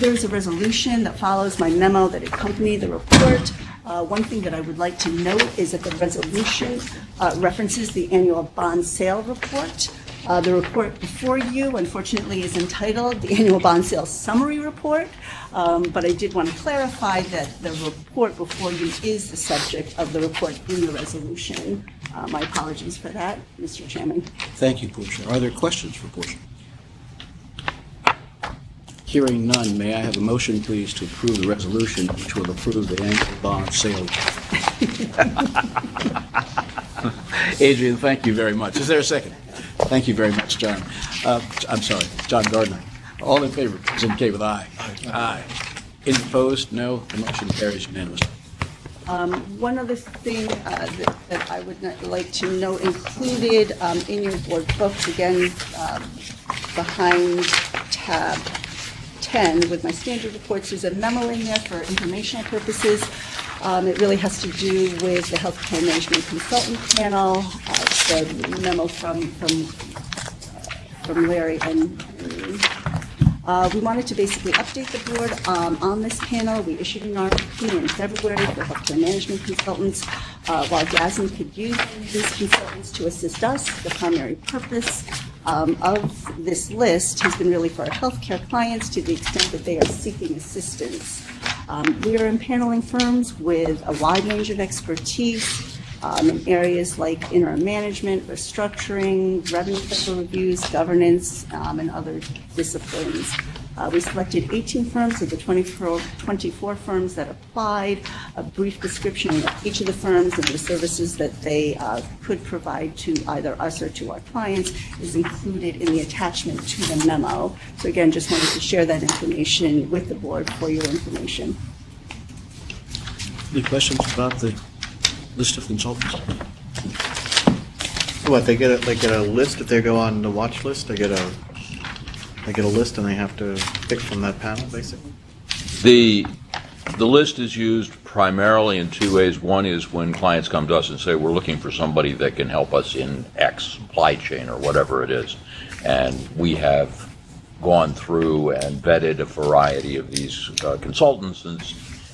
There's a resolution that follows my memo that accompanied the report. One thing that I would like to note is that the resolution references the annual bond sale report. The report before you, unfortunately, is entitled the Annual Bond Sales Summary Report, but I did want to clarify that the report before you is the subject of the report in the resolution. My apologies for that, Mr. Chairman. Thank you, Portia. Are there questions for Portia? Hearing none, may I have a motion, please, to approve the resolution which will approve the annual bond sale? Adrian, thank you very much. Is there a second? Thank you very much, John. I'm sorry, John Gardner. All in favor, please indicate with aye. Aye. Any opposed? No. The motion carries unanimously. One other thing that I would like to note, included in your board books, again, behind tab 10 with my standard reports, there's a memo in there for informational purposes. It really has to do with the healthcare management consultant panel. The memo from Larry and me. We wanted to basically update the board on this panel. We issued an RFP in February for healthcare management consultants. While DASNY could use these consultants to assist us, the primary purpose of this list has been really for our healthcare clients to the extent that they are seeking assistance. We are impaneling firms with a wide range of expertise in areas like interim management, restructuring, revenue cycle reviews, governance, and other disciplines. We selected 18 firms of the 24 firms that applied, a brief description of each of the firms and the services that they could provide to either us or to our clients is included in the attachment to the memo. So again, just wanted to share that information with the board for your information. Any questions about the list of consultants? What, they get a list if they go on the watch list? They get a list and they have to pick from that panel, basically? The list is used primarily in two ways. One is when clients come to us and say, we're looking for somebody that can help us in X supply chain or whatever it is. And we have gone through and vetted a variety of these consultants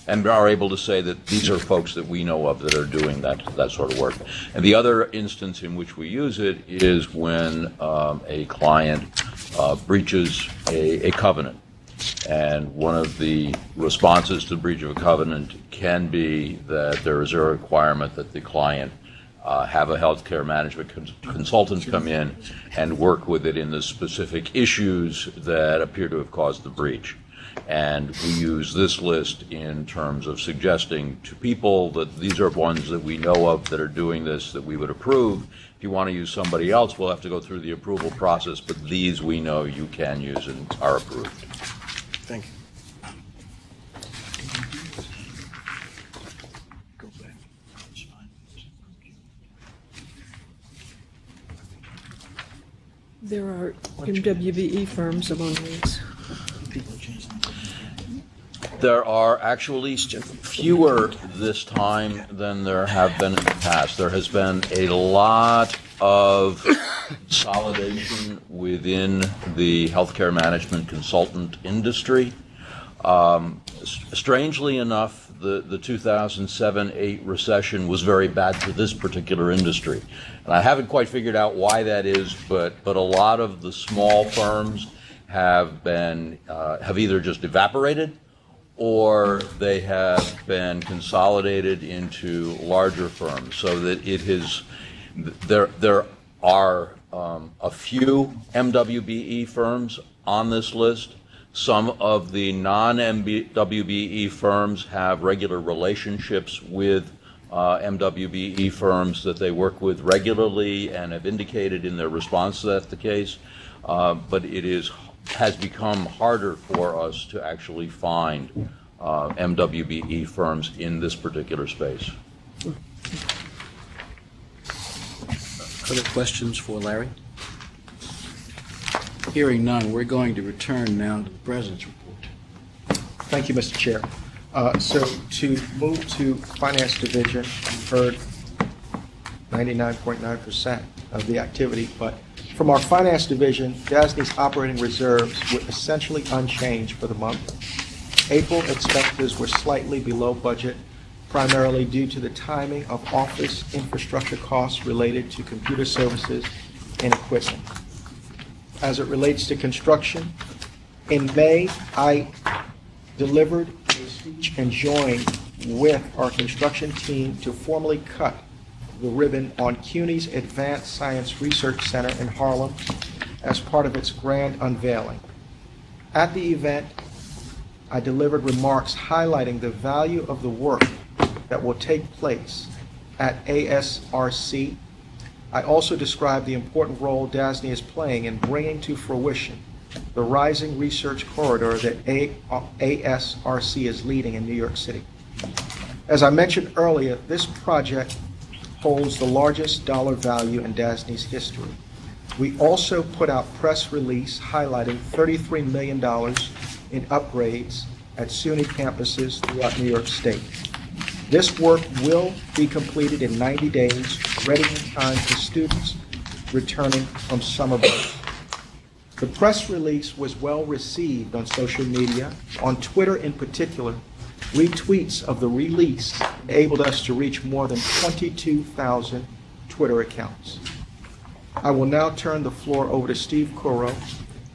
and are able to say that these are folks that we know of that are doing that sort of work. And the other instance in which we use it is when a client breaches a covenant. And one of the responses to breach of a covenant can be that there is a requirement that the client have a healthcare management consultant come in and work with it in the specific issues that appear to have caused the breach. And we use this list in terms of suggesting to people that these are ones that we know of that are doing this that we would approve. If you want to use somebody else, we'll have to go through the approval process, but these we know you can use and are approved. Thank you. There are MWBE firms among these. There are actually fewer this time than there have been in the past. There has been a lot of consolidation within the healthcare management consultant industry. Strangely enough, the 2007-8 recession was very bad for this particular industry. And I haven't quite figured out why that is, but a lot of the small firms have either just evaporated or they have been consolidated into larger firms, so that there are a few MWBE firms on this list. Some of the non-MWBE firms have regular relationships with MWBE firms that they work with regularly and have indicated in their response that that's the case, but it has become harder for us to actually find MWBE firms in this particular space. Other questions for Larry? Hearing none, we're going to return now to the President's report. Thank you, Mr. Chair. So to move to Finance Division, you've heard 99.9% of the activity, but from our Finance Division, DASNY's operating reserves were essentially unchanged for the month. April expenses were slightly below budget, primarily due to the timing of office infrastructure costs related to computer services and equipment. As it relates to construction, in May, I delivered a speech and joined with our construction team to formally cut the ribbon on CUNY's Advanced Science Research Center in Harlem as part of its grand unveiling. At the event, I delivered remarks highlighting the value of the work that will take place at ASRC. I also described the important role DASNY is playing in bringing to fruition the rising research corridor that ASRC is leading in New York City. As I mentioned earlier, this project holds the largest dollar value in DASNY's history. We also put out press release highlighting $33 million in upgrades at SUNY campuses throughout New York State. This work will be completed in 90 days, ready in time for students returning from summer break. The press release was well received on social media. On Twitter in particular, retweets of the release enabled us to reach more than 22,000 Twitter accounts. I will now turn the floor over to Steve Coro,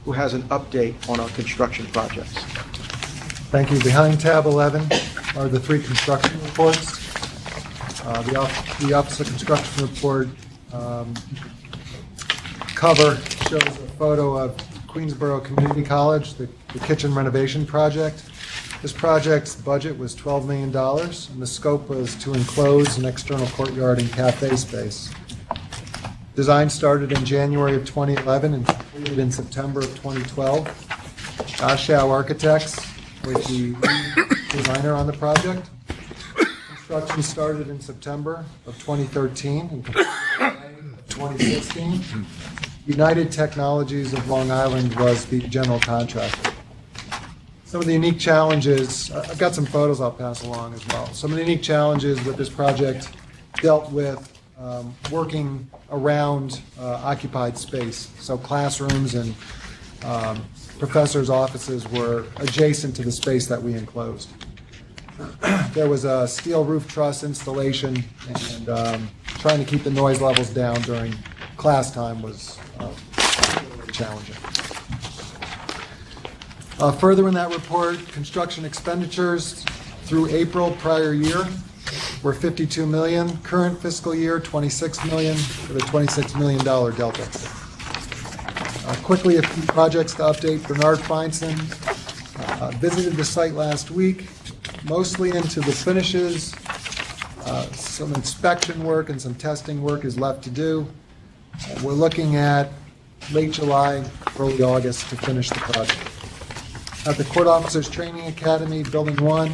who has an update on our construction projects. Thank you. Behind tab 11 are the three construction reports. The Office of Construction Report cover shows a photo of Queensborough Community College, the kitchen renovation project. This project's budget was $12 million, and the scope was to enclose an external courtyard and cafe space. Design started in January of 2011 and completed in September of 2012. Ashow Architects was the lead designer on the project. Construction started in September of 2013 and completed in May of 2016. United Technologies of Long Island was the general contractor. Some of the unique challenges, I've got some photos I'll pass along as well. Some of the unique challenges with this project dealt with working around occupied space. So classrooms and professors' offices were adjacent to the space that we enclosed. There was a steel roof truss installation, and trying to keep the noise levels down during class time was really challenging. Further in that report, construction expenditures through April prior year were $52 million. Current fiscal year, $26 million, with a $26 million delta. Quickly, a few projects to update. Bernard Feinson visited the site last week, mostly into the finishes. Some inspection work and some testing work is left to do. We're looking at late July, early August to finish the project. At the Court Officers Training Academy, Building 1,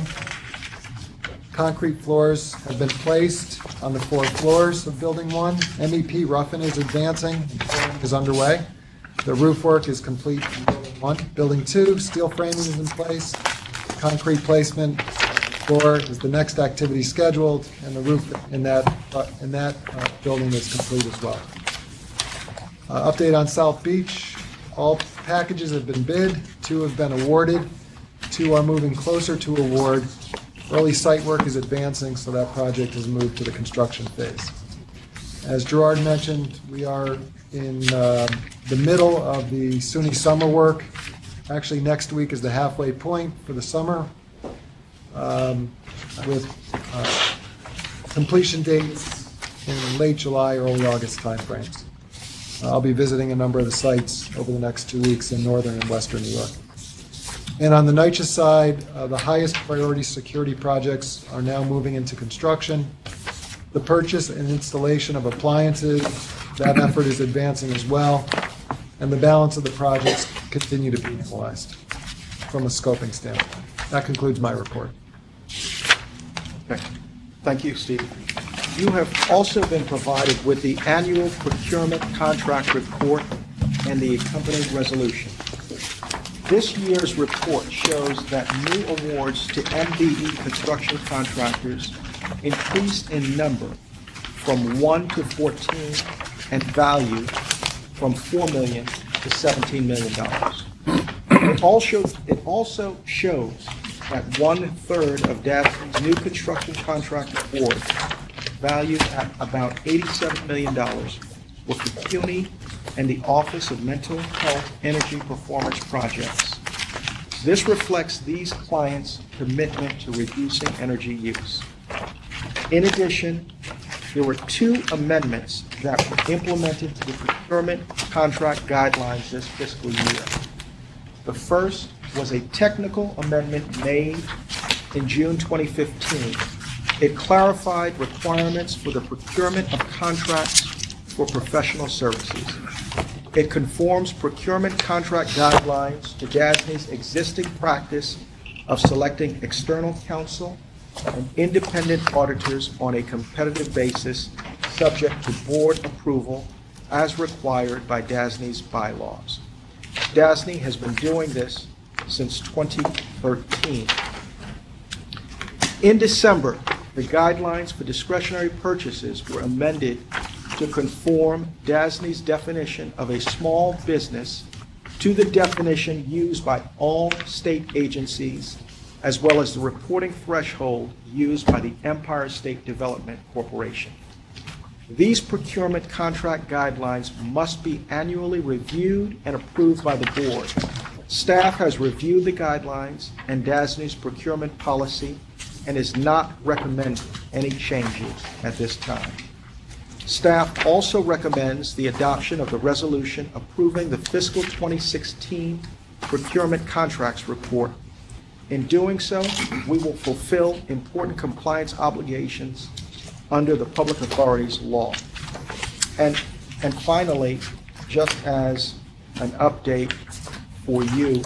concrete floors have been placed on the 4 floors of Building 1. MEP roughing is advancing and flooring is underway. The roof work is complete in Building 1. Building 2, steel framing is in place. Concrete placement floor is the next activity scheduled, and the roof in that building is complete as well. Update on South Beach. All packages have been bid. 2 have been awarded. 2 are moving closer to award. Early site work is advancing, so that project has moved to the construction phase. As Gerard mentioned, we are in the middle of the SUNY summer work. Actually, next week is the halfway point for the summer, with completion dates in late July, early August timeframes. I'll be visiting a number of the sites over the next 2 weeks in northern and western New York. And on the NYCHA side, the highest priority security projects are now moving into construction. The purchase and installation of appliances, that effort is advancing as well, and the balance of the projects continue to be analyzed from a scoping standpoint. That concludes my report. Okay. Thank you, Steve. You have also been provided with the annual procurement contract report and the accompanying resolution. This year's report shows that new awards to MBE construction contractors increased in number from 1 to 14 and value from $4 million to $17 million. It also shows that 1/3 of DASNY's new construction contract awards, valued at about $87 million, were for CUNY and the Office of Mental Health Energy Performance Projects. This reflects these clients' commitment to reducing energy use. In addition, there were 2 amendments that were implemented to the procurement contract guidelines this fiscal year. The first was a technical amendment made in June 2015. It clarified requirements for the procurement of contracts for professional services. It conforms procurement contract guidelines to DASNY's existing practice of selecting external counsel and independent auditors on a competitive basis, subject to board approval as required by DASNY's bylaws. DASNY has been doing this since 2013. In December, the guidelines for discretionary purchases were amended to conform DASNY's definition of a small business to the definition used by all state agencies, as well as the reporting threshold used by the Empire State Development Corporation. These procurement contract guidelines must be annually reviewed and approved by the board. Staff has reviewed the guidelines and DASNY's procurement policy and is not recommending any changes at this time. Staff also recommends the adoption of the resolution approving the fiscal 2016 procurement contracts report. In doing so, we will fulfill important compliance obligations under the Public Authorities Law. And finally, just as an update for you,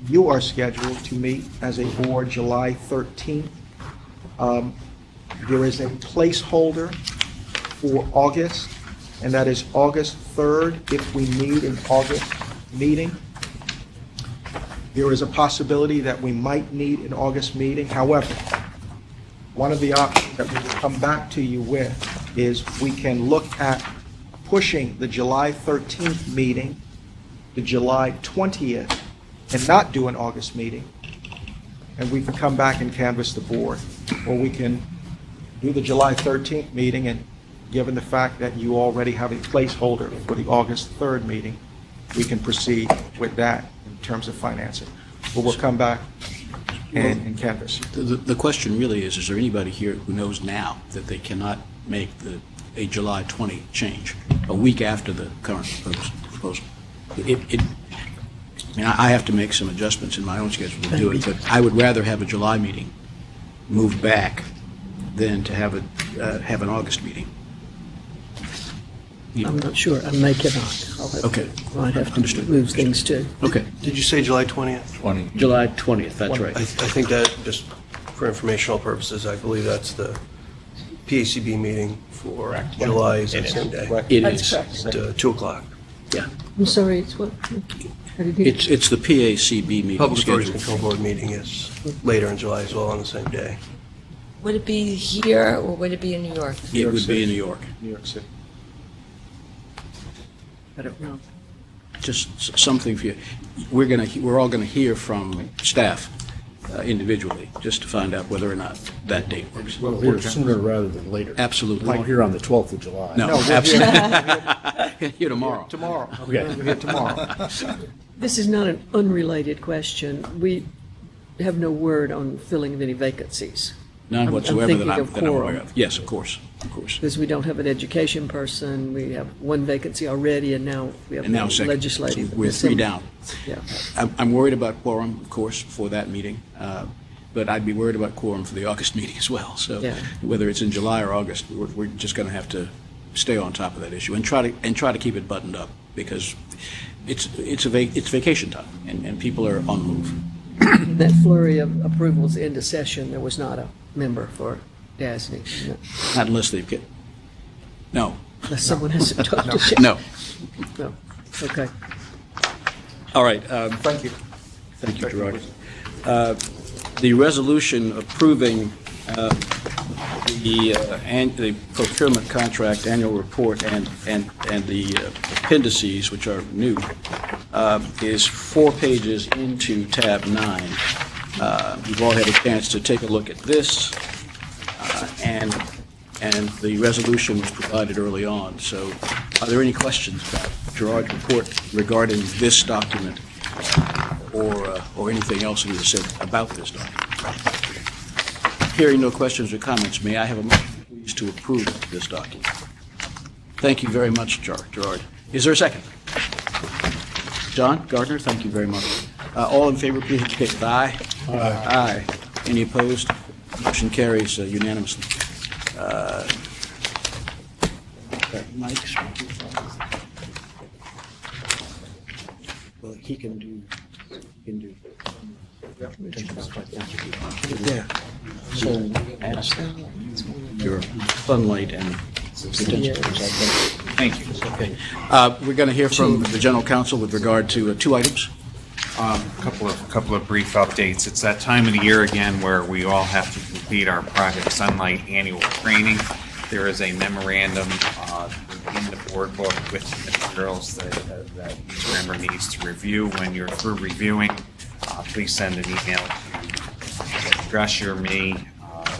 you are scheduled to meet as a board July 13th. There is a placeholder for August, and that is August 3rd if we need an August meeting. There is a possibility that we might need an August meeting. However, one of the options that we will come back to you with is we can look at pushing the July 13th meeting to July 20th and not do an August meeting. And we can come back and canvass the board. Or we can do the July 13th meeting, and given the fact that you already have a placeholder for the August 3rd meeting, we can proceed with that in terms of financing. But we'll come back and canvass. The question really is there anybody here who knows now that they cannot make a July 20 change, a week after the current proposal? I have to make some adjustments in my own schedule to do it, but I would rather have a July meeting moved back than to have an August meeting. I'm not sure. I may cannot. Okay. Might have to Understood. move things too. Okay. Did you say July 20th? July 20th, that's right. I think that, just for informational purposes, I believe that's the PACB meeting for July is the same day. It That's is. correct. At 2 o'clock. Yeah. I'm sorry, it's what? I didn't hear. It's the PACB meeting Public Authorities scheduled. Control Board meeting is later in July as well on the same day. Would it be here or would it be in New York? It would be in New York. New York City. I don't know. Just something for you. We're all gonna hear from staff individually, just to find out whether or not that date works. Well, here sooner rather than later. Absolutely. We won't hear on the 12th of July. No, we're absolutely. Here tomorrow. Tomorrow. Okay. We're here tomorrow. This is not an unrelated question. We have no word on filling of any vacancies. None I'm whatsoever thinking that I'm of quorum. aware of. Yes, of course, of course. Because we don't have an education person, we have one vacancy already, and now we have And now one second. legislative. So we're three down. Yeah. I'm worried about quorum, of course, for that meeting, but I'd be worried about quorum for the August meeting as well. So Yeah. whether it's in July or August, we're just going to have to stay on top of that issue and try to keep it buttoned up, because it's vacation time and people are on the move. In that flurry of approvals into session, there was not a member for DASNY. No. Not unless they've get. No. Unless someone has to talk to Shannon. No. No. Okay. All right. Thank you. Thank you, Gerard. The resolution approving the procurement contract annual report and the appendices, which are new, is 4 pages into tab 9. You've all had a chance to take a look at this, and the resolution was provided early on. So are there any questions about Gerard's report regarding this document or anything else that is said about this document? Hearing no questions or comments, may I have a motion, please, to approve this document? Thank you very much, Gerard. Is there a second? John Gardner, thank you very much. All in favor, please indicate with aye. Aye. Any opposed? Motion carries unanimously. Mike's. Well, he can do. Yeah. So ask your sunlight and thank you. Okay. We're going to hear from the general counsel with regard to 2 items. A couple of brief updates. It's that time of the year again where we all have to complete our Project Sunlight annual training. There is a memorandum in the board book with the materials that each member needs to review. When you're through reviewing, please send an email to Drescher, me,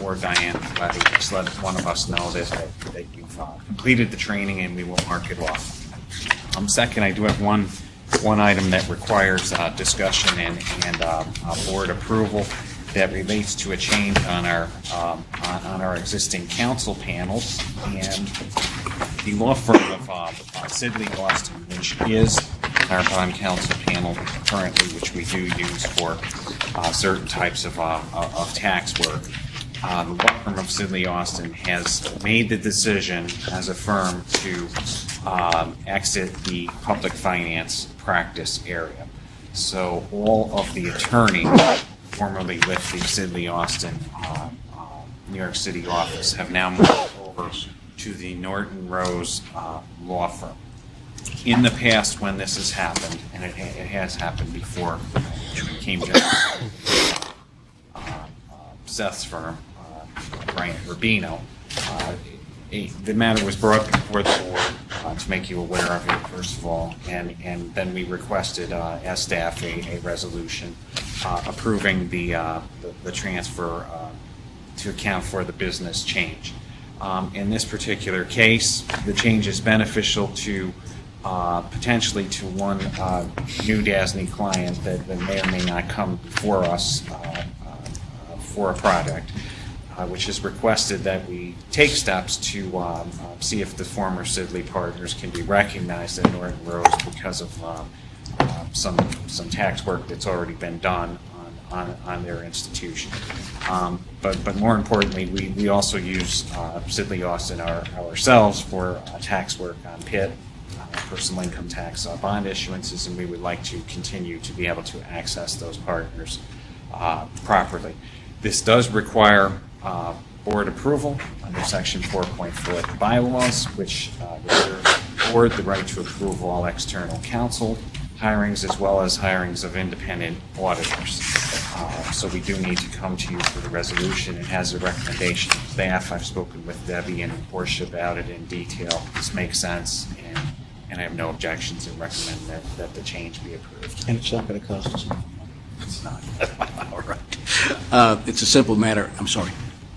or Diane. Just let one of us know that you've completed the training, and we will mark it off. Second, I do have one item that requires discussion and board approval. that relates to a change on our existing council panels, and the law firm of Sidley Austin, which is our bond council panel currently, which we do use for certain types of tax work. The law firm of Sidley Austin has made the decision as a firm to exit the public finance practice area. So all of the attorneys formerly with the Sidley Austin New York City office have now moved over to the Norton Rose law firm. In the past, when this has happened, and it has happened before, it came down Seth's firm, Brian Rubino, the matter was brought before the board to make you aware of it, first of all, and then we requested, as staff, a resolution approving the transfer to account for the business change. In this particular case, the change is beneficial to potentially to one new DASNY client that may or may not come before us for a project, which has requested that we take steps to see if the former Sidley partners can be recognized at Norton Rose because of some tax work that's already been done on their institution. But more importantly, we also use Sidley Austin ourselves for tax work on PIT, personal income tax bond issuances, and we would like to continue to be able to access those partners properly. This does require board approval under Section 4.4 of the bylaws, which reserves the board the right to approve all external counsel hirings as well as hirings of independent auditors. So we do need to come to you for the resolution. It has a recommendation of staff. I've spoken with Debbie and Portia about it in detail. This makes sense, and I have no objections and recommend that the change be approved. And it's not going to cost us anything. It's not. All right. It's a simple matter. I'm sorry.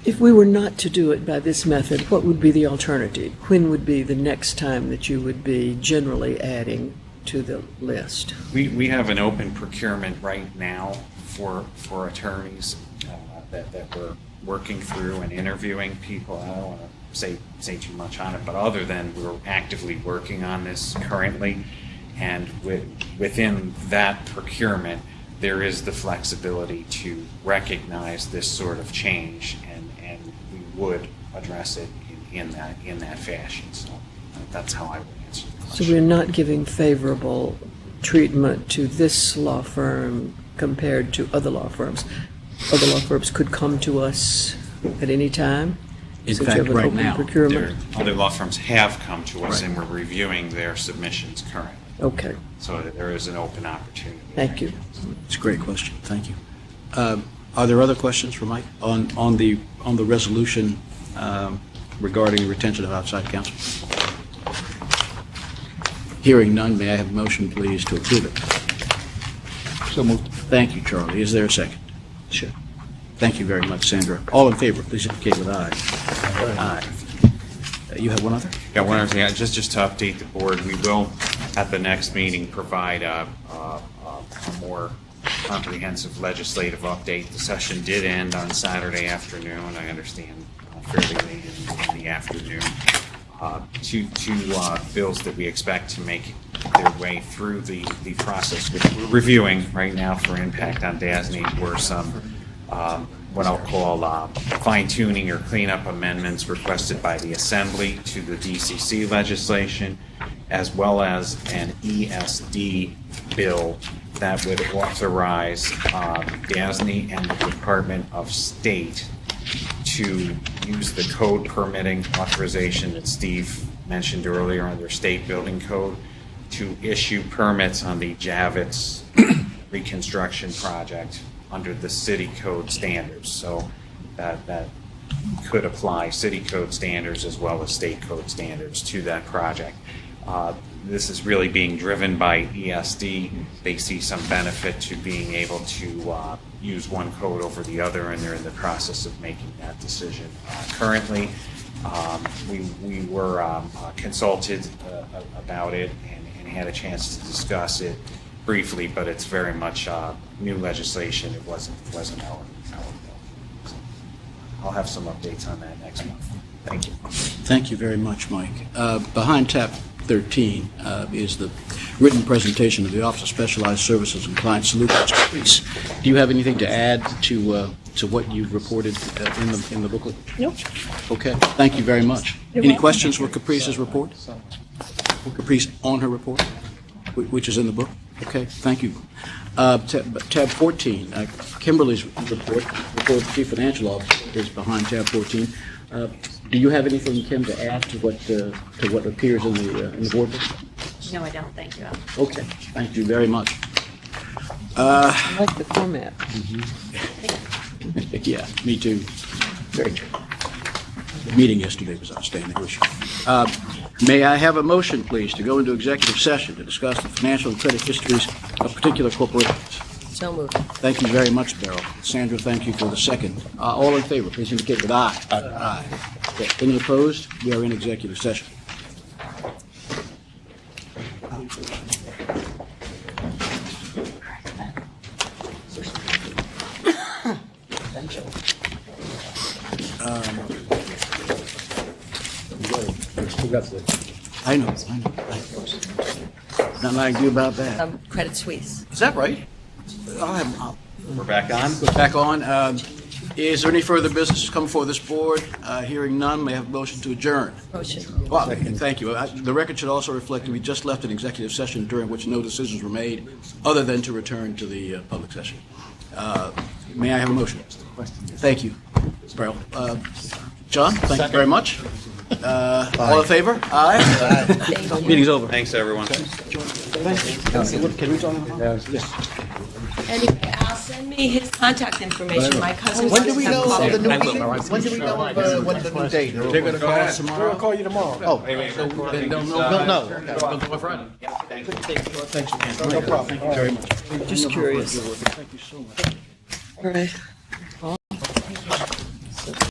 If we were not to do it by this method, what would be the alternative? When would be the next time that you would be generally adding to the list? We have an open procurement right now for attorneys that we're working through and interviewing people. I don't want to say too much on it, but other than we're actively working on this currently, and within that procurement, there is the flexibility to recognize this sort of change, and we would address it in that fashion. So that's how I would answer the question. So we're not giving favorable treatment to this law firm compared to other law firms. Other law firms could come to us at any time. In since fact, you have an right open now, procurement. Other law firms have come to us, Right. and we're reviewing their submissions currently. Okay. So there is an open opportunity. Thank you. It's a great question. Thank you. Are there other questions for Mike on the resolution regarding retention of outside counsel? Hearing none, may I have a motion, please, to approve it? So moved. Thank you, Charlie. Is there a second? Sure. Thank you very much, Sandra. All in favor, please indicate with aye. Aye. You have one other? Yeah, one other thing, just to update the board, we will, at the next meeting, provide a more comprehensive legislative update. The session did end on Saturday afternoon, I understand, fairly late in the afternoon. Two bills that we expect to make their way through the process, which we're reviewing right now for impact on DASNY, were some what I'll call fine-tuning or cleanup amendments requested by the Assembly to the DCC legislation, as well as an ESD bill that would authorize DASNY and the Department of State to use the code permitting authorization that Steve mentioned earlier under state building code to issue permits on the Javits reconstruction project under the city code standards. So that could apply city code standards as well as state code standards to that project. This is really being driven by ESD. They see some benefit to being able to use one code over the other, and they're in the process of making that decision. Currently, we were consulted about it and had a chance to discuss it briefly, but it's very much new legislation. It wasn't our I'll have some updates on that next month. Thank you. Thank you very much, Mike. Behind tab 13 is the written presentation of the Office of Specialized Services and Client Solutions. Caprice, do you have anything to add to what you reported in the booklet? No. Okay, thank you very much. You're Any welcome. questions for Caprice's report? Caprice on her report, which is in the book? Okay, thank you. Tab 14, Kimberly's report of Chief Financial Officer is behind tab 14. Do you have anything, Kim, to add to what appears in the board book? No, I don't, thank you. Okay, thank you very much. I like the format. Yeah, me too. Very good. The meeting yesterday was outstanding. May I have a motion, please, to go into executive session to discuss the financial and credit histories of particular corporations? So moved. Thank you very much, Beryl. Sandra, thank you for the second. All in favor, please indicate with aye. Aye. Okay. Any opposed? We are in executive session. I know. Nothing I can do about that. Credit Suisse. Is that right? We're back on. We're back on. Is there any further business to come before this board? Hearing none, may I have a motion to adjourn? Motion. Well, thank you. The record should also reflect that we just left an executive session during which no decisions were made other than to return to the public session. May I have a motion? Thank you, Beryl. John, thank you very much. All in favor? Aye. Meeting's over. Thanks, everyone. Can we talk? Yes. Anyway, Al, send me his contact information. My cousin's When do we have know called of the him. new meeting? When do we know of when the new date? They're going to call us tomorrow. We'll call you tomorrow. Oh, then they'll know. We'll know. They'll know Friday. Thanks again. No problem. Thank you very much. Just curious. Thank you so much. All right.